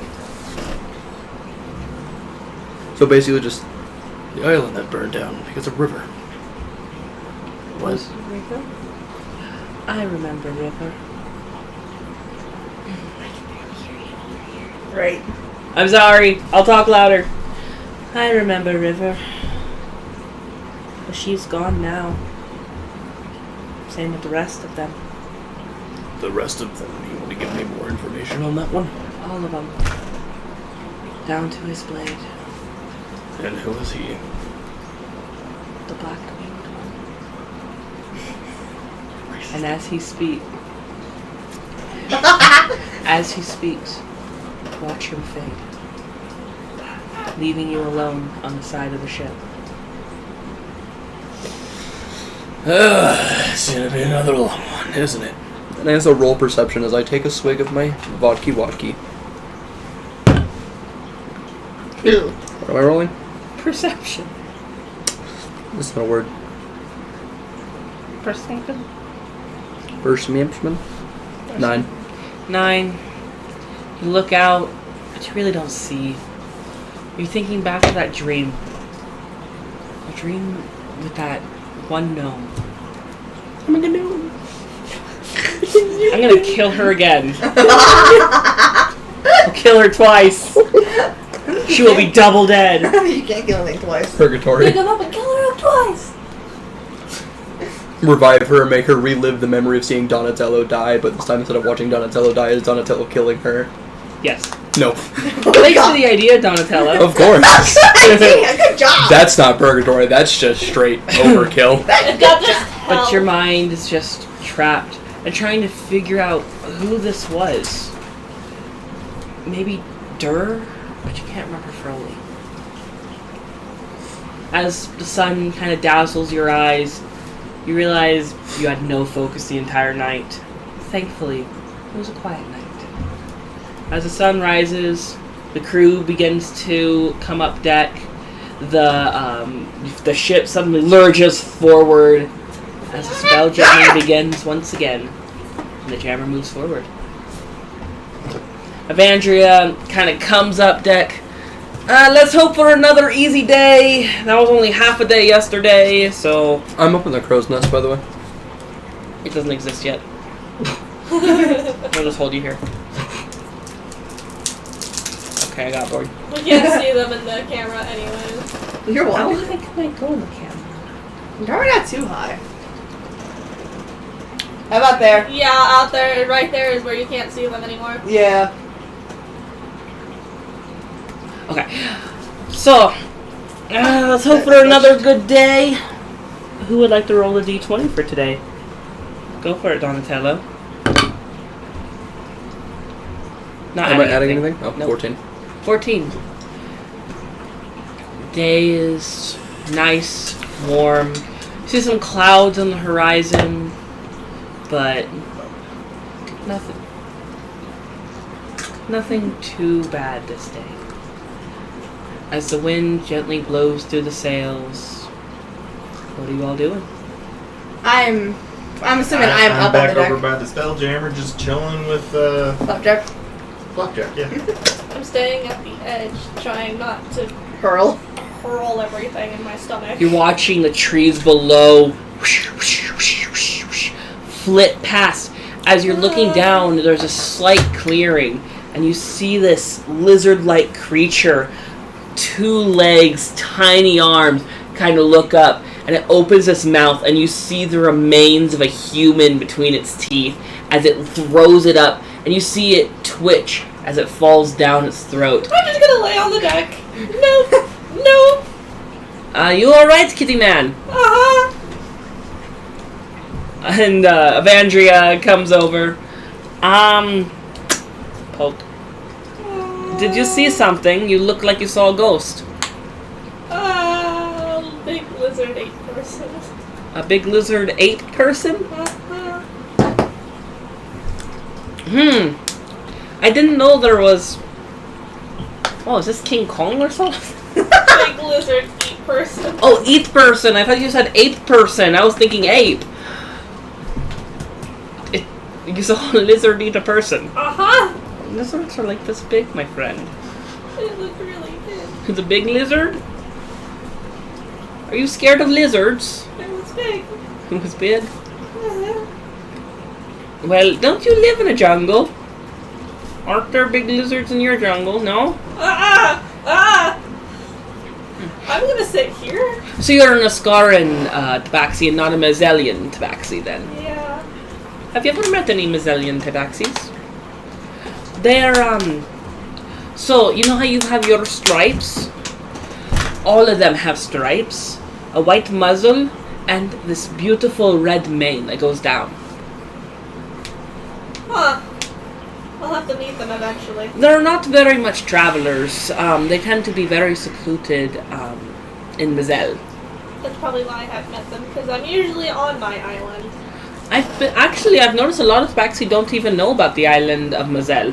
so basically just, The island that burned down because of river. What? Was River? I remember River. Right. I'm sorry. I'll talk louder. I remember River. But she's gone now. Same with the rest of them. The rest of them. You want to give me more information on that one? All of them. Down to his blade. And who is he? The black winged one. And as he speaks, watch him fade, leaving you alone on the side of the ship. It's gonna be another long one, isn't it? and I also roll perception as I take a swig of my vodka. What am I rolling? Perception. That's not a word. Perception. Perception? 9. 9. You look out, but you really don't see. You're thinking back to that dream. A dream with that one gnome. I'm a gnome. I'm gonna kill her again. I'll kill her twice. She will be double dead. You can't kill anything twice. Purgatory. Pick him up and kill her up twice. Revive her and make her relive the memory of seeing Donatello die, but this time instead of watching Donatello die, it's Donatello killing her. Yes. No. Thanks to the idea, Donatello. Of course. Good job. That's not purgatory, that's just straight overkill. It got just hell. But your mind is just trapped and trying to figure out who this was. Maybe Durr? But you can't remember Froley. As the sun kind of dazzles your eyes, you realize you had no focus the entire night. Thankfully, it was a quiet night. As the sun rises, the crew begins to come up deck. The ship suddenly lurches forward as the spell jamming begins once again. And the jammer moves forward. Evandria kind of comes up deck. Let's hope for another easy day. That was only half a day yesterday, so I'm up in the crow's nest, by the way. it doesn't exist yet. I'll just hold you here. Okay, I got bored. We can't see them in the camera anyways. You're How welcome. high can I go in the camera? Probably not too high. How about there? Yeah, out there, right there is where you can't see them anymore. Yeah. Okay, so let's hope for another good day. Who would like to roll a d20 for today? Go for it, Donatello. Not Am I adding anything? Oh, Nope. 14. 14. Day is nice, warm. See some clouds on the horizon, but nothing too bad this day. As the wind gently blows through the sails, what are you all doing? I'm assuming I'm up on back the deck. over by the Spelljammer, just chilling with Flapjack. Flapjack. Yeah. I'm staying at the edge, trying not to. Hurl. hurl everything in my stomach. You're watching the trees below flit past. As you're looking down, there's a slight clearing, and you see this lizard-like creature, 2 legs, tiny arms, kind of look up, and it opens its mouth, and you see the remains of a human between its teeth as it throws it up, and you see it twitch as it falls down its throat. I'm just gonna lay on the deck. No, no. You alright, kitty man? Uh-huh. And Evandria comes over. Poke. Did you see something? You look like you saw a ghost. Big lizard 8 person. A big lizard 8 person? Uh-huh. I didn't know there was... Oh, is this King Kong or something? Big lizard 8 person. Oh, 8 person. I thought you said 8 person. I was thinking ape. You saw a lizard eat a person. Uh-huh. Lizards are like this big, my friend. It looked really big. It's a big lizard? Are you scared of lizards? It was big. It was big. Uh-huh. Well, don't you live in a jungle? Aren't there big lizards in your jungle? No? I'm gonna sit here. So you're an Ascaran tabaxi and not a Mazellian tabaxi then? Yeah. Have you ever met any Mazellian tabaxis? They're, so, you know how you have your stripes? All of them have stripes, a white muzzle, and this beautiful red mane that goes down. Huh. I'll have to meet them eventually. They're not very much travelers. They tend to be very secluded in Mazel. That's probably why I haven't met them, because I'm usually on my island. I've noticed a lot of tabaxi don't even know about the island of Mazel.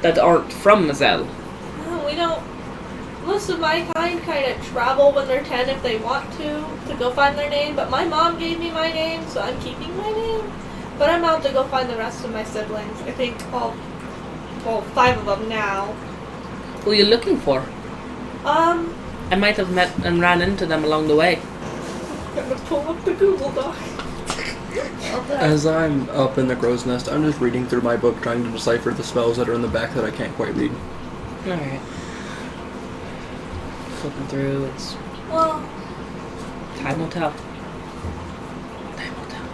That aren't from Mazel. No, we don't. Most of my kind of travel when they're 10 if they want to go find their name, but my mom gave me my name, so I'm keeping my name. But I'm out to go find the rest of my siblings. I think 5 of them now. Who are you looking for? I I might have met and ran into them along the way. gonna pull up the Google Doc. As I'm up in the crow's nest, I'm just reading through my book trying to decipher the spells that are in the back that I can't quite read. Alright. Flipping through, it's... Well, Time will tell. Time will tell.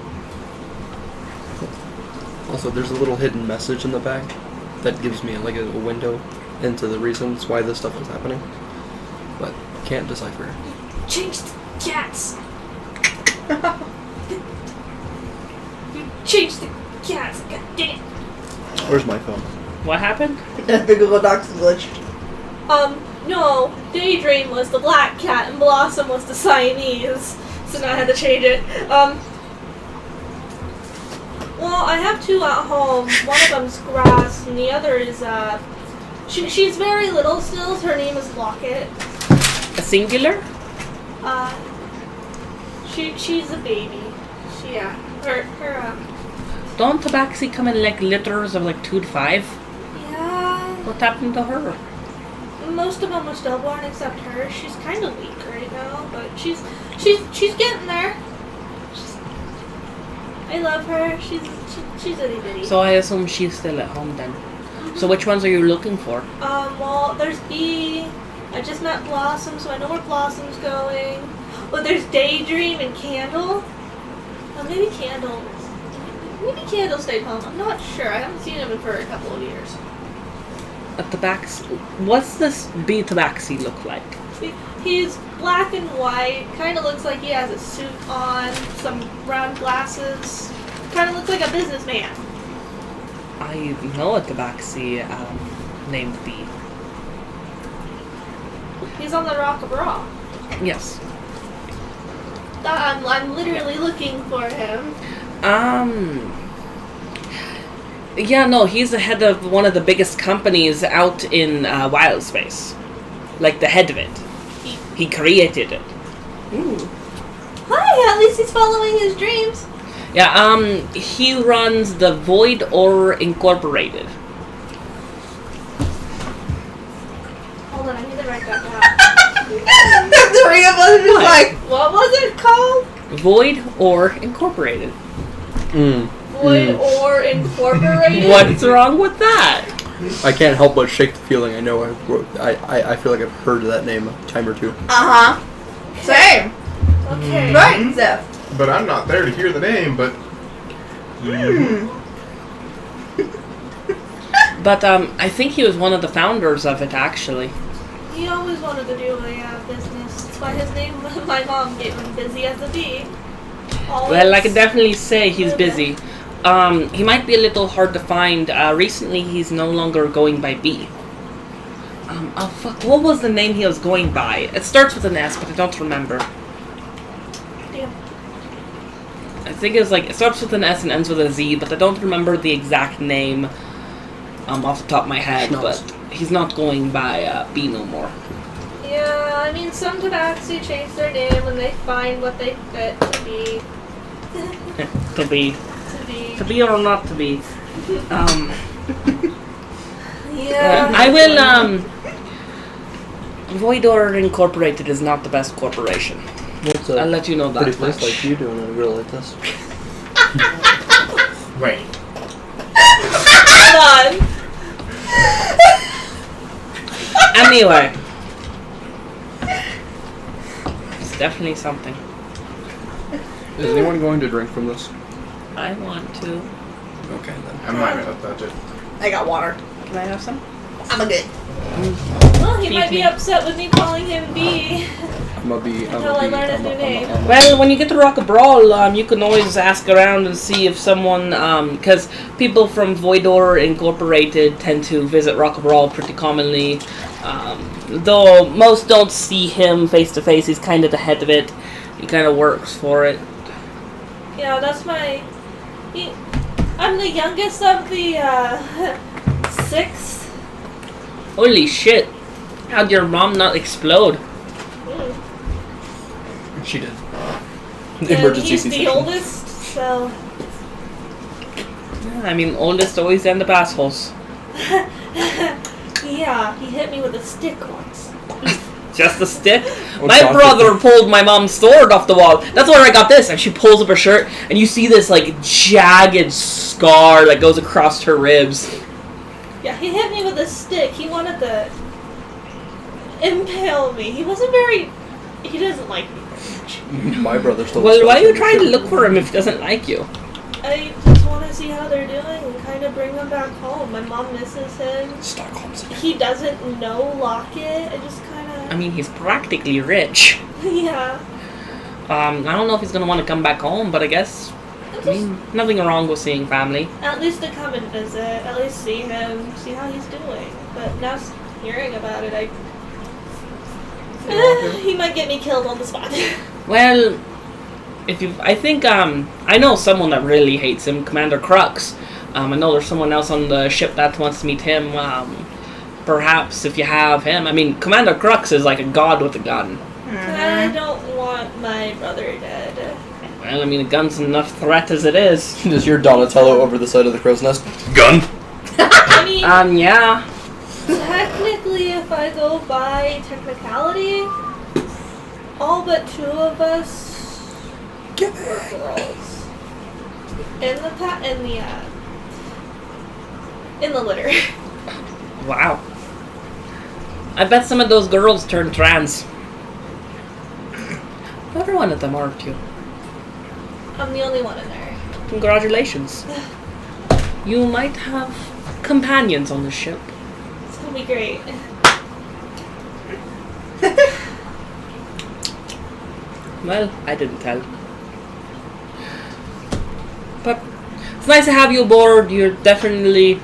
Also, there's a little hidden message in the back that gives me like a window into the reasons why this stuff is happening, but can't decipher it. change the cats. You changed the cats. God dang it. Where's my phone? What happened? The Google Docs glitched. No. Daydream was the black cat and Blossom was the Siamese. So now I had to change it. Well, I have 2 at home. One of them's Grass and the other is, she's very little still. So her name is Locket. A singular? She's a baby. Don't tabaxi come in like litters of like 2 to 5? Yeah. What happened to her? Most of them are stillborn except her. She's kind of weak right now, but she's getting there. I love her. She's itty bitty. So I assume she's still at home then. So which ones are you looking for? Well, there's Bee. I just met Blossom, so I know where Blossom's going. Well, there's Daydream and Candle. Maybe Candle stayed home. I'm not sure. I haven't seen him for a couple of years. A tabaxi. What's this bee tabaxi look like? He's black and white. Kind of looks like he has a suit on, some round glasses. Kind of looks like a businessman. I know a tabaxi named Bee. He's on the Rock of Raw. Yes. I'm literally looking for him. Yeah, no, he's the head of one of the biggest companies out in Wild Space. Like the head of it. He created it. Ooh. Hi, at least he's following his dreams. Yeah, he runs the Void Ore Incorporated. Hold on, I need to write that down. The three of us are just like, What was it called? Void or Incorporated. Void or Incorporated? What's wrong with that? I can't help but shake the feeling. I know I feel like I've heard that name a time or two. Same. Okay. Right, Zeph. But I'm not there to hear the name, but... But I think he was one of the founders of it, actually. He always wanted to do a business. That's why his name, my mom gave him Busy as a Bee. Well, I can definitely say he's busy. He might be a little hard to find. Recently, he's no longer going by B. Oh fuck, what was the name he was going by? It starts with an S, but I don't remember. Damn. I think it was like, it starts with an S and ends with a Z, but I don't remember the exact name off the top of my head, Schnoz. but he's not going by B no more. Yeah, I mean, some tabaxi change their name when they find what they fit to be. To be or not to be. Yeah. I will, Void or Incorporated is not the best corporation. What's I'll let you know that pretty place much. like you doing in a girl like this? Wait. Hold on. Anyway. It's definitely something. Is anyone going to drink from this? I want to. Okay then. I'm not gonna touch it. I got water. Can I have some? I'm a good. Well, he might be upset with me calling him B. Until I learn his new name. Well, when you get to Rock a Brawl, you can always ask around and see if someone, because people from Voidor Incorporated tend to visit Rock a Brawl pretty commonly. Though most don't see him face to face, he's kind of the head of it. He kind of works for it. Yeah, that's my... I'm the youngest of the, 6. Holy shit. How'd your mom not explode? She did. And Emergency he's the C-section. oldest, so... I mean, oldest always end up assholes. Yeah, he hit me with a stick once. Just a stick? Oh, My God. brother pulled my mom's sword off the wall. That's where I got this. And she pulls up her shirt, and you see this, like, jagged scar that goes across her ribs. Yeah, he hit me with a stick. He wanted to impale me. He wasn't very... He doesn't like me very much. My brother still. Well, why are you smells trying to shit. look for him if he doesn't like you? I just want to see how they're doing and kind of bring them back home. My mom misses him. Stockholm syndrome. He doesn't know Lockett. I just kind of... I mean, he's practically rich. Yeah. I don't know if he's gonna want to come back home, but I guess, I mean, nothing wrong with seeing family. At least to come and visit. At least see him. See how he's doing. But now hearing about it, he might get me killed on the spot. Well, I think, I know someone that really hates him, Commander Crux. I know there's someone else on the ship that wants to meet him. Perhaps if you have him. I mean, Commander Crux is like a god with a gun. I don't want my brother dead. Well, I mean, a gun's enough threat as it is. Does your Donatello over the side of the crow's nest? Gun. I mean, Yeah. technically, if I go by technicality, all but 2 of us were girls. In the litter. Wow. I bet some of those girls turned trans. Every one of them, aren't you? I'm the only one in there. Congratulations. You might have companions on the ship. It's gonna be great. Well, I didn't tell. But it's nice to have you aboard. You're definitely...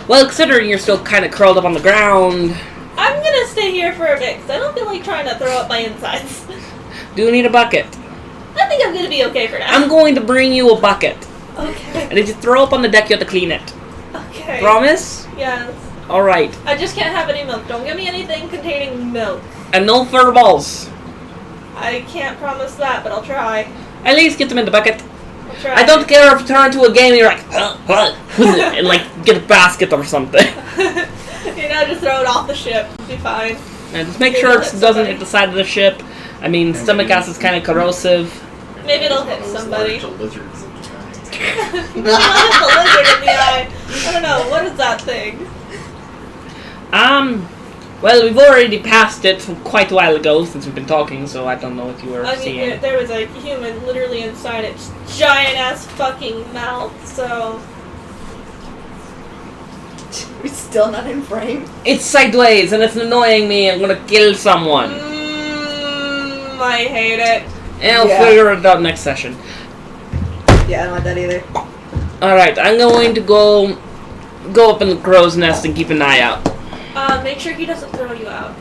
Well, considering you're still kind of curled up on the ground. I'm gonna stay here for a bit, because I don't feel like trying to throw up my insides. Do you need a bucket? I think I'm gonna be okay for now. I'm going to bring you a bucket. Okay. And if you throw up on the deck, you have to clean it. Okay. Promise? Yes. Alright. I just can't have any milk. Don't give me anything containing milk. And no fur balls. I can't promise that, but I'll try. At least get them in the bucket. I'll try. I don't care if you turn into a game and you're like, and like get a basket or something. Just throw it off the ship. It'll be fine. And just make sure it doesn't hit the side of the ship. I mean, stomach gas is kind of corrosive. Maybe it'll hit somebody. Large lizards in the eye. The lizard in the eye. I don't know. What is that thing? Well, we've already passed it quite a while ago since we've been talking, so I don't know if you were I mean, seeing. there was a human literally inside its giant ass fucking mouth. So We're still not in frame. It's sideways and it's annoying me. I'm gonna kill someone. I hate it. And I'll Yeah. figure it out next session. Yeah, I don't like that either. Alright, I'm going to go up in the crow's nest and keep an eye out. Make sure he doesn't throw you out.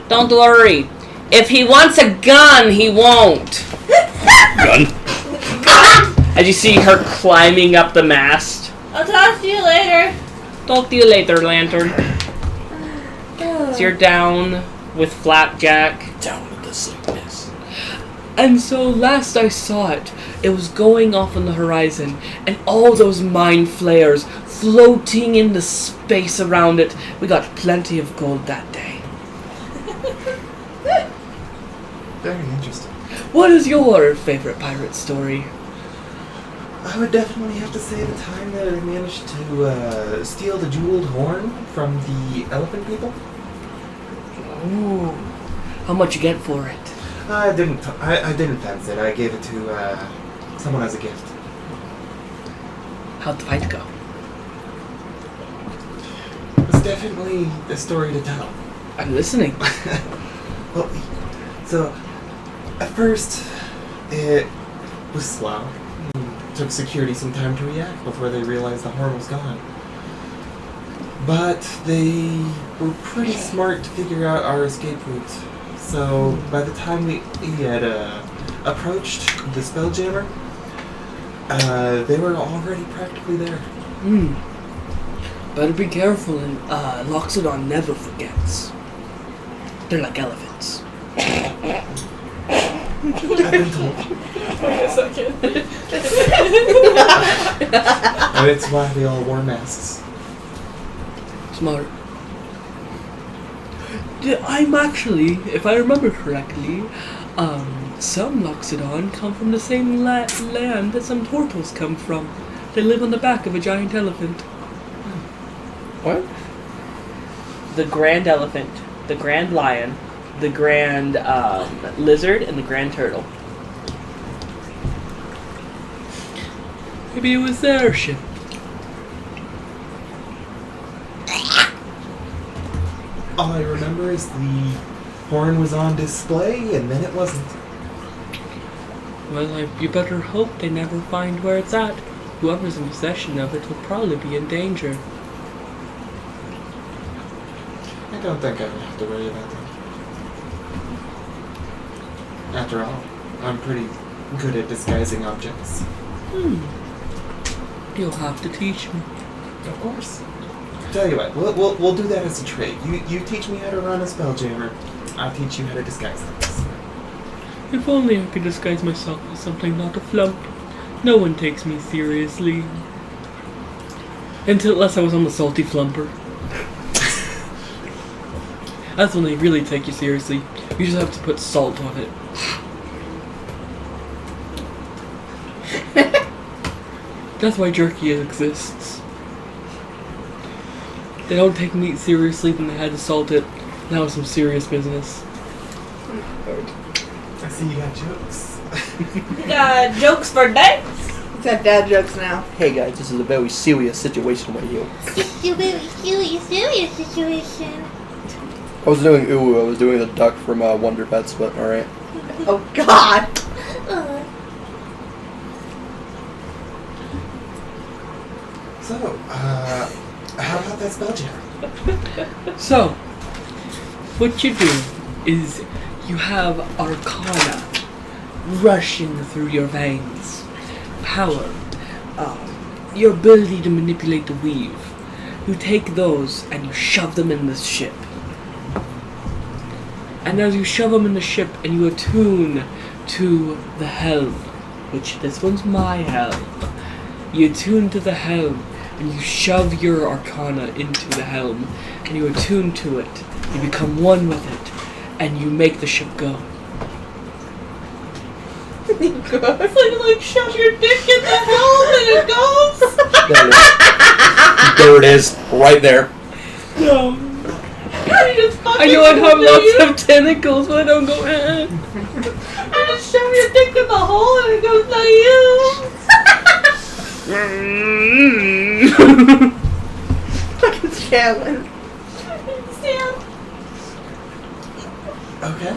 Don't worry. If he wants a gun, he won't. Gun. As you see her climbing up the mast. I'll talk to you later. Talk to you later, Lantern. So you're down with Flapjack. Down with the sickness. And so last I saw it, it was going off on the horizon, and all those mind flares floating in the space around it. We got plenty of gold that day. Very interesting. What is your favorite pirate story? I would definitely have to say the time that I managed to steal the jeweled horn from the elephant people. Ooh. How much you get for it? I didn't fancy it. I gave it to someone as a gift. How'd the fight go? It was definitely a story to tell. I'm listening. Well, so at first it was slow. Took security some time to react before they realized the horn was gone. But they were pretty smart to figure out our escape route. So by the time we had approached the Spelljammer, they were already practically there. Better be careful, and Loxodon never forgets. They're like elephants. I've been told. Wait a second. And it's why they all wore masks. Smart. I'm actually, if I remember correctly, some Loxodon come from the same land that some turtles come from. They live on the back of a giant elephant. What? The grand elephant, the grand lion, the grand lizard, and the grand turtle. Maybe it was their ship. All I remember is the horn was on display, and then it wasn't. Well, you better hope they never find where it's at. Whoever's in possession of it will probably be in danger. I don't think I would have to worry about that. After all, I'm pretty good at disguising objects. You'll have to teach me. Of course. Tell you what, we'll do that as a trade. You teach me how to run a Spelljammer. I'll teach you how to disguise things. If only I could disguise myself as something not a flump. No one takes me seriously. Unless I was on the salty flumper. That's when they really take you seriously. You just have to put salt on it. That's why jerky exists. They don't take meat seriously, then they had to salt it. That was some serious business. I see you got jokes. Jokes for days. It's got dad jokes now. Hey guys, this is a very serious situation right here. It's a very serious situation. I was doing the duck from Wonder Pets, but alright. Oh God. So, how about that Spelljammer? So, what you do is you have arcana rushing through your veins. Power, your ability to manipulate the weave. You take those and you shove them in the ship. And as you shove them in the ship and you attune to the helm, which this one's my helm, you attune to the helm and you shove your arcana into the helm and you attune to it You become one with it, and you make the ship go. It's like shove your dick in the helm and it goes. There it is, right there. No. I just fucking I know I have do lots you. of tentacles, but I don't go in. I just shove your dick in the hole and it goes, not you. Fucking Shannon. Sam. Okay.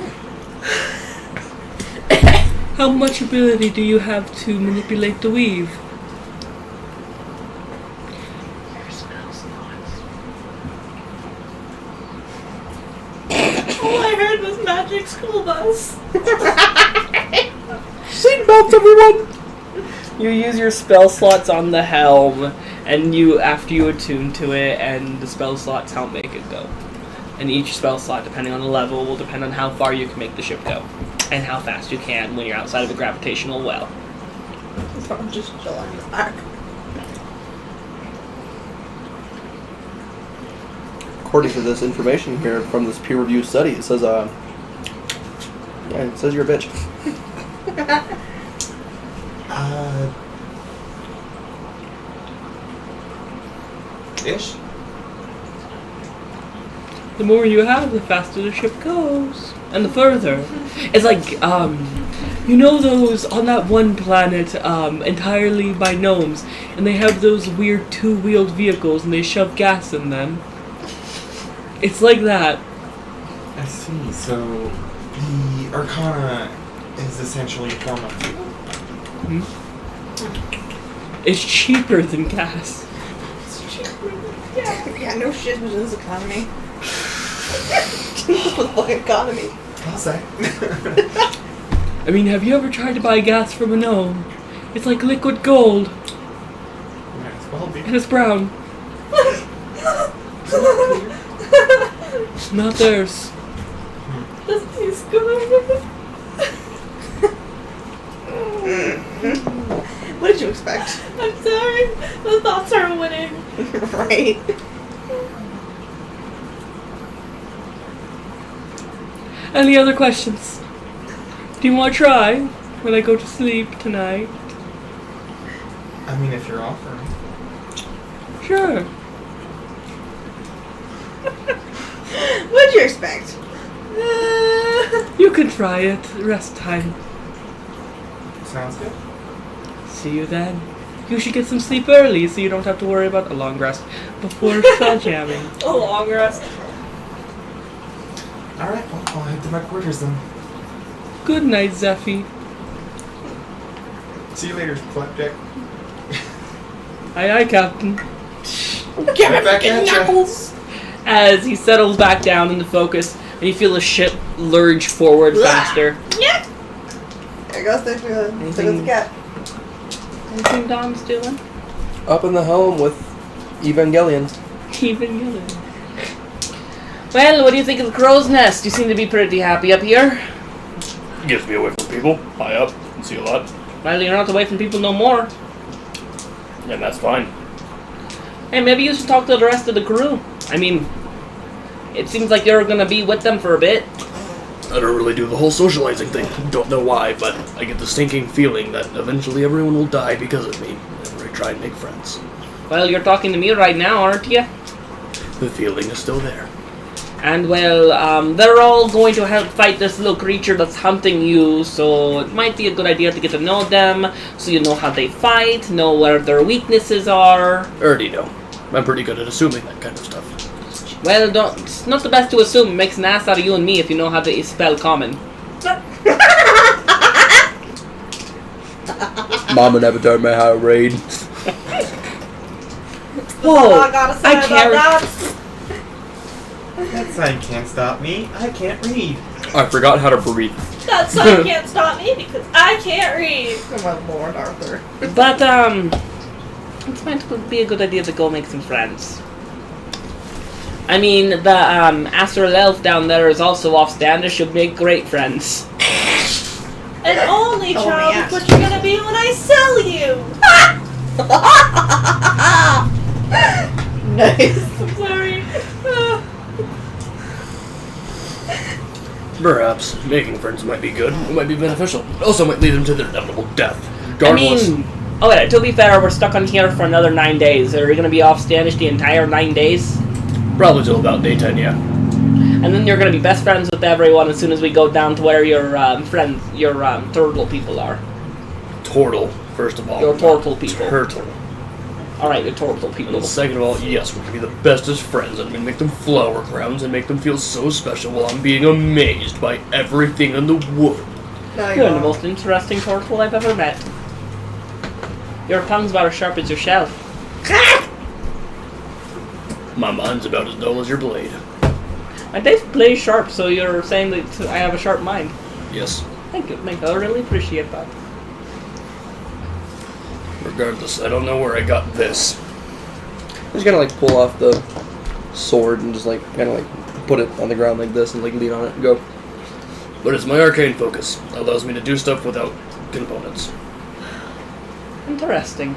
How much ability do you have to manipulate the weave? All I heard was magic school bus. Seatbelts, everyone! You use your spell slots on the helm, and after you attune to it, and the spell slots help make it go. And each spell slot, depending on the level, will depend on how far you can make the ship go, and how fast you can when you're outside of a gravitational well. I'm just chilling back. According to this information here from this peer-reviewed study, it says, yeah, it says you're a bitch. Ish. The more you have, the faster the ship goes, and the further. It's like, you know those on that one planet, entirely by gnomes, and they have those weird two-wheeled vehicles, and they shove gas in them. It's like that. I see. So the Arcana is essentially a form of fuel. It's cheaper than gas. Yeah, no shit was in this economy. This was fucking economy. I'll say. I mean, have you ever tried to buy gas from a gnome? It's like liquid gold, Might as well be. and it's brown. Not theirs. This tastes good. What did you expect? I'm sorry. The thoughts are winning. Right. Any other questions? Do you want to try when I go to sleep tonight? I mean, if you're offering. Sure. What'd you expect? You can try it. Rest time. Sounds good. See you then. You should get some sleep early so you don't have to worry about a long rest before spell jamming. A long rest. Alright, well, I'll head to my quarters then. Good night, Zephy. See you later, Flapjack. Aye, aye, Captain. Get Right back at ya. knuckles. As he settles back down into focus, and you feel the ship lurch forward faster. Yeah. There goes the cat. Anything Dom's doing? Up in the helm with Evangelions. Even yelling. Well, what do you think of the crow's nest? You seem to be pretty happy up here. Gets me away from people, high up, and see a lot. Well, you're not away from people no more. And that's fine. Hey, maybe you should talk to the rest of the crew. I mean, it seems like you're gonna be with them for a bit. I don't really do the whole socializing thing. Don't know why, but I get the stinking feeling that eventually everyone will die because of me whenever I try and make friends. Well, you're talking to me right now, aren't you? The feeling is still there. And, well, they're all going to help fight this little creature that's hunting you, so it might be a good idea to get to know them, so you know how they fight, know where their weaknesses are. Already know. I'm pretty good at assuming that kind of stuff. Well, it's not the best to assume. It makes an ass out of you and me if you know how to spell common. Mama never taught me how to read. Whoa! I gotta say I about can't. that. That sign can't stop me. I can't read. I forgot how to breathe. That sign can't stop me because I can't read. Oh my lord, Arthur. But, it might be a good idea to go make some friends. I mean, the, astral elf down there is also offstandish. You'll make great friends. An only Oh, child yes. is what you're gonna be when I sell you. Nice. I'm sorry. Perhaps making friends might be good. It might be beneficial. It also might lead them to their inevitable death. Regardless. Okay, to be fair, we're stuck on here for another 9 days. Are we going to be off Standish the entire 9 days? Probably till about day 10, yeah. And then you're going to be best friends with everyone as soon as we go down to where your turtle people are. Turtle, first of all. Your turtle people. Turtle. Alright, your turtle people. And second of all, yes, we're going to be the bestest friends. I'm going to make them flower crowns and make them feel so special while I'm being amazed by everything in the wood. No, You're the most interesting turtle I've ever met. Your tongue's about as sharp as your shell. My mind's about as dull as your blade. My blade sharp, so you're saying that I have a sharp mind. Yes. Thank you. I really appreciate that. Regardless, I don't know where I got this. I'm just gonna like pull off the sword and just like kind of like put it on the ground like this and like lean on it and go. But it's my arcane focus. It allows me to do stuff without components. Interesting.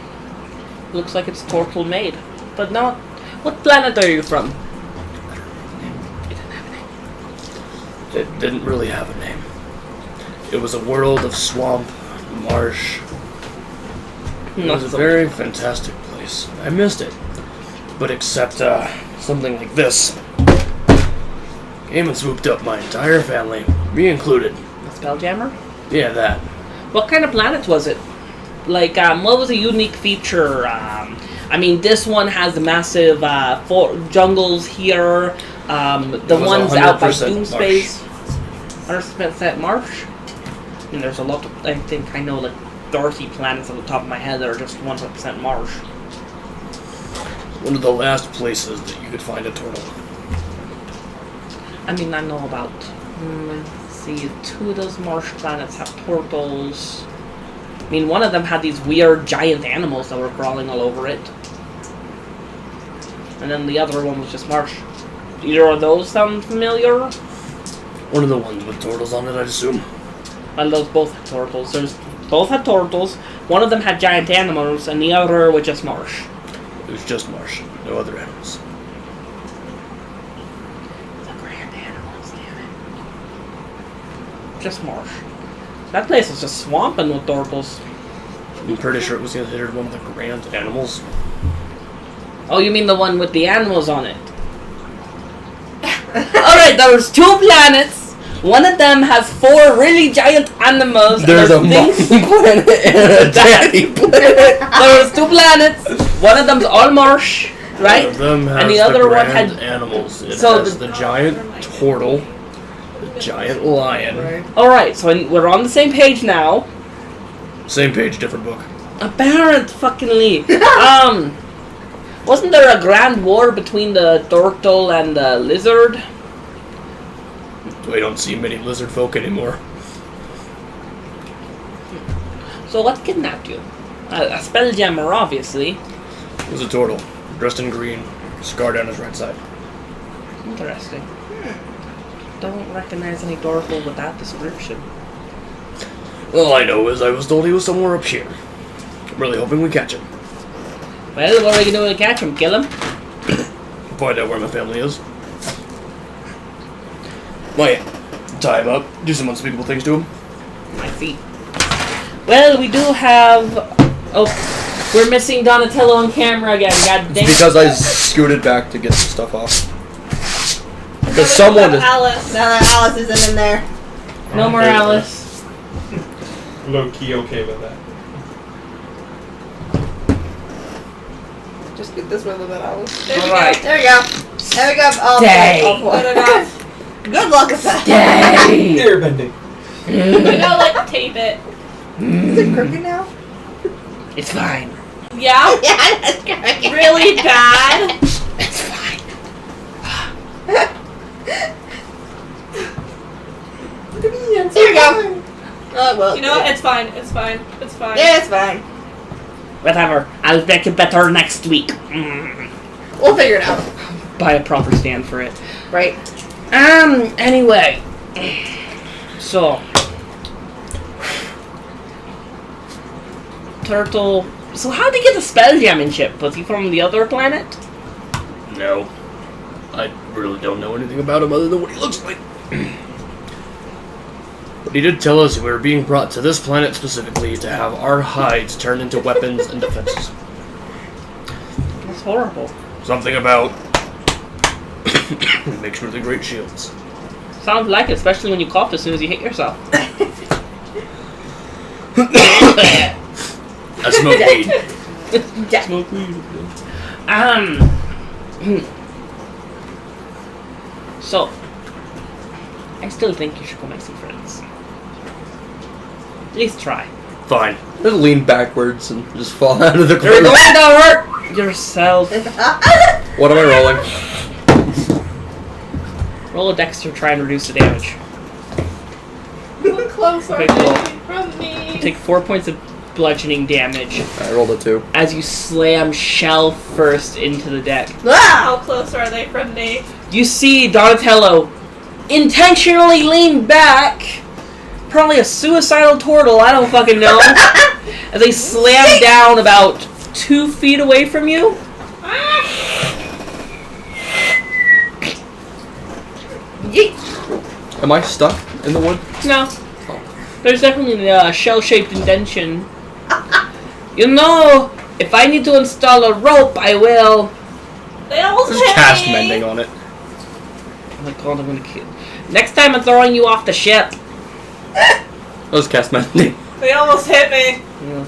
Looks like it's turtle made. But not... What planet are you from? It didn't really have a name. It was a world of swamp, marsh. It was a very fantastic place. I missed it. But except, something like this. Came and swooped up my entire family, me included. The Spelljammer? Yeah, that. What kind of planet was it? Like, what was a unique feature? I mean, this one has the massive jungles here. The ones out by Doomspace. 100% marsh? I mean, there's a lot of, I think I know like 30 planets on the top of my head that are just 100% marsh. One of the last places that you could find a turtle. I mean, I know about, let's see, 2 of those marsh planets have turtles. I mean, one of them had these weird giant animals that were crawling all over it. And then the other one was just marsh. Either of those sound familiar? One of the ones with turtles on it, I'd assume. Well, those both had turtles. Both had turtles. One of them had giant animals, and the other was just marsh. It was just marsh, no other animals. The grand animals, damn it. Just marsh. That place was just swamping with turtles. I'm pretty sure it was considered one of the grand animals. Oh, you mean the one with the animals on it? Alright, there was 2 planets. One of them has 4 really giant animals. There's a mommy planet and a daddy planet. There was 2 planets. One of them's all marsh, right? One of them has And the other one grand had animals. It so has the giant turtle, the giant lion. Right. Alright, so we're on the same page now. Same page, different book. Apparent fuckingly. Wasn't there a grand war between the turtle and the lizard? We don't see many lizard folk anymore. So what kidnapped you? A spelljammer, obviously. It was a turtle, dressed in green, scar down his right side. Interesting. Don't recognize any turtle with that description. All I know is I was told he was somewhere up here. I'm really hoping we catch him. Well, what are we gonna do to catch him? Kill him? Find out where my family is. Might tie him up, do some unspeakable things to him. My feet. Well, we do have... Oh, we're missing Donatello on camera again. God damn. It's because I scooted back to get some stuff off. Because someone is... Alice. Now that Alice isn't in there. No more Alice. Low key okay with that. Just get this way a little bit, Alice. There we Alright. go. There we go. There we go. Oh, Stay. oh, Good enough. Good luck with that. Yay! Airbending. We gotta like tape it. Is it crooked now? It's fine. Yeah? Yeah, that's crooked. Really bad? It's fine. There we go. Oh, well. You know what? It's fine. It's fine. It's fine. Yeah, it's fine. Whatever. I'll make it better next week. We'll figure it out. Buy a proper stand for it. Right. Anyway. So. Turtle. So how did he get the spelljamming chip? Was he from the other planet? No. I really don't know anything about him other than what he looks like. But he did tell us we were being brought to this planet specifically to have our hides turned into weapons and defenses. That's horrible. Something about makes really great shields. Sounds like it, especially when you coughed as soon as you hit yourself. I smoke weed. Yeah. Smoke weed. So, I still think you should go make some friends. At least try. Fine. Just lean backwards and just fall out of the You're corner. going to hurt yourself. What am I rolling? Roll a dex to try and reduce the damage. How close are Okay, cool. they from me? You take 4 points of bludgeoning damage I rolled a 2. as you slam shell first into the deck. How close are they from me? You see Donatello intentionally lean back, probably a suicidal turtle, I don't fucking know, as they slam down about 2 feet away from you. Yeet. Am I stuck in the wood? No. There's definitely a shell-shaped indention. You know, if I need to install a rope, I will. They almost Just hit cast me. mending on it. Oh my god, I'm gonna kill. Next time I'm throwing you off the ship. Let's cast mending. They almost hit me. Yeah.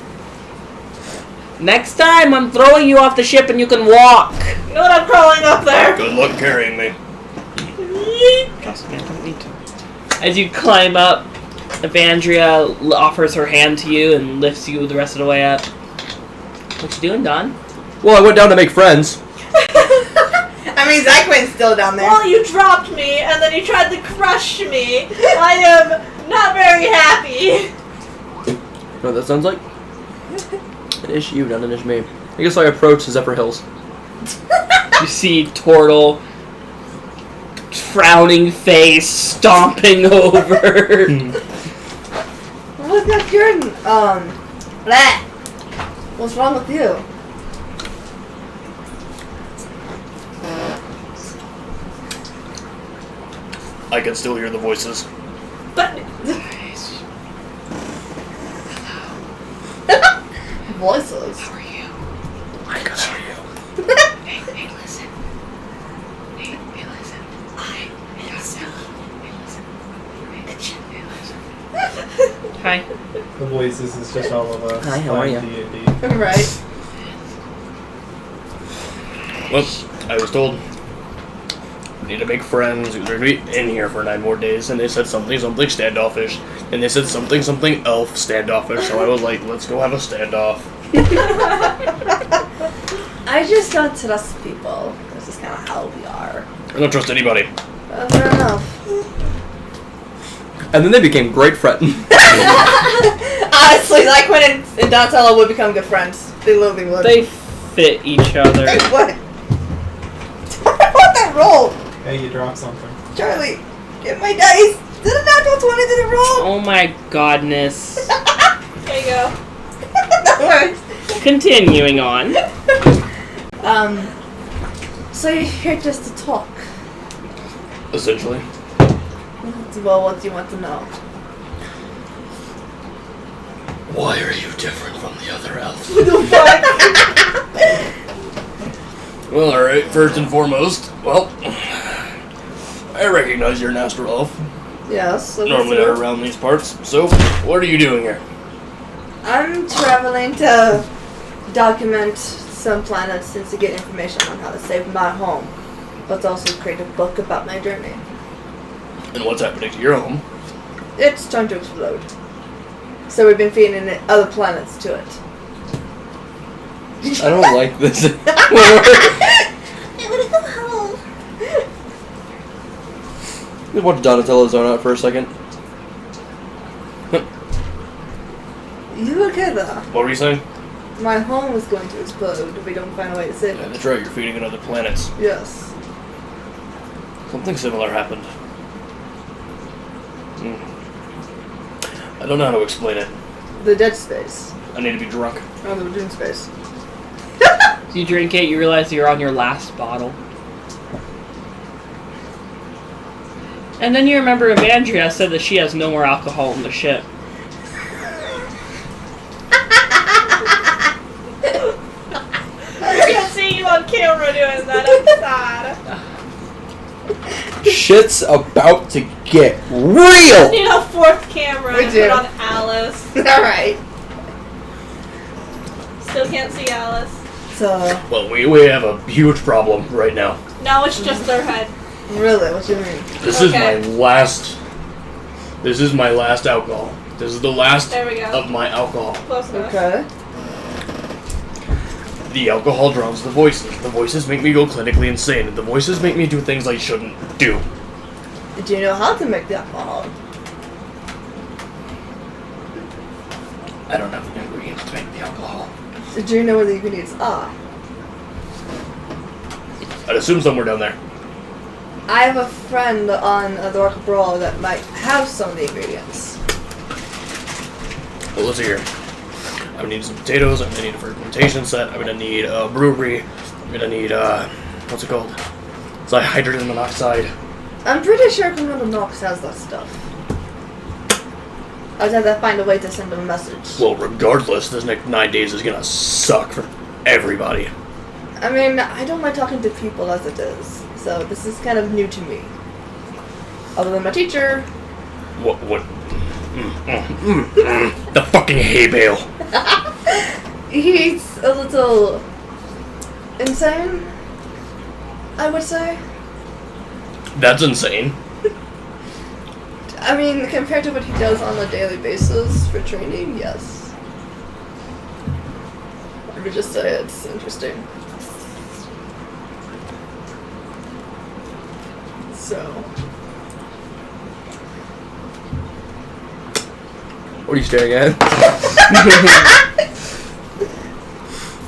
Next time I'm throwing you off the ship and you can walk. You know what? I'm crawling up there. Good luck carrying me. Trust me, I don't need to. As you climb up, Evandria offers her hand to you and lifts you the rest of the way up. What you doing, Don? Well, I went down to make friends. I mean, Zyquin's still down there. Well, you dropped me, and then you tried to crush me. I am not very happy. You know what that sounds like? An issue, not an issue me. I guess I approach the Zephyr Hills. You see Tortle, frowning face, stomping over. Look at your blah. What's wrong with you? I can still hear the voices. But Voices. How are you? I can hear you. Hey, listen. Hey, listen. Hi. The voices is just all of us. Hi, how are playing you? D&D. Right. Well, I was told we need to make friends. We're gonna be in here for 9 more days, and they said something standoffish, and they said something elf standoffish. So I was like, let's go have a standoff. I just don't trust people. This is kind of how we are. I don't trust anybody. Fair enough. And then they became great friends. Honestly, Zyquin and Donatello would become good friends. They literally would. They fit each other. They would. What that roll? Hey, you dropped something. Charlie, get my dice. Did a natural 20 did it roll? Oh my godness. there you go. That works. Continuing on. So you're here just to talk. Essentially. Well, what do you want to know? Why are you different from the other elves? What the fuck? Well, alright, first and foremost, well, I recognize you're an astral elf. Yes. Normally not around these parts, so what are you doing here? I'm traveling to document some planets and to get information on how to save my home, but also create a book about my journey. And what's happening to your home? It's trying to explode. So we've been feeding it other planets to it. I don't like this. I wanna go home. Let's watch Donatello zone out for a second. You okay though? What were you saying? My home is going to explode if we don't find a way to save Yeah, it. that's right, you're feeding on other planets. Yes. Something similar happened. I don't know how to explain it. The dead space. I need to be drunk. Oh, the dream space. As you drink it, you realize you're on your last bottle. And then you remember Evandria said that she has no more alcohol in the ship. I can't see you on camera doing that. I'm sad. Shit's about to get We real! need a fourth camera We to do. put on Alice. Alright. Still can't see Alice. So, Well, we have a huge problem right now. No, it's just their head. really, what do you mean? This Okay. is my last. This is my last alcohol. This is the last There we go. of my alcohol. Close enough. Okay. The alcohol drowns the voices. The voices make me go clinically insane, and the voices make me do things I shouldn't do. Do you know how to make the alcohol? I don't have the ingredients to make the alcohol. Do you know where the ingredients are? I'd assume somewhere down there. I have a friend on the Rock Brawl that might have some of the ingredients. Well, let's see here. I'm gonna need some potatoes. I'm gonna need a fermentation set. I'm gonna need a brewery. I'm gonna need what's it called? It's like hydrogen monoxide. I'm pretty sure Commander Knox has that stuff. I would have to find a way to send him a message. Well, regardless, this next 9 days is gonna suck for everybody. I mean, I don't like talking to people as it is, so this is kind of new to me. Other than my teacher. What? The fucking hay bale. He's a little insane, I would say. That's insane. I mean, compared to what he does on a daily basis for training, yes. I would just say it's interesting. So, What are you staring at?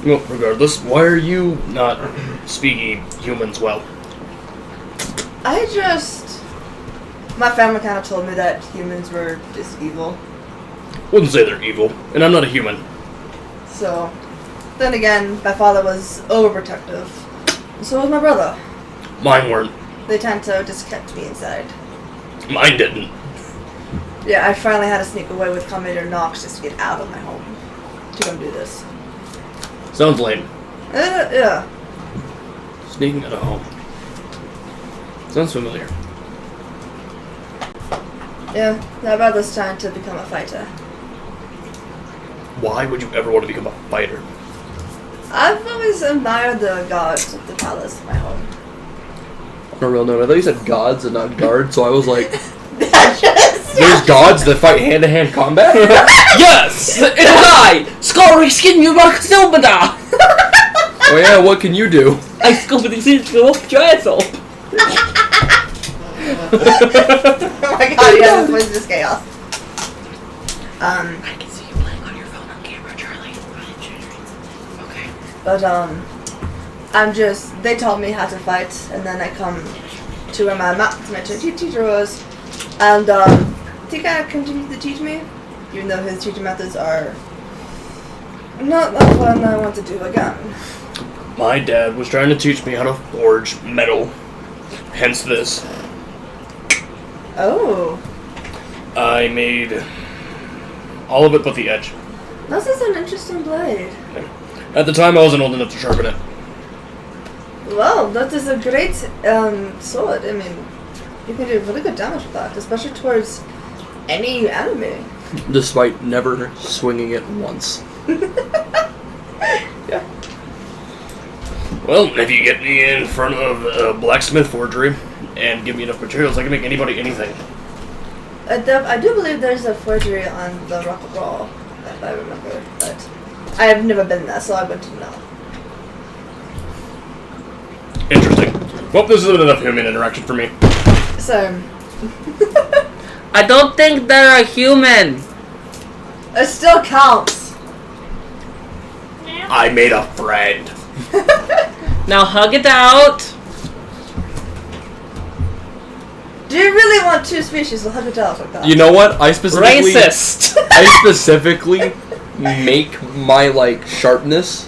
Well, regardless, why are you not speaking humans well? my family kind of told me that humans were just evil. Wouldn't say they're evil, and I'm not a human. So, then again, my father was overprotective. So was my brother. Mine weren't. They tend to just kept me inside. Mine didn't. Yeah, I finally had to sneak away with Commander Knox just to get out of my home to come do this. Sounds lame. Yeah. Sneaking out of home. Sounds familiar. Yeah, my brother's trying to become a fighter. Why would you ever want to become a fighter? I've always admired the guards of the palace of my home. On a real note, I thought you said gods and not guards, so I was like, Yes! there's gods that fight hand-to-hand combat? Yes! It's I! Scoring skin you rock Silbada! Oh yeah, what can you do? I scope the seeds to off your asshole! Oh my god, yeah, this was just chaos. I can see you playing on your phone on camera, Charlie. Okay. But, they taught me how to fight, and then I come to where my teacher was, and, he kind of continued to teach me, even though his teaching methods are not like what I want to do again. My dad was trying to teach me how to forge metal. Hence this. Oh, I made all of it but the edge. this is an interesting blade. At the time, I wasn't old enough to sharpen it. Well, that is a great, sword. I mean, you can do really good damage with that, especially towards any enemy. Despite never swinging it once. Yeah. Well, if you get me in front of a blacksmith forgery and give me enough materials, I can make anybody anything. I do believe there's a forgery on the Rock Brawl, if I remember, but I have never been there, so I wouldn't know. Interesting. Well, this isn't enough human interaction for me. So, I don't think they're a human. it still counts. I made a friend. Now hug it out! Do you really want two species to hug it out like that? You know what? I specifically Racist! make my sharpness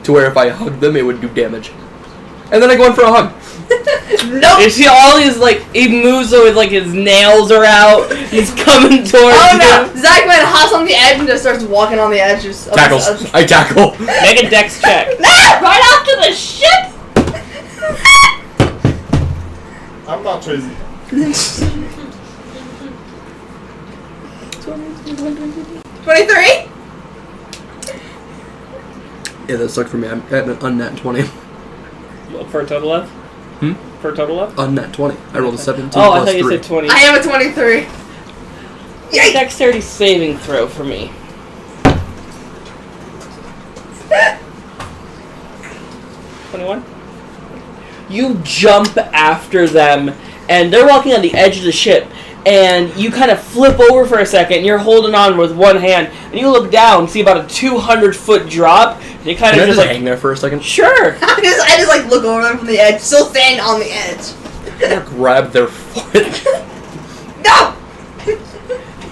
to where if I hugged them it would do damage. And then I go in for a hug. Nope. You see all his, like, he moves with, like, his nails are out. He's coming towards Oh no! you. Zachman hops on the edge and just starts walking on the edge. Just Tackles. I tackle. Make a dex check. No! Right after the ship. I'm not crazy. 23? Yeah, that sucked for me. I'm at an unnat 20. For a total of? Hmm? For a total of? Unnat 20. I rolled a 17 Oh, I plus thought you 3. said 20. I am a 23. Yay! Dexterity saving throw for me. 21. You jump after them, and they're walking on the edge of the ship, and you kind of flip over for a second, and you're holding on with one hand, and you look down, see about a 200-foot drop, and you kind Can I of just just like, hang there for a second? sure. I just like look over them from the edge, still standing on the edge. Grab their foot. No!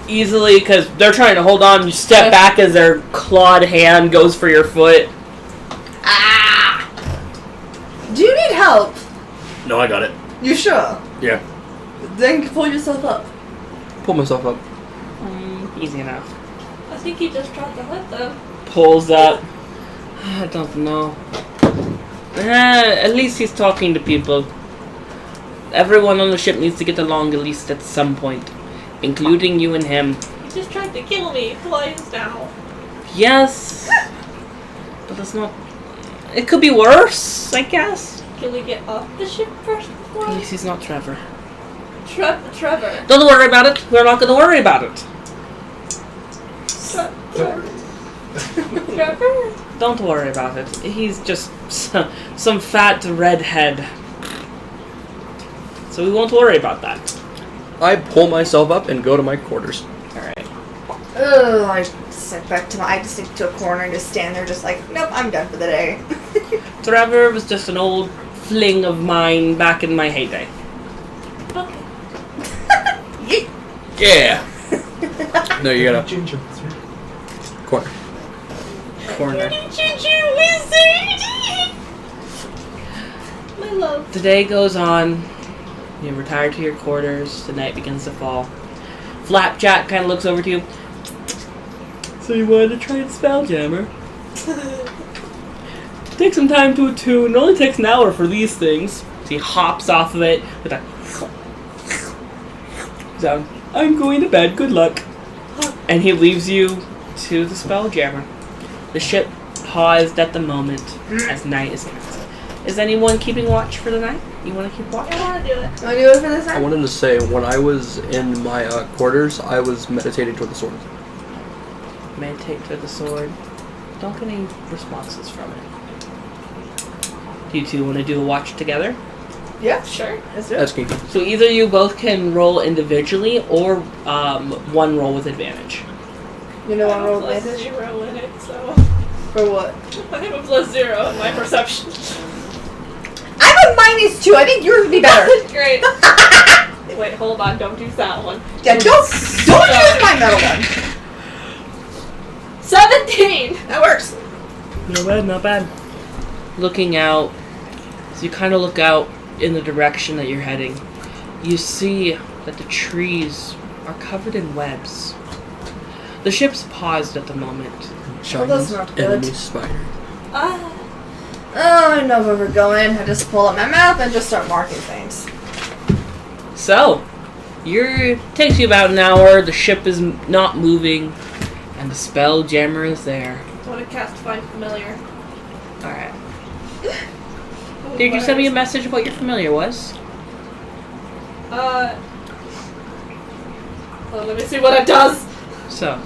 Easily, because they're trying to hold on, you step back as their clawed hand goes for your foot. Ah! Do you need help? No, I got it. You sure? Yeah. Then pull yourself up. Pull myself up. Easy enough. I think he just tried to hit them. Pulls up. I don't know. At least he's talking to people. Everyone on the ship needs to get along at least at some point, including you and him. He just tried to kill me twice now. Yes, but it's not. It could be worse, I guess. Can we get off the ship first before? At least he's not Trevor. Trevor. Don't worry about it. We're not going to worry about it. Trevor? Don't worry about it. He's just some fat redhead. So we won't worry about that. I pull myself up and go to my quarters. Alright. Ugh, I sit back to I just stick to a corner and just stand there just like, nope, I'm done for the day. Trevor was just an old fling of mine back in my heyday. Okay. Yeet. Yeah! No, you gotta. Ginger. Corner. Corner. Ginger wizard! My love. The day goes on. You retire to your quarters. The night begins to fall. Flapjack kind of looks over to you. So you wanted to try the Spelljammer? Take some time to attune. It only takes an hour for these things. So he hops off of it with a sound. I'm going to bed. Good luck. And he leaves you to the Spelljammer. The ship paused at the moment as night is cast. Is anyone keeping watch for the night? You want to keep watch? I want to do it. Want to do it for this I time? wanted to say, when I was in my quarters, I was meditating toward the sword. Meditate to the sword. Don't get any responses from it. Do you two want to do a watch together? Yeah, Sure. let's do it. That's key. So either you both can roll individually or one roll with advantage. You know I what have roll plus advantage? 0 in it, so. For what? I have a plus 0 in my perception. I'm a -2. I think yours would be better. Great. Wait, hold on. Don't use that one. Yeah, don't use my metal one. 17! That works. Not bad, not bad. Looking out, so you kind of look out in the direction that you're heading. You see that the trees are covered in webs. The ship's paused at the moment. that's not good. Enemy spider. Oh, I know where we're going. I just pull up my map and just start marking things. So, takes you about an hour, the ship is not moving, and the Spelljammer is there. I want to cast Find Familiar. Alright. Did you send me a message of what your familiar was? Well, let me see what it does. So,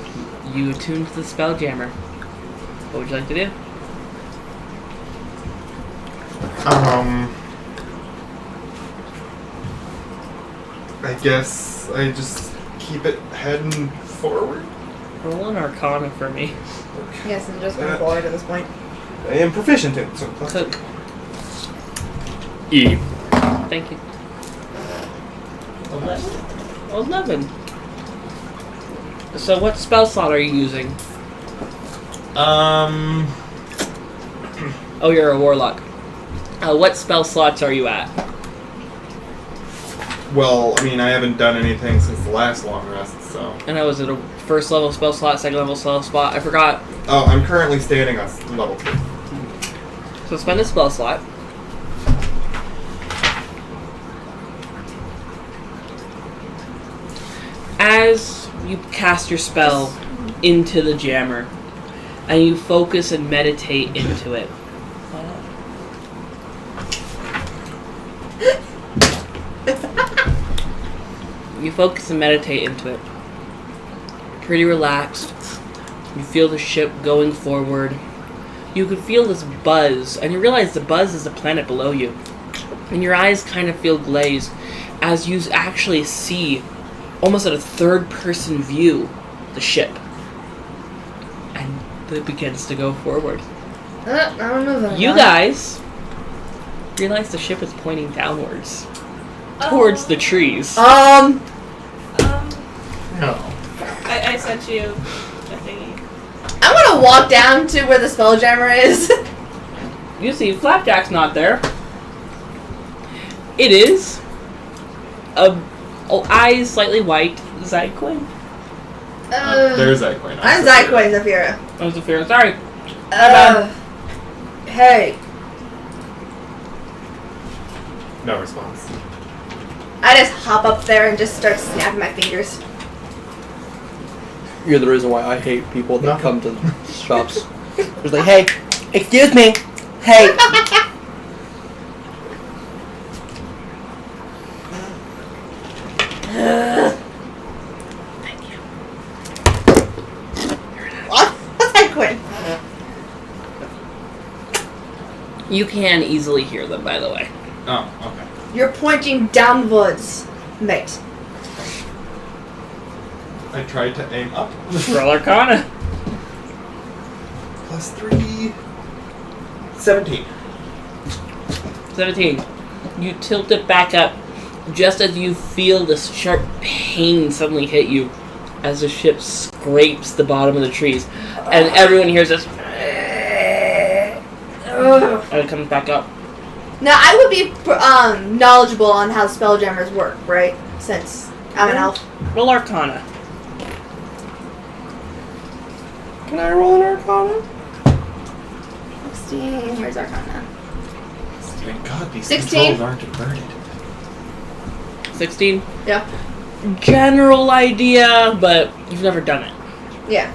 you attune to the Spelljammer. What would you like to do? I guess I just keep it heading forward. Roll an Arcana for me. Yes, I'm just going forward at this point. I am proficient in it, so Cook. E. Thank you. 11. So what spell slot are you using? Oh, Oh, you're a warlock. What spell slots are you at? Well, I mean, I haven't done anything since the last long rest, so. And I was at a first level spell slot, second level spell slot. I forgot. Oh, I'm currently standing on level 2. So spend a spell slot. As you cast your spell into the jammer, and you focus and meditate into it. You focus and meditate into it. Pretty relaxed. You feel the ship going forward. You can feel this buzz, and you realize the buzz is the planet below you. And your eyes kind of feel glazed as you actually see, almost at a third-person view, the ship. And it begins to go forward. I don't know. You guys realize the ship is pointing downwards. Towards the trees. No. I sent you a thingy. I want to walk down to where the spelljammer is. You see, Flapjack's not there. It is eyes slightly white, Zyquin. There's Zyquin. I'm Zyquin, Zafira. Oh, Zafira, sorry. Hey. No response. I just hop up there and just start snapping my fingers. You're the reason why I hate people that come to shops. It's like, hey, excuse me. Hey. Thank you. What? What's that, Quinn? You can easily hear them, by the way. Oh, okay. You're pointing downwards, mate. I tried to aim up. Roll Arcana. +3. 17. 17. You tilt it back up just as you feel this sharp pain suddenly hit you as the ship scrapes the bottom of the trees. And everyone hears this. And it comes back up. Now, I would be knowledgeable on how spelljammers work, right? Since I'm an elf. Roll Arcana. Can I roll an Arcana? 16. Where's Arcana? Thank God these 16. controls aren't inverted. 16. Yeah. General idea, but you've never done it. Yeah.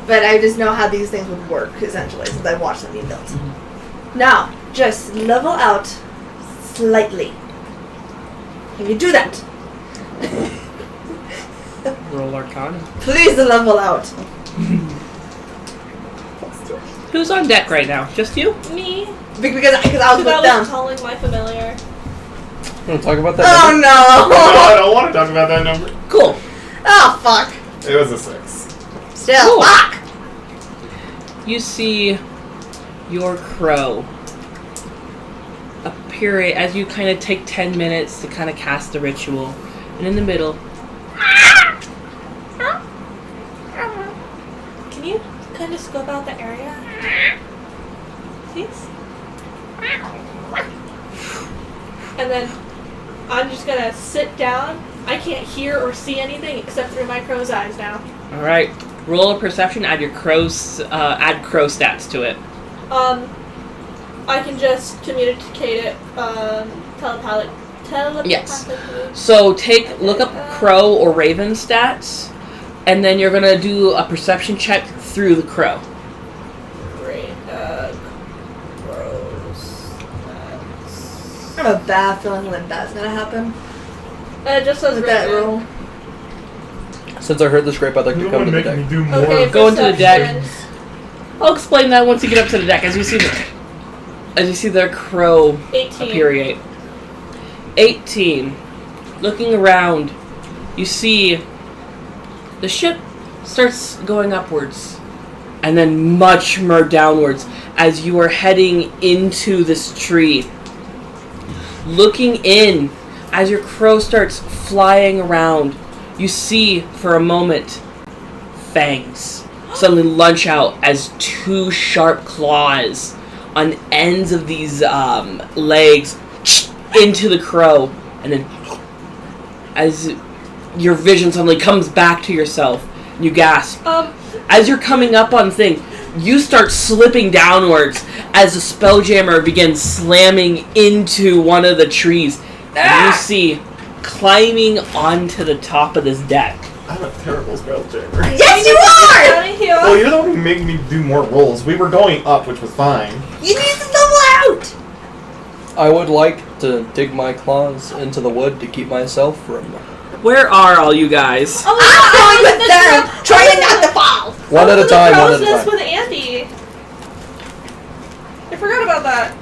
But I just know how these things would work, essentially, since I watched them being built. Now, just level out slightly. Can you do that? Roll Arcana. Please level out. Who's on deck right now? Just you? Me. Because I was Because with I was them. calling my familiar. Want to talk about that? Oh No, no! I don't want to talk about that number. Cool. Oh fuck! It was a 6. Still, Cool. fuck! You see your crow appear as you kind of take 10 minutes to kind of cast the ritual. And in the middle, Can you kind of scope out the area? Please? And then I'm just gonna sit down. I can't hear or see anything except through my crow's eyes now. all right, roll a perception. Add your add crow stats to it. I can just communicate it telepathically. Yes. So look up crow or raven stats, and then you're gonna do a perception check through the crow. Great. Crows. I have a bad feeling when that's gonna happen. It just says With that raven. roll. Since I heard the scrape, I'd like to come to the deck. do more. Okay, Go into the deck. perception. I'll explain that once you get up to the deck. As you see their crow 18. aperiate. 18. Looking around, you see the ship starts going upwards and then much more downwards as you are heading into this tree. Looking in, as your crow starts flying around, you see for a moment fangs suddenly lunge out as two sharp claws on ends of these legs into the crow, and then as your vision suddenly comes back to yourself, you gasp. As you're coming up on thing, you start slipping downwards as the Spelljammer begins slamming into one of the trees. And you see, climbing onto the top of this deck. I'm a terrible Spelljammer. Yes, you are! Out of here. Well, you're the one who made me do more rolls. We were going up, which was fine. You need to level out! I would like to dig my claws into the wood to keep myself from... Where are all you guys? Oh, I'm going with them, I trying not to fall! One at a time, one at a time. with Andy. I forgot about that.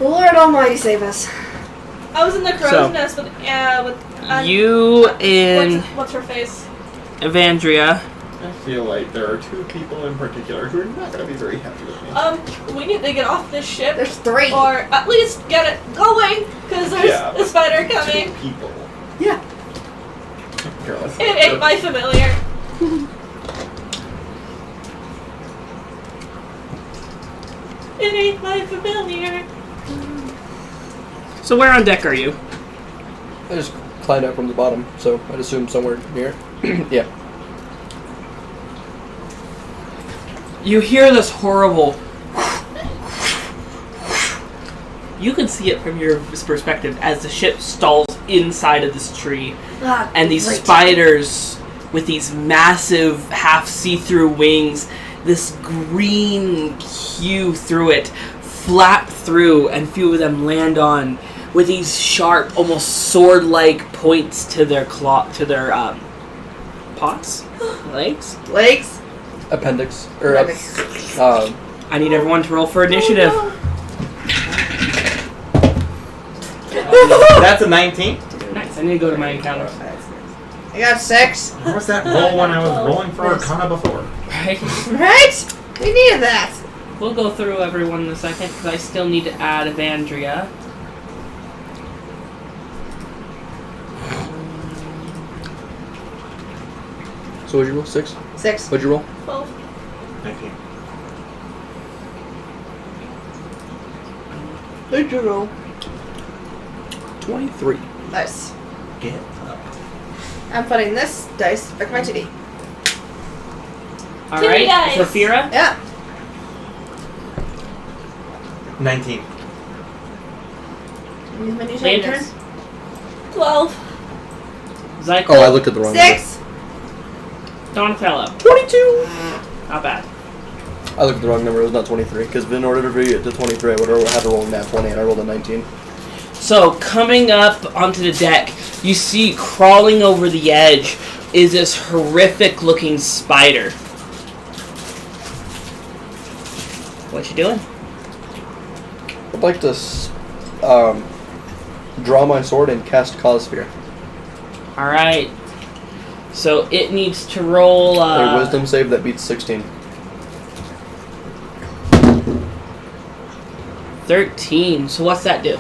Lord Almighty save us. I was in the crow's So, nest with You and what's her face? Evandria. I feel like there are two people in particular who are not going to be very happy with me. We need to get off this ship, There's 3. or at least get it going, because there's a spider coming. Two people. Yeah. Careless. It ate my familiar. It ate my familiar. So where on deck are you? I just climbed out from the bottom, so I'd assume somewhere near. Yeah. You hear this horrible... You can see it from your perspective as the ship stalls inside of this tree. And these spiders with these massive half see-through wings, this green hue through it, flap through, and few of them land on with these sharp, almost sword-like points to their paws, legs. Legs? Appendix. Or, Appendix. I need everyone to roll for initiative. That's a 19. Nice. I need to go to my encounters. I got 6. How was that roll when I was rolling for Arcana before? Right. Right? We needed that. We'll go through everyone in a second because I still need to add Evandria. So what'd you roll? 6? 6. What'd you roll? 12. 19. What'd you roll? 23. Nice. Get up. I'm putting this dice back in my titty. All Kitty right, dice. Zafira. Yeah. 19. Use my new Lantern? shaders. 12. Zyko. Oh, I looked at the wrong number. 6. Donatello. 22! Not bad. I looked at the wrong number. It was not 23. Because in order to get to 23, I would have had to roll a nat 20, and I rolled a 19. So, coming up onto the deck, you see crawling over the edge is this horrific looking spider. What you doing? I'd like to draw my sword and cast Cause Sphere. Alright. So, it needs to roll... A wisdom save that beats 16. 13. So, what's that do?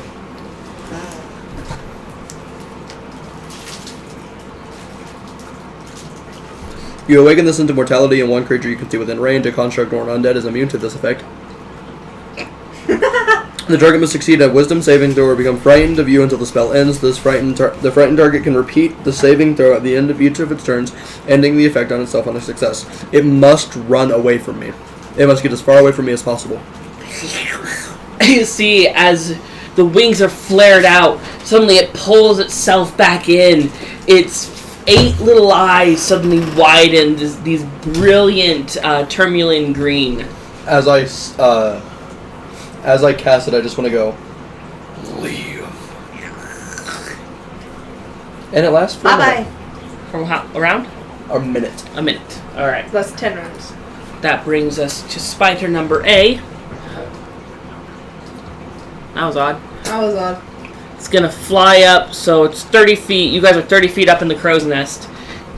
You awaken this into mortality, and one creature you can see within range, a construct or an undead, is immune to this effect. The target must succeed at wisdom saving throw or become frightened of you until the spell ends. The frightened target can repeat the saving throw at the end of each of its turns, ending the effect on itself on a success. It must run away from me. It must get as far away from me as possible. You see, as the wings are flared out, suddenly it pulls itself back in. Its 8 little eyes suddenly widen, these brilliant tourmaline green. As I cast it, I just want to go, leave. And it lasts for Bye-bye. From how, around? a minute. A minute. Alright. That's 10 rounds. That brings us to spider number A. That was odd. That was odd. It's gonna fly up, so it's 30 feet. You guys are 30 feet up in the crow's nest.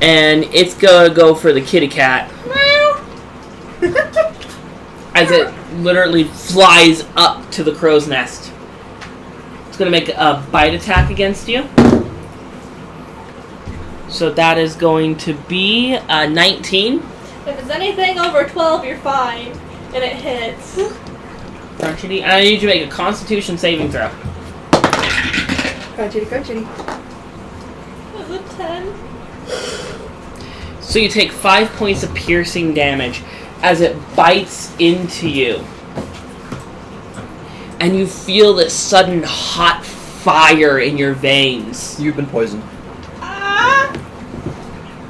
And it's gonna go for the kitty cat. As it literally flies up to the crow's nest. It's gonna make a bite attack against you. So that is going to be 19. If it's anything over 12, you're fine. And it hits. Crunchity. I need you to make a Constitution saving throw. Crunchity, crunchity. It was a 10. So you take 5 points of piercing damage as it bites into you. And you feel this sudden hot fire in your veins. You've been poisoned.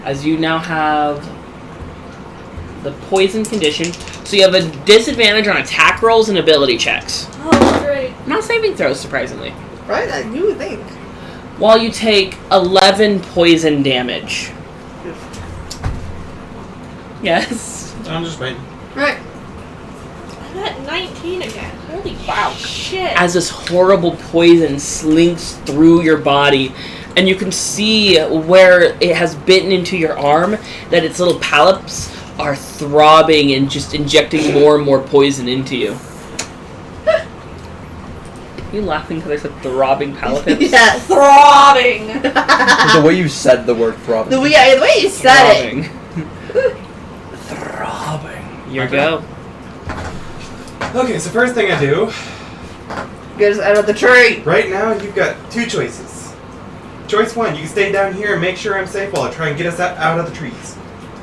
As you now have the poison condition. So you have a disadvantage on attack rolls and ability checks. Oh, great. Not saving throws, surprisingly. Right? You would think. While you take 11 poison damage. Yes. I'm just waiting. Right. I'm at 19 again. Holy shit. As this horrible poison slinks through your body, and you can see where it has bitten into your arm, that its little polyps are throbbing and just injecting more and more poison into you. Are you laughing because I said throbbing polyps? Yes. Throbbing. The way you said the word throbbing. The way you said it. Throbbing. Your go. Okay, so first thing I do, Get us out of the tree. right now you've got two choices. Choice 1, you can stay down here and make sure I'm safe while I try and get us out of the trees.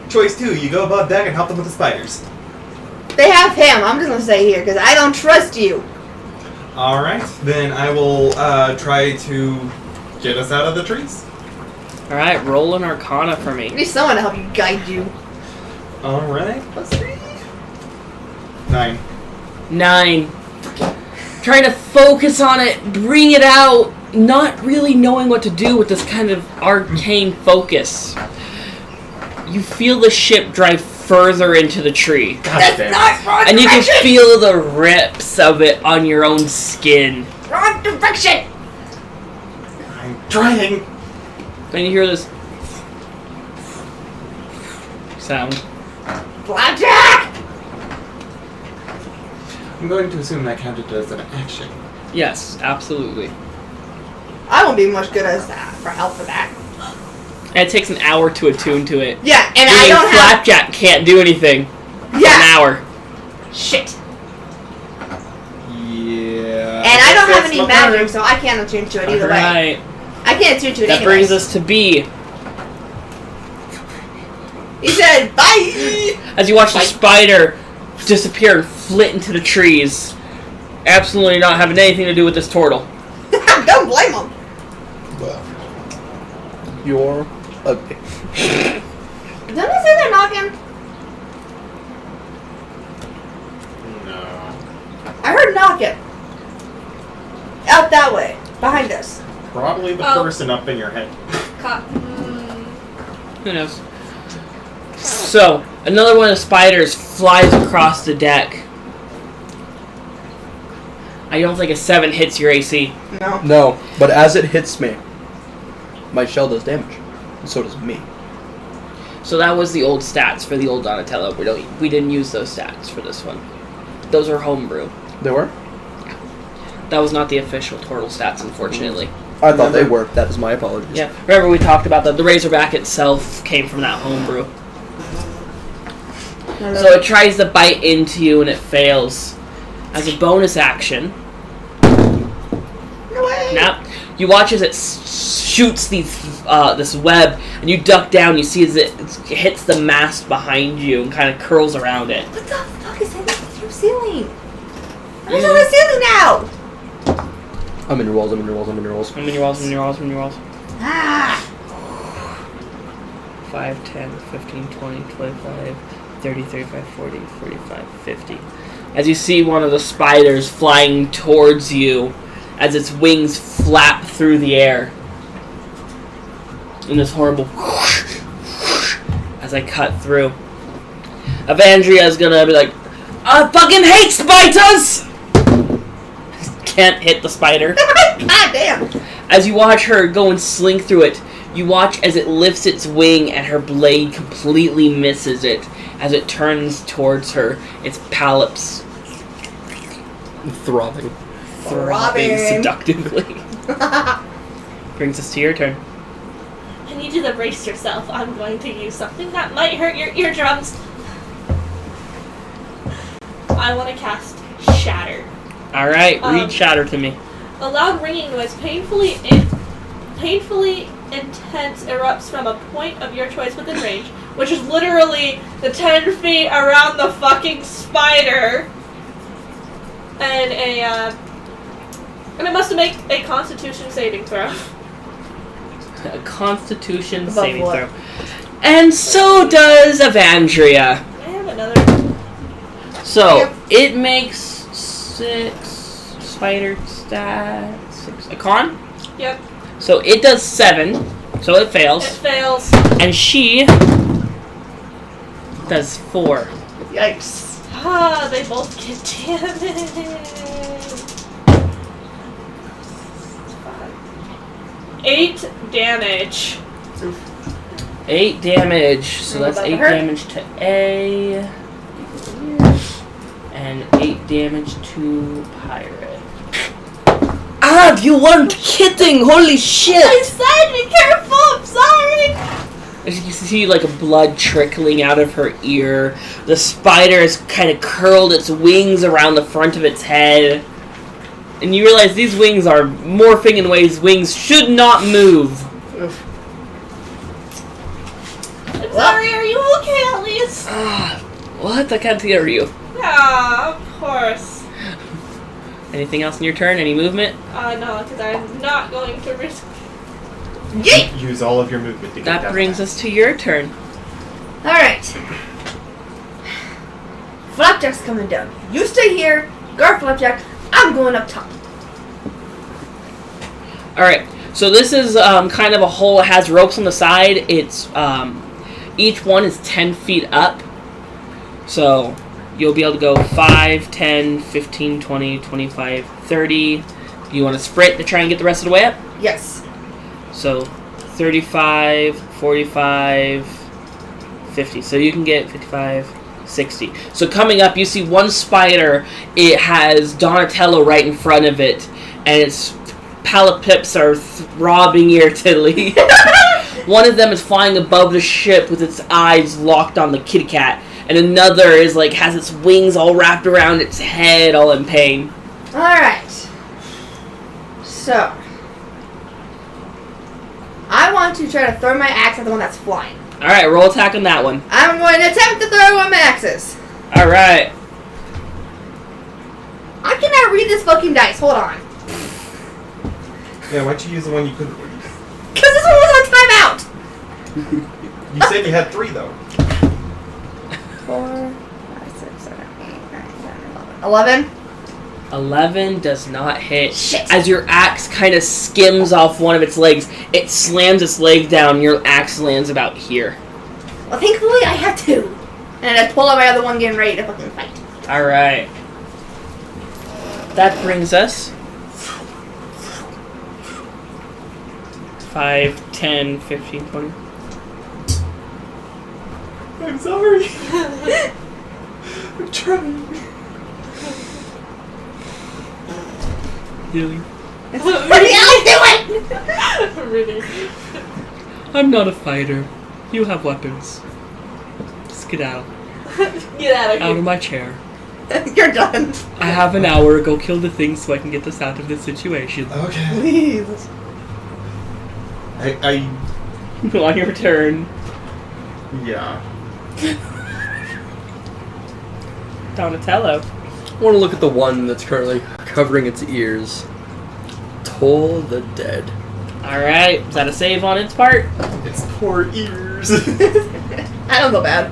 Choice 2, you go above deck and help them with the spiders. They have him. I'm just gonna stay here because I don't trust you. Alright, then I will try to get us out of the trees. Alright, roll an Arcana for You me. need someone to help you guide you. Alright, let's see. 9. 9. Trying to focus on it, bring it out, not really knowing what to do with this kind of arcane focus. You feel the ship drive further into the tree. God damn it. wrong And you can feel the rips of it on your own skin. Wrong direction. I'm trying. And you hear this sound. Blackjack. I'm going to assume that counted as an action. Yes, absolutely. I won't be much good as that for help for that. And it takes an hour to attune to it. Yeah, and I Meaning don't have. Flapjack can't do anything for an Yeah. hour. Shit. Yeah. And I don't have That's any my magic, turn. so I can't attune to it either way. Alright. I can't attune to it That anyway. brings us to B. He said, bye! As you watch the spider disappear and flit into the trees. Absolutely not having anything to do with this turtle. Don't blame him. You're ugly. Didn't I say they're knocking? No. I heard knocking. Out that way. Behind us. Probably the Oh. person up in your head. Who knows? So, another one of the spiders flies across the deck. I don't think a 7 hits your AC. No. No, but as it hits me, my shell does damage. And so does me. So that was the old stats for the old Donatello. We didn't use those stats for this one. Those are homebrew. They were? That was not the official turtle stats, unfortunately. I thought they were. That is my apologies. Yeah, remember we talked about that. The Razorback itself came from that homebrew. So it tries to bite into you and it fails. As a bonus action, No way. now you watch as it shoots this web, and you duck down. You see as it hits the mast behind you and kind of curls around it. What the fuck is that from ceiling? I'm on the ceiling now. I'm in your walls, I'm in your walls, I'm in your walls. I'm in your walls, I'm in your walls, I'm in your walls. Ah. 5, 10, 15, 20, 25, 30, 35, 40, 45, 50. As you see one of the spiders flying towards you as its wings flap through the air. In this horrible as I cut through. Evandria's gonna be like, I fucking hate spiders! Can't hit the spider. God damn. As you watch her go and slink through it, you watch as it lifts its wing and her blade completely misses it as it turns towards her, its palps Throbbing. throbbing seductively. Brings us to your turn. I need you to brace yourself. I'm going to use something that might hurt your eardrums. I want to cast Shatter. Alright, read Shatter to me. A loud ringing noise painfully intense erupts from a point of your choice within range, which is literally the 10 feet around the fucking spider. And it must make a Constitution saving throw. A Constitution Above saving what? throw. And so does Evandria. I have another. So, Yep. it makes 6 spider stats. 6. A con? Yep. So it does 7. So it It fails. fails. And she does 4. Yikes. Ah, they both get damage. 8 damage. 8 damage. So And that's what 8 about her? damage to A. And 8 damage to Pirate. Ah, you weren't kidding! Holy shit! I said be careful, I'm sorry! As you can see, like, blood trickling out of her ear. The spider has kind of curled its wings around the front of its head. And you realize these wings are morphing in ways wings should not move. I'm sorry, are you okay at least? Ah, what? I can't hear you. Yeah, of course. Anything else in your turn? Any movement? No, because I'm not going to risk. Yeet! Use all of your movement to get That down brings there. us to your turn. Alright. Flapjack's coming down. You stay here. Guard Flapjack. I'm going up top. Alright, so this is kind of a hole. It has ropes on the side. It's each one is 10 feet up. So you'll be able to go 5, 10, 15, 20, 25, 30. You want to sprint to try and get the rest of the way up? Yes. So 35, 45, 50. So you can get 55, 60. So coming up, you see one spider. It has Donatello right in front of it. And its palipips are throbbing irritably. One of them is flying above the ship with its eyes locked on the kitty cat. And another is like has its wings all wrapped around its head, all in pain. Alright. So. I want to try to throw my axe at the one that's flying. Alright, roll attack on that one. I'm going to attempt to throw one of my axes. Alright. I cannot read this fucking dice. Hold on. Yeah, why'd you use the one you couldn't read? Because this one was on timeout. You said you had 3 though. 4, 5, 6, 7, 8, 9, 10, 11. 11 does not hit. Shit. As your axe kind of skims off one of its legs, it slams its leg down. Your axe lands about here. Well, thankfully I have 2. And I pull out my other one getting ready to fucking fight. Alright. That brings us 5, 10, 15, 20. I'm sorry. I'm trying. Really? What are you doing? Really? I'm not a fighter. You have weapons. Skedaddle. Get out of Out here. of my chair. You're done. I have an hour. Go kill the thing so I can get this out of this situation. Okay. Please. I On your turn. yeah. Donatello. I want to look at the one that's currently covering its ears. Toll the Dead. Alright. Is that a save on its part? It's poor ears. I don't go bad.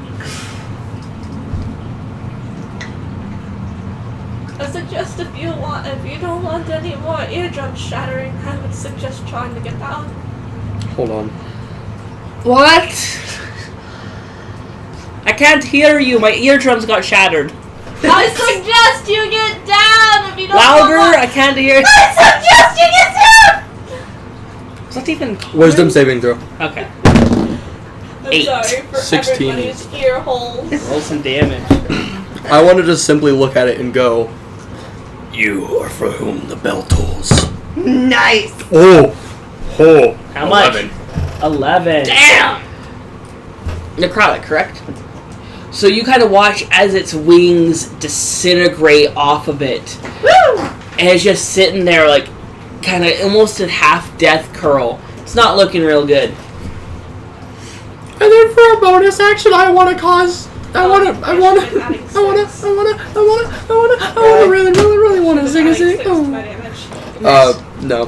I suggest if you don't want any more eardrum shattering, I would suggest trying to get down. Hold on. What? I can't hear you. My eardrums got shattered. I suggest you get down if you don't Louder. want I can't hear. I suggest you get down! Is that even Wisdom saving throw. Okay. I'm 8. sorry for 16. everybody's ear holes. Roll some damage. I want to just simply look at it and go, You are for whom the bell tolls. Nice. oh, oh. How much? 11. 11. Damn. Necrotic, correct? So you kind of watch as its wings disintegrate off of it. Woo! And it's just sitting there like kind of almost a half death curl. It's not looking real good. And then for a bonus action, I want to really sing a sing. No.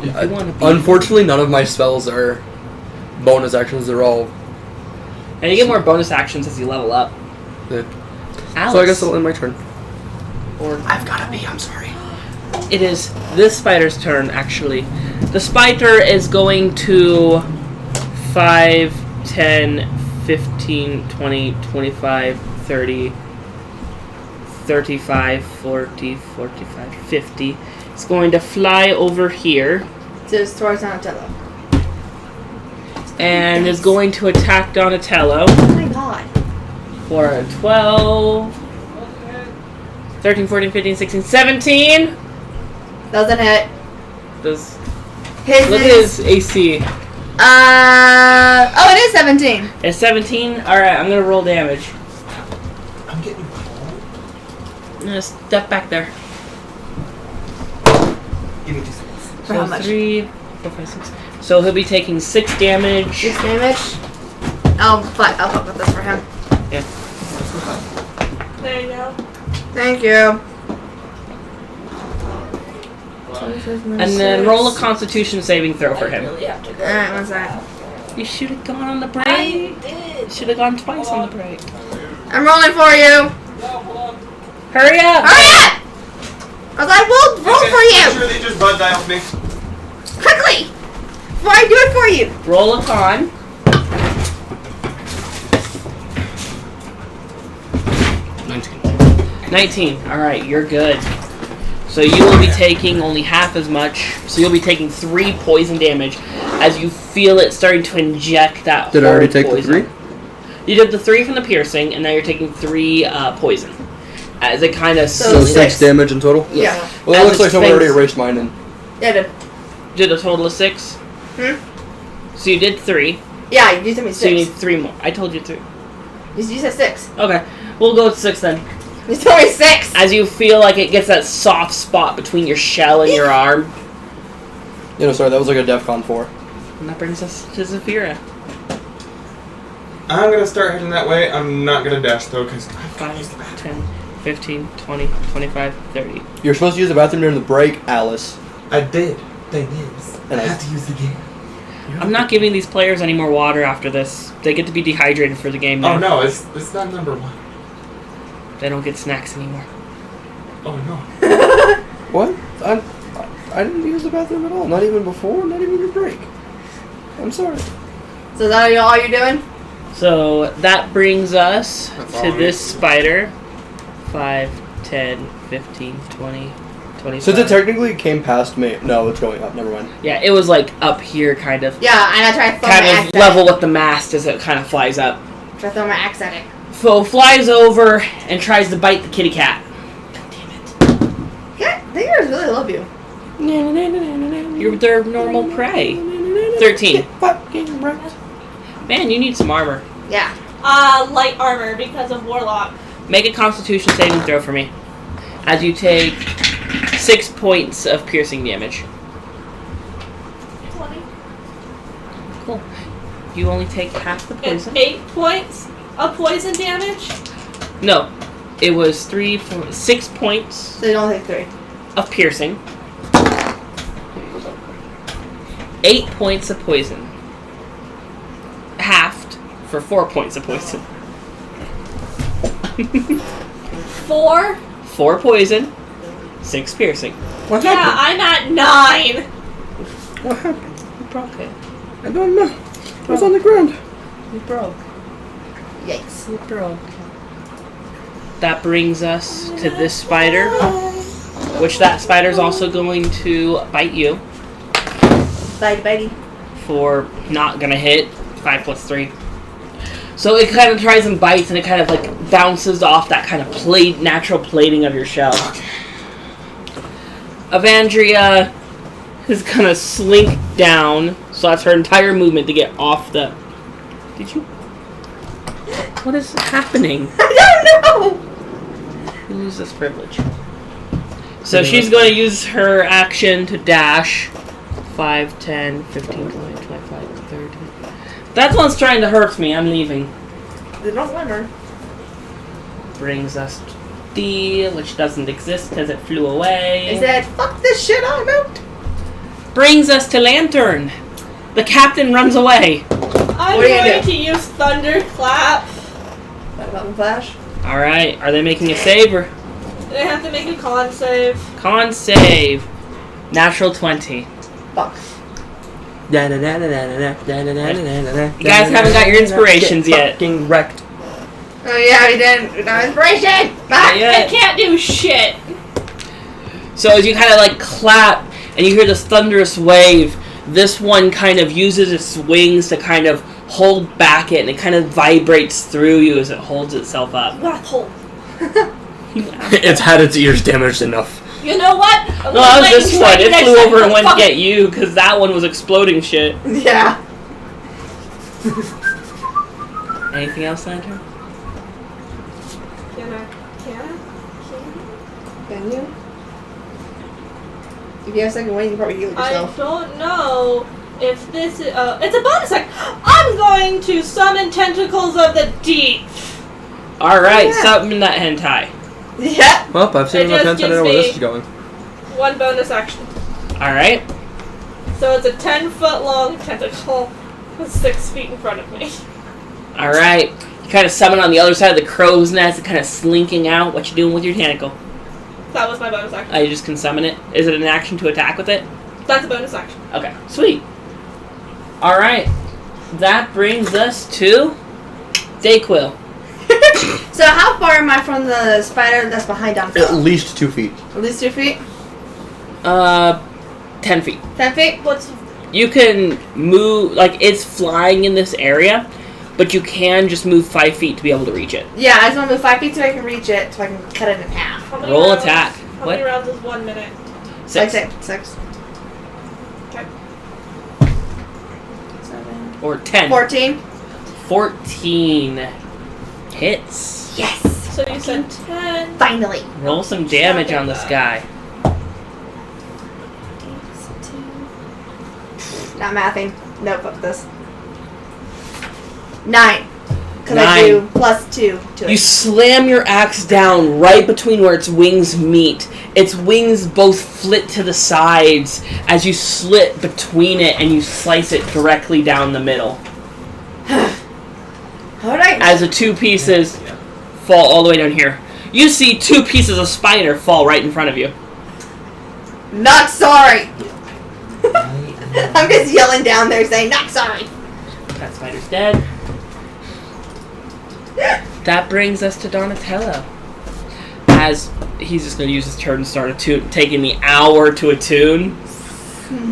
Unfortunately, none of my spells are bonus actions. They're all. And you get more bonus actions as you level up. Yeah. Alice. So I guess I'll end my turn. Or I've got to be. I'm sorry. it is this spider's turn, actually. The spider is going to 5, 10, 15, 20, 25, 30, 35, 40, 45, 50. It's going to fly over here. Just towards Donatello. And is going to attack Donatello. Oh my god. For a 12, 13, 14, 15, 16, 17. Doesn't hit. Does His look is, at his AC. oh, it is 17. It's 17. All right, I'm gonna roll damage. I'm getting cold. I'm gonna step back there. Give me 2 seconds. For So how much? 3, 4, 5, 6. So he'll be taking 6 damage. 6 damage. Oh, but I'll fuck with this for him. Yeah. There you go. Thank you. And then roll a Constitution saving throw for him. Really have to go. Alright, one sec. You should have gone on the break. I did. Should have gone twice on the break. I'm rolling for you. Hurry up! Hurry up! I will roll for you. Sure they just butt dialed me. Quickly! Before I do it for you. Roll a con. 19. Alright, you're good. So you will be taking only half as much. So you'll be taking 3 poison damage as you feel it starting to inject that Did I already take poison. the 3? You did the 3 from the piercing, and now you're taking 3 poison. As it kind of So So 6 damage in total? Yeah. Well, As it looks like it someone already spins- erased mine and Yeah, I did. did a total of 6. So you did 3. Yeah, you told me So you 6. need 3 more. I told you 3. You said 6. Okay, we'll go with 6 then. You told me 6. As you feel like it gets that soft spot between your shell and your arm. sorry, that was like a DEFCON 4. And that brings us to Zafira. I'm gonna start heading that way. I'm not gonna dash though, because 5, 10, 15, 20, 25, 30. You're supposed to use the bathroom during the break, Alice. I did. Thing is, And I I- have to use the game. I'm not giving these players any more water after this. They get to be dehydrated for the game now. Oh no, it's not number 1. They don't get snacks anymore. Oh no. What? I didn't use the bathroom at all. Not even before, not even your break. I'm sorry. So is that all you're doing? So that brings us That's to all this right. spider. 5, 10, 15, 20, 25. Since it technically came past me. No, it's going up. Never mind. Yeah, it was like up here kind of. Yeah, and I try to throw my Kind axe of at level it. with the mast as it kind of flies up. Try to throw my axe at it. Foe flies over and tries to bite the kitty cat. Yeah, they guys really love you. You're their normal prey. 13. Fucking right. Man, you need some armor. Yeah. Light armor because of Warlock. Make a Constitution saving throw for me. As you take 6 points of piercing damage. 20. Cool. You only take half the It's poison. 8 points of poison damage. No, it was 6 points So you don't take 3. of piercing. 8 points of poison. Halved for 4 points of poison. 4. 4 poison, 6 piercing. What Yeah, happened? I'm at 9. What happened? You broke it. I don't know. It was on the ground. You broke. Yikes. You broke. That brings us to this spider, which that spider's also going to bite you Bitey. for not gonna hit. 5 plus 3. So it kind of tries and bites, and it kind of like bounces off that kind of natural plating of your shell. Evandria is gonna slink down, so that's her entire movement to get off the. Did you? What is happening? I don't know. You lose this privilege. So she's going to use her action to dash 5, 10, 15, 20, 25, 30. That one's trying to hurt me. I'm leaving. They don't want her. Brings us to D, which doesn't exist because it flew away. Is that fuck this shit? I'm out. Brings us to Lantern. The captain runs away. I'm What are you going gonna to use Thunderclap. That button flash. All right. Are they making a save or They have to make a con save. con save? Natural 20. Fuck. You You guys haven't got your inspirations yet. Fucking wrecked. Oh yeah, we did. No inspiration. Not yet. I can't do shit. So as you kind of like clap and you hear this thunderous wave, this one kind of uses its wings to kind of hold back it, and it kind of vibrates through you as it holds itself up. Waffle. It's had its ears damaged enough. You know what? No, that was this one. It flew over and went to get you because that one was exploding shit. Yeah. Anything else, Lantern? Can you? If you have a second win, you can probably heal I yourself. don't know if this is. It's a bonus action. I'm going to summon tentacles of the deep. Alright, Yeah. summon that hentai. Yeah. Well, I've seen It enough just hints. I know gives where this me- is going. One bonus action. Alright. So it's a 10-foot long tentacle with 6 feet in front of me. Alright. You kind of summon on the other side of the crow's nest, kind of slinking out. What you doing with your tentacle? That was my bonus action. You just can summon it. Is it an action to attack with it? That's a bonus action. Okay, sweet. Alright. That brings us to Dayquil. So how far am I from the spider that's behind At Donatello? least 2 feet. At least 2 feet? 10 feet. 10 feet? What's You can move, like, it's flying in this area, but you can just move 5 feet to be able to reach it. Yeah, I just want to move 5 feet so I can reach it, so I can cut it in half. how many Roll rounds? attack. How What? many rounds is 1 minute? 6. I'd say 6. Okay. 7. Or 10. 14. 14. Hits. Yes! So you said 10. Finally. Roll some damage on this guy. Not mathing. No, fuck this. 9. Because I 9. do plus 2 to You it. slam your axe down right between where its wings meet. Its wings both flit to the sides as you slit between it and you slice it directly down the middle. Alright. As the 2 pieces fall all the way down here. You see 2 pieces of spider fall right in front of you. Not sorry! I'm just yelling down there saying, not sorry! That spider's dead. That brings us to Donatello. As he's just going to use his turn to start a tune, taking the hour to attune.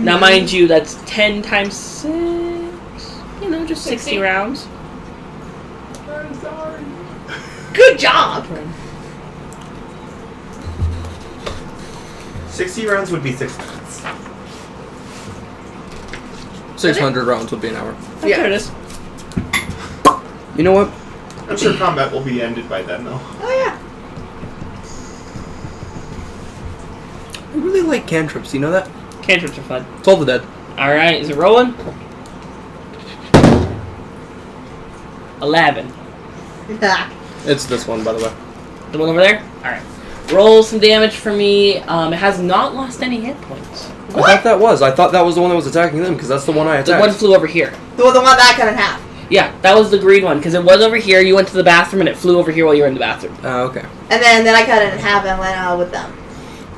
Now, mind you, that's 10 times 6. You know, just 60 60. rounds. I'm sorry. Good job! 60 rounds would be 6 minutes. 600 rounds would be an hour. Oh, there it is. You know what? I'm sure combat will be ended by then, though. Oh yeah. I really like cantrips. You know that? Cantrips are fun. Toll the Dead. Alright, is it rolling? 11. It's this one, by the way. The one over there? Alright. Roll some damage for me. It has not lost any hit points. I thought that was. I thought that was the one that was attacking them because that's the one I The attacked. one flew over here. The one that I cut in half. Yeah, that was the green one, because it was over here, you went to the bathroom, and it flew over here while you were in the bathroom. Oh, okay. And then I cut it in half and went with them.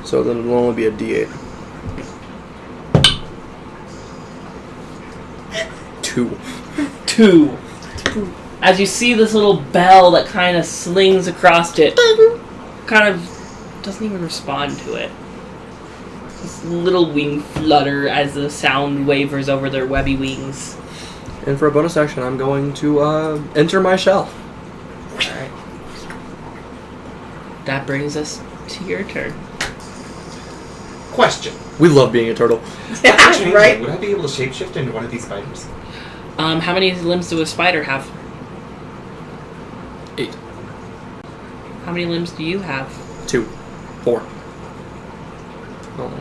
So then it'll only be a D8. 2. 2. As you see this little bell that kind of slings across it, kind of doesn't even respond to it. This little wing flutter as the sound wavers over their webby wings. And for a bonus action, I'm going to enter my shell. Alright. That brings us to your turn. Question. We love being a turtle. Change, Right? Would I be able to shapeshift into one of these spiders? How many limbs do a spider have? How many limbs do you have? 2. 4. Oh.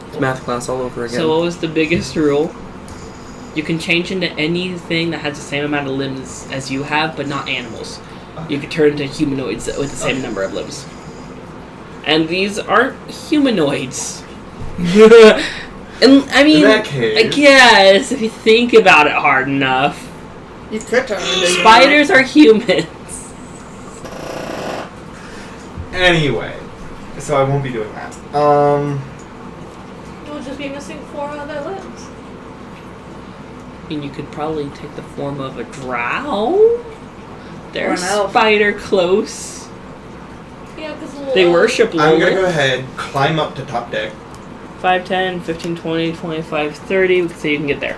It's math class all over again. So what was the biggest rule? You can change into anything that has the same amount of limbs as you have, but not animals. You could turn into humanoids with the same number of limbs. And these aren't humanoids. And I mean, In that case, I guess if you think about it hard enough, You could turn into spiders are humans. anyway, so I won't be doing that. You would just be missing 4 other limbs. And you could probably take the form of a drow. They're Or an elf. spider close. Yeah, because They worship I'm gonna Lilith. go ahead, climb up to top deck, 5, 10, 15, 20, 25, 30. We can say you can get there.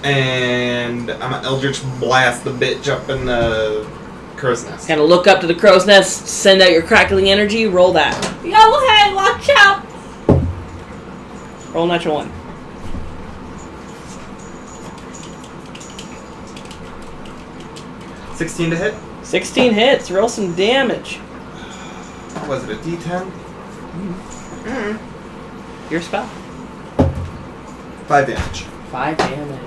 and I'm gonna Eldritch Blast the bitch up in the crow's nest. Kind of look up to the crow's nest, send out your crackling energy, roll that. Yo, hey, watch out! Roll natural 1. $16 to hit. 16 hits, roll some damage. Was it a D10? Your spell. 5 damage. 5 damage.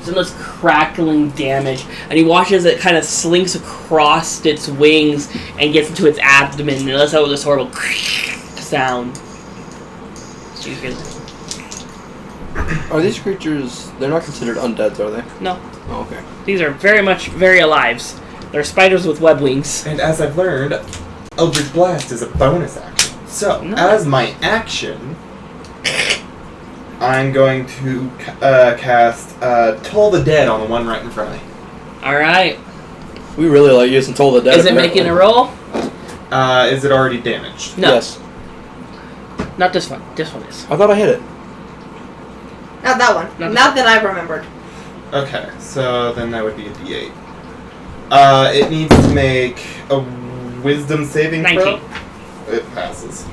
Some of this crackling damage, and he watches it kind of slinks across its wings and gets into its abdomen, and it lets out this horrible sound. So you hear that. Are these creatures, they're not considered undeads, are they? No, Oh, okay. these are very alive. They're spiders with web wings. And as I've learned, Eldritch Blast is a bonus action. So, Nice. as my action, I'm going to cast Toll the Dead on the one right in front of me. Alright. We really like using Toll the Dead. Is it making a roll? Is it already damaged? No. Yes. Not this one. This one is. I thought I hit it. Not that one. Not Not that I remembered. Okay, so then that would be a D8. It needs to make a Wisdom saving 19. throw. It passes.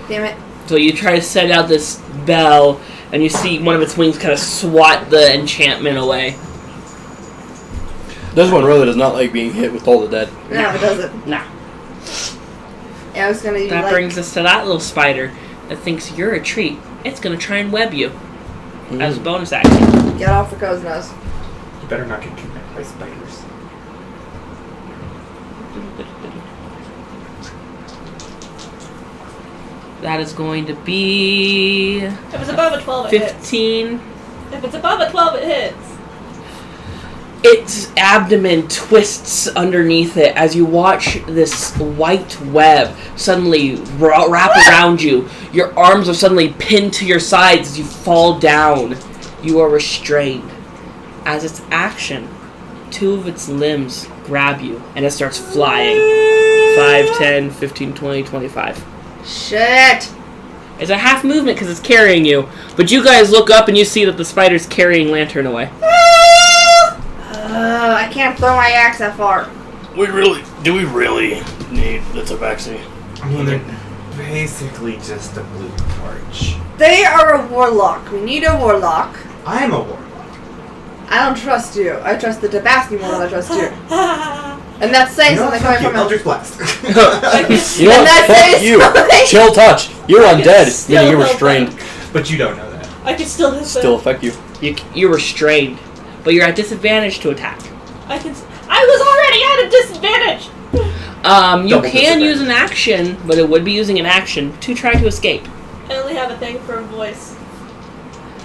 Damn it. So you try to set out this bell, and you see one of its wings kind of swat the enchantment away. This one really does not like being hit with Toll the Dead. No, it doesn't. Nah. Yeah, I was gonna use That like... brings us to that little spider that thinks you're a treat. It's gonna try and web you as a bonus action. Get off the crow's nest. You better not get kidnapped by spiders. That is going to be If it's above a 12, it hits. 15. If it's above a 12, it hits. Its abdomen twists underneath it as you watch this white web suddenly wrap around you. Your arms are suddenly pinned to your sides as you fall down. You are restrained. As its action, 2 of its limbs grab you, and it starts flying. 5, 10, 15, 20, 25. Shit! It's a half movement because it's carrying you, but you guys look up and you see that the spider's carrying Lantern away. I can't throw my axe that far. Do we really need the tabaxi? I mean, they're basically just a blue torch. They are a warlock. We need a warlock. I am a warlock. I don't trust you. I trust the Tabasco more than I trust you. And that's saying You know what? something Fuck coming you, from him. Eldritch Blast. You know And what? that Fuck says you. something. Chill touch. You're undead, still meaning you're help restrained. But you don't know that. I can still hit Still them. affect you. You're restrained, but you're at disadvantage to attack. I was already at a disadvantage! You Double can disadvantage. use an action, but it would be using an action to try to escape. I only have a thing for a voice.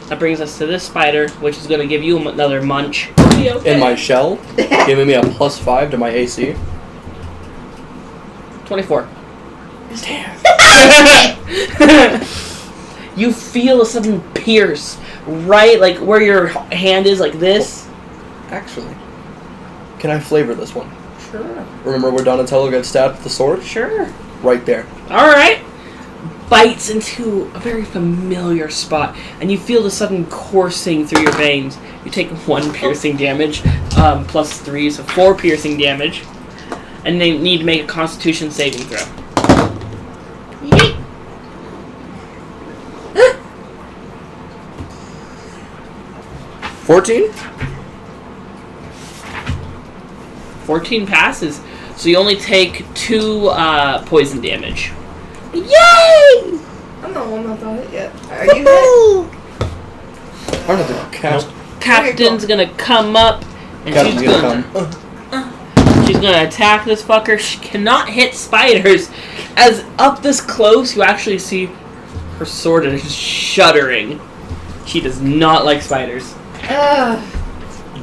That brings us to this spider, which is going to give you another munch. Be okay. In my shell, giving me a +5 to my AC. 24. You feel a sudden pierce right, like where your hand is, like this. Actually, can I flavor this one? Sure. Remember where Donatello got stabbed with the sword? Sure. Right there. All right. Bites into a very familiar spot, and you feel the sudden coursing through your veins. You take 1 piercing damage, +3, so 4 piercing damage, and they need to make a Constitution saving throw. Yeet. 14? 14 passes. So you only take 2 poison damage. Yay! I'm the one that's not hit yet. Are you hit? I don't have to cast. Captain's gonna come up and Captain's she's gonna attack this fucker. She cannot hit spiders. As up this close, you actually see her sword is shuddering. She does not like spiders.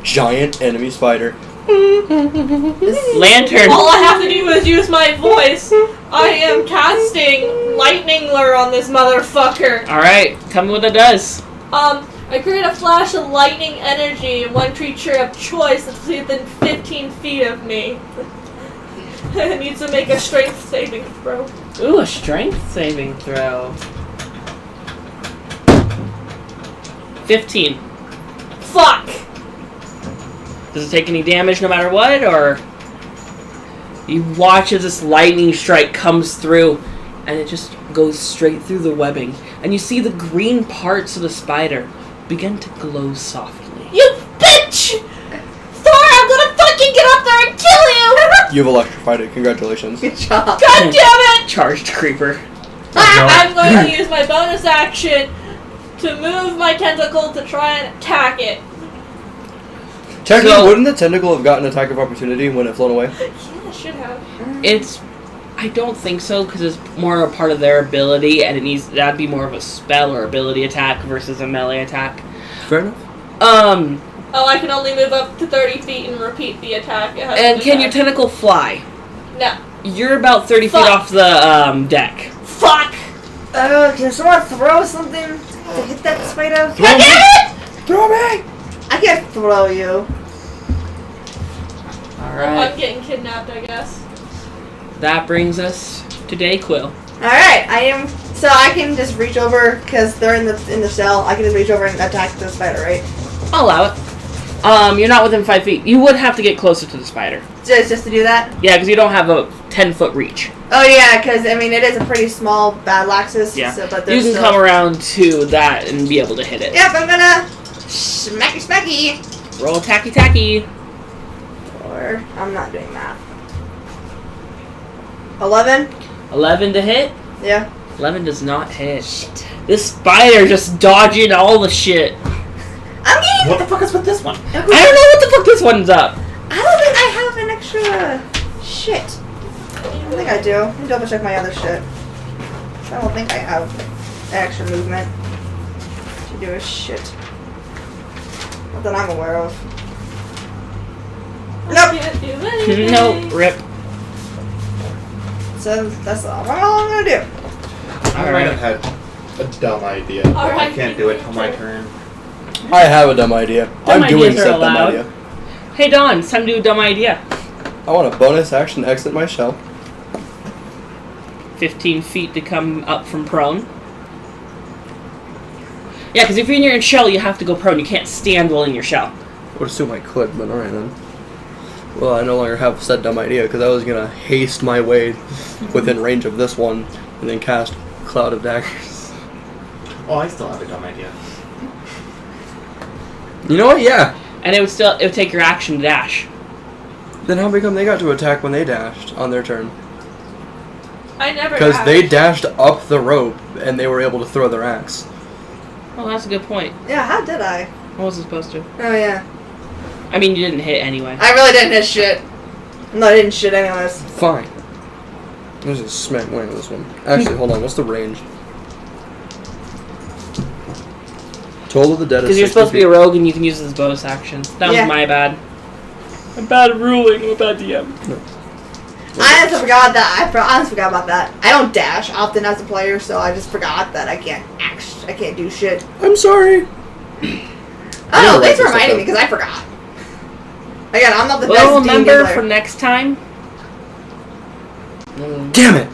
Giant enemy spider. Lantern. All I have to do is use my voice. I am casting Lightning Lure on this motherfucker. Alright, tell me what that does. I create a flash of lightning energy in one creature of choice that's within 15 feet of me. It needs to make a strength saving throw. Ooh, a strength saving throw. 15. Fuck! Does it take any damage no matter what, or you watch as this lightning strike comes through and it just goes straight through the webbing, and you see the green parts of the spider begin to glow softly. You bitch! Thor, I'm gonna fucking get up there and kill you! You've electrified it. Congratulations. Good job. God damn it! Charged creeper. I'm going to use my bonus action to move my tentacle to try and attack it. Technically, So- wouldn't the tentacle have gotten attack of opportunity when it flown away? Yeah, it should have. I don't think so, because it's more a part of their ability, and that'd be more of a spell or ability attack versus a melee attack. Fair enough. Oh, I can only move up to 30 feet and repeat the attack. It has And to can your attack. tentacle fly? No. You're about 30 feet Fuck. off the deck. Fuck! Can someone throw something to hit that spider? Throw me. Throw me! I can't throw you. Alright. I'm getting kidnapped, I guess. That brings us to Dayquil. Alright, so I can just reach over, because they're in the cell, I can just reach over and attack the spider, right? I'll allow it. You're not within 5 feet. You would have to get closer to the spider. Just to do that? Yeah, because you don't have a 10-foot reach. Oh yeah, because, I mean, it is a pretty small battle axis, Yeah. so, but You there's can still... come around to that and be able to hit it. Yep, I'm gonna smacky smacky. Roll tacky tacky. Or, I'm not doing that. 11? 11 to hit. Yeah. 11 does not hit. Shit. This spider just dodging all the shit. I'm getting... What the fuck is with this one? I don't know what the fuck this one's up. I don't think I have an extra shit. I think I do. Let me double check my other shit. I don't think I have extra movement to do a shit. Not that I'm aware of. I Nope. can't do anything. Nope. Rip. So that's all I'm gonna do. I might have had a dumb idea. I Alright, can't do it till my turn. I have a dumb idea. Dumb I'm doing ideas are said dumb allowed. idea. Hey Don, it's time to do a dumb idea. I want a bonus action to exit my shell. 15 feet to come up from prone. Yeah, because if you're in your shell, you have to go prone. You can't stand while in your shell. I would assume I could, but alright then. Well, I no longer have said dumb idea because I was gonna haste my way within range of this one and then cast Cloud of Daggers. Oh, I still have a dumb idea. You know what? Yeah. And it would take your action to dash. Then how come they got to attack when they dashed on their turn? I never Because have. they dashed up the rope and they were able to throw their axe. Oh, that's a good point. Yeah, how did I? I wasn't supposed to. Oh yeah. I mean, you didn't hit anyway. I really didn't hit shit. No, I didn't shit anyways. Fine. There's a smack wing of this one. Actually, hold on. What's the range? Total of the dead is Because you're 60 supposed to be feet. a rogue and you can use this bonus action. That was Yeah. my bad. I'm bad at ruling. I'm a bad DM. I honestly forgot that. I honestly forgot about that. I don't dash often as a player, so I just forgot that I can't do shit. I'm sorry. Oh, never thanks for write this reminding me stuff because I forgot. Again, I'm not the Well, best D&D remember player. for next time. Damn it!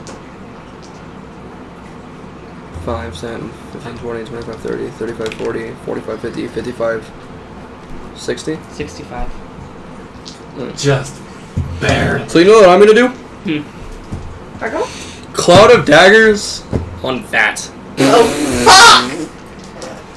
5, 7, 15, 20, 25, 30, 35, 40, 45, 50, 55, 60. 65. Just barely. So you know what I'm gonna do? Marco? Cloud of Daggers on that. Oh, fuck!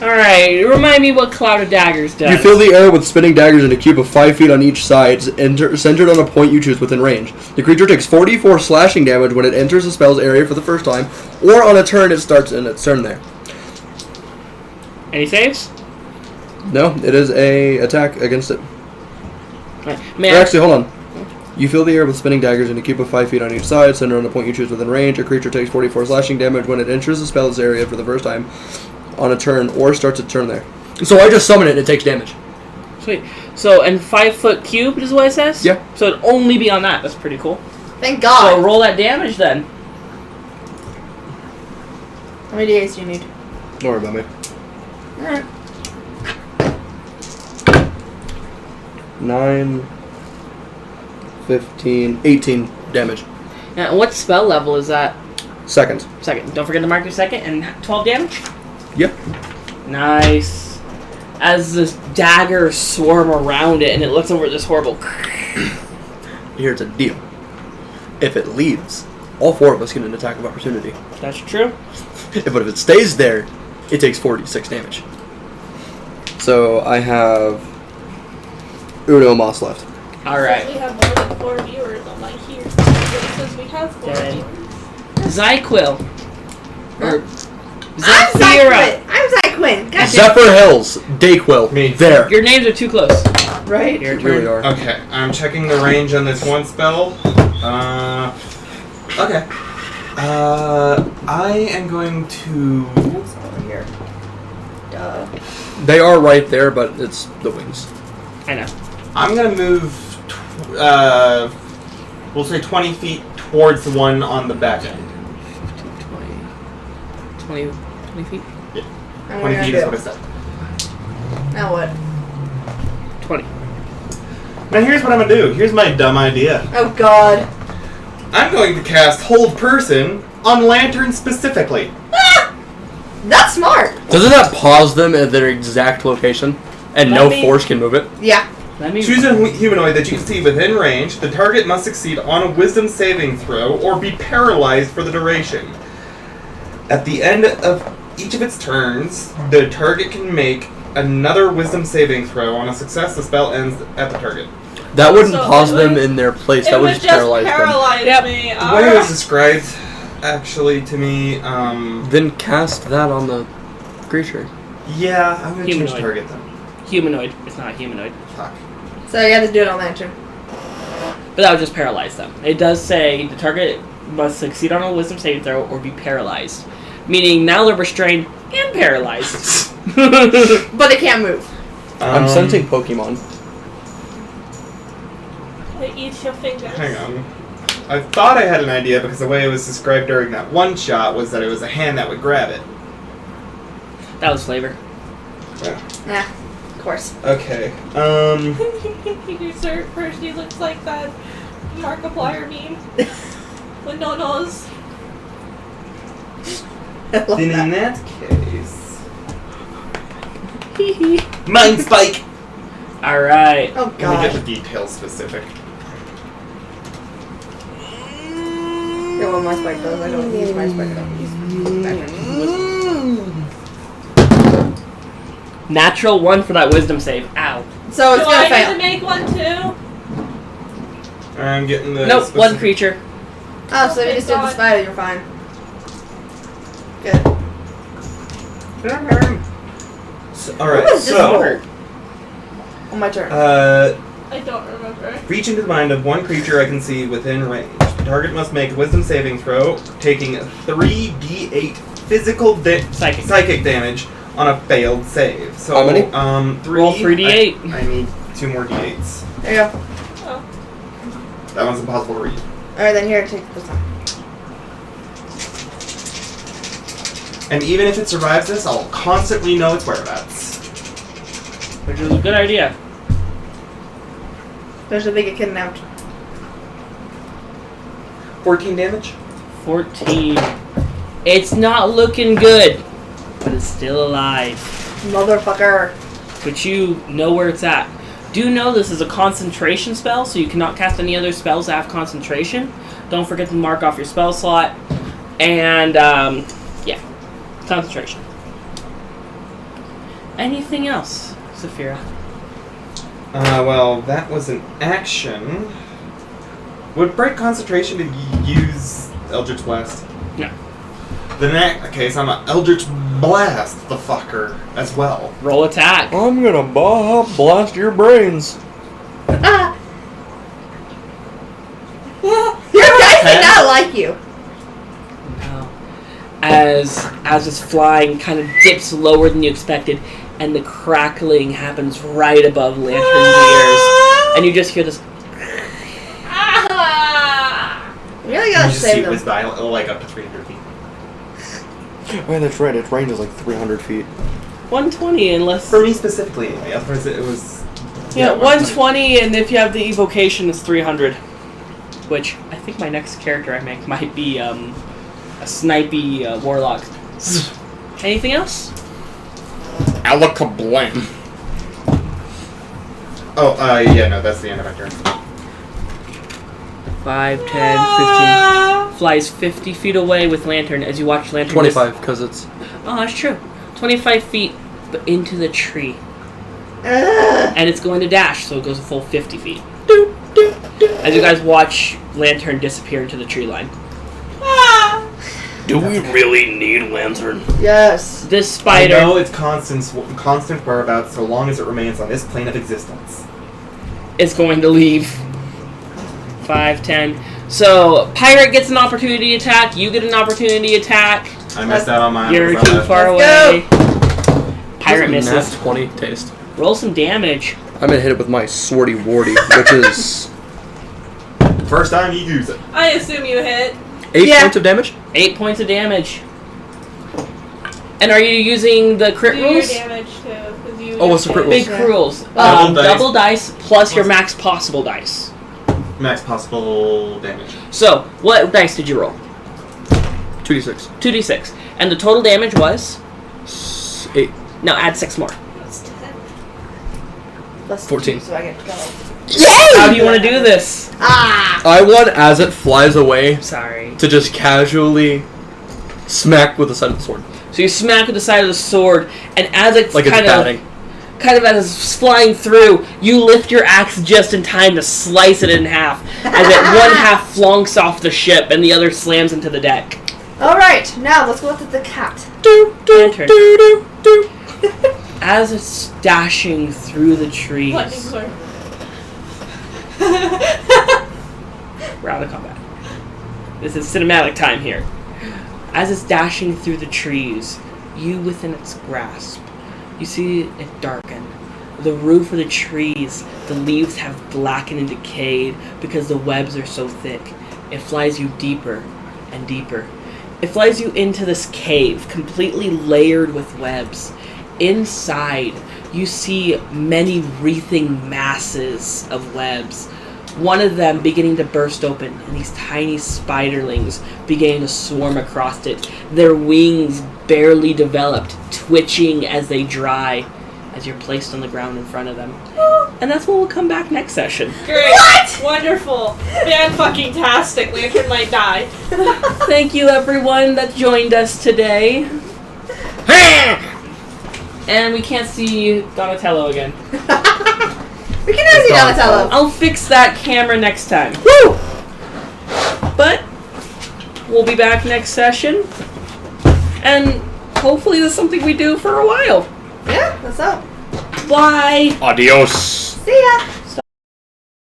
Alright, remind me what Cloud of Daggers does. You fill the air with spinning daggers in a cube of 5 feet on each side, centered on a point you choose within range. The creature takes 44 slashing damage when it enters the spell's area for the first time, or on a turn it starts in its turn there. Any saves? No, it is a attack against it. Right. Or actually, hold on. You fill the air with spinning daggers in a cube of 5 feet on each side, centered on a point you choose within range. A creature takes 44 slashing damage when it enters the spell's area for the first time on a turn, or starts its turn there. So I just summon it and it takes damage. Sweet. So, and 5 foot cubed is what it says? Yeah. So it'd only be on that. That's pretty cool. Thank God. So roll that damage then. How many days do you need? Don't worry about me. Alright. 9, 15, 18 damage. Now, what spell level is that? Second. Second. Don't forget to mark your second and 12 damage. Yep. Nice. As this dagger swarm around it and it looks over this horrible... Here's a deal. If it leaves, all 4 of us get an attack of opportunity. That's true. But if it stays there, it takes 46 damage. So I have Uno Moss left. Alright. We have more than 4 viewers on my here. Since we have 4 Dead. viewers. Zyquil. Or I'm Zephyra. Zyquin. I'm Zyquin. God Zephyr Hills, Dayquil. Me. There. Your names are too close. damn. Right? Your You turn. really are. Okay, I'm checking the range on this one spell. Okay. I am going to. What's over here? Duh. They are right there, but it's the wings. I know. I'm gonna move. We'll say 20 feet towards the one on the back end. 20 feet? And 20 what feet are is you what I gonna said. do? Now what? 20. Now here's what I'm gonna do. Here's my dumb idea. Oh God. I'm going to cast Hold Person on Lantern specifically. That's smart. Doesn't that pause them at their exact location? And Let no me- force can move it? Yeah. Let me... Choose a humanoid that you can see within range. The target must succeed on a Wisdom saving throw or be paralyzed for the duration. At the end of each of its turns, the target can make another Wisdom saving throw. On a success, the spell ends at the target. That wouldn't So pause it them would- in their place. It That would would just paralyze Yep. me. The way it was described, actually, to me, them. Then cast that on the creature. yeah, I'm gonna change Humanoid. target then. Humanoid. It's not a humanoid. Fuck. So you have to do it on Lantern. But that would just paralyze them. It does say the target must succeed on a wisdom saving throw or be paralyzed. Meaning now they're restrained and paralyzed. But they can't move. I'm sensing Pokemon. They eat your fingers. Hang on. I thought I had an idea because the way it was described during that one shot was that it was a hand that would grab it. That was flavor. Nah. Of course. Okay. Your cert person looks like that Markiplier meme. With no nose. I love Then in that. that case... Mind Spike! Alright. Oh Let me get God. the details specific. Yeah, well, my spike does. I don't use my spike. I don't use Lantern. Natural 1 for that wisdom save. Ow. So it's Do gonna I need fail. to make one too? I'm getting the... Nope, one specific- creature. Oh, so if you just did the spider, you're fine. Good. Alright, What is this so... word? On my turn. I don't remember. Reach into the mind of one creature I can see within range. The target must make a wisdom saving throw, taking 3d8 physical psychic damage on a failed save. So, How many? 3. Roll 3d8. I need 2 more d8s. There you go. Oh. That one's impossible to read. Alright, then here, take this one. And even if it survives this, I'll constantly know its whereabouts. Which is a good idea. Especially if they get kidnapped. 14 damage? 14. It's not looking good, but it's still alive. Motherfucker. But you know where it's at. Do know this is a concentration spell, so you cannot cast any other spells that have concentration. Don't forget to mark off your spell slot. And, yeah. Concentration. Anything else, Saphira? Well, that was an action. Would break concentration to use Eldritch Blast? No. Then in that case, I'm gonna Eldritch Blast the fucker as well. Roll attack. I'm gonna blast your brains. Your dice did not like you. No. As it's flying, kind of dips lower than you expected, and the crackling happens right above Lantern's ears, and you just hear this. Really You gotta just see save it them. was by like up to 300 feet. Oh, yeah, that's right. Its range is like 300 feet. 120 unless. For me specifically, anyway. Otherwise, it was. Yeah, 120, and if you have the evocation, it's 300. Which I think my next character I make might be a snipey warlock. Anything else? Alakablam. Oh, yeah, no, that's the end of my turn. 5, 10, 15. Flies 50 feet away with Lantern as you watch Lantern. 25, because it's... Oh, that's true. 25 feet, but into the tree. Ugh. And it's going to dash, so it goes a full 50 feet. As you guys watch Lantern disappear into the tree line. Do we really need Lantern? Yes. This spider... I know it's constant whereabouts so long as it remains on this plane of existence. is going to leave. 5, 10. So, Pirate gets an opportunity attack, you get an opportunity attack. I missed out on mine. You're because too I'm far Let's away. Pirate misses. Nat 20 taste. Roll some damage. I'm gonna hit it with my Swordy Wardy, which is First time you use it. I assume you hit. 8 Yeah. points of damage. 8 points of damage. And are you using the crit Do your rules? damage too. 'Cause you Oh, what's the crit Big rules? Yeah. rules. Double dice. Double dice plus your max possible dice. Max possible damage. So, what dice did you roll? 2d6. 2d6. And the total damage was? 8. No, add 6 more. That's 10. Plus 14. 2, so I get 12. How do you want to do this? Ah! I want, as it flies away, Sorry. to just casually smack with the side of the sword. So you smack with the side of the sword, and as it's Like it's kind batting. of as it's flying through, you lift your axe just in time to slice it in half, as it one half flunks off the ship and the other slams into the deck. Alright, now let's go look at the cat. Lantern. As it's dashing through the trees, Lightning core. round of combat. This is cinematic time here. As it's dashing through the trees, you within its grasp, you see it darken. The roof of the trees, the leaves have blackened and decayed because the webs are so thick. It flies you deeper and deeper. It flies you into this cave, completely layered with webs. Inside, you see many wreathing masses of webs. One of them beginning to burst open, and these tiny spiderlings beginning to swarm across it. Their wings barely developed, twitching as they dry, as you're placed on the ground in front of them. And that's when we'll come back next session. Great. What? Wonderful. Fan-fucking-tastic. Lantern might die. Thank you, everyone that joined us today. And we can't see Donatello again. We can never see Donatello. I'll fix that camera next time. Woo! But we'll be back next session. And hopefully that's something we do for a while. Yeah, that's up. Bye. Adios. See ya!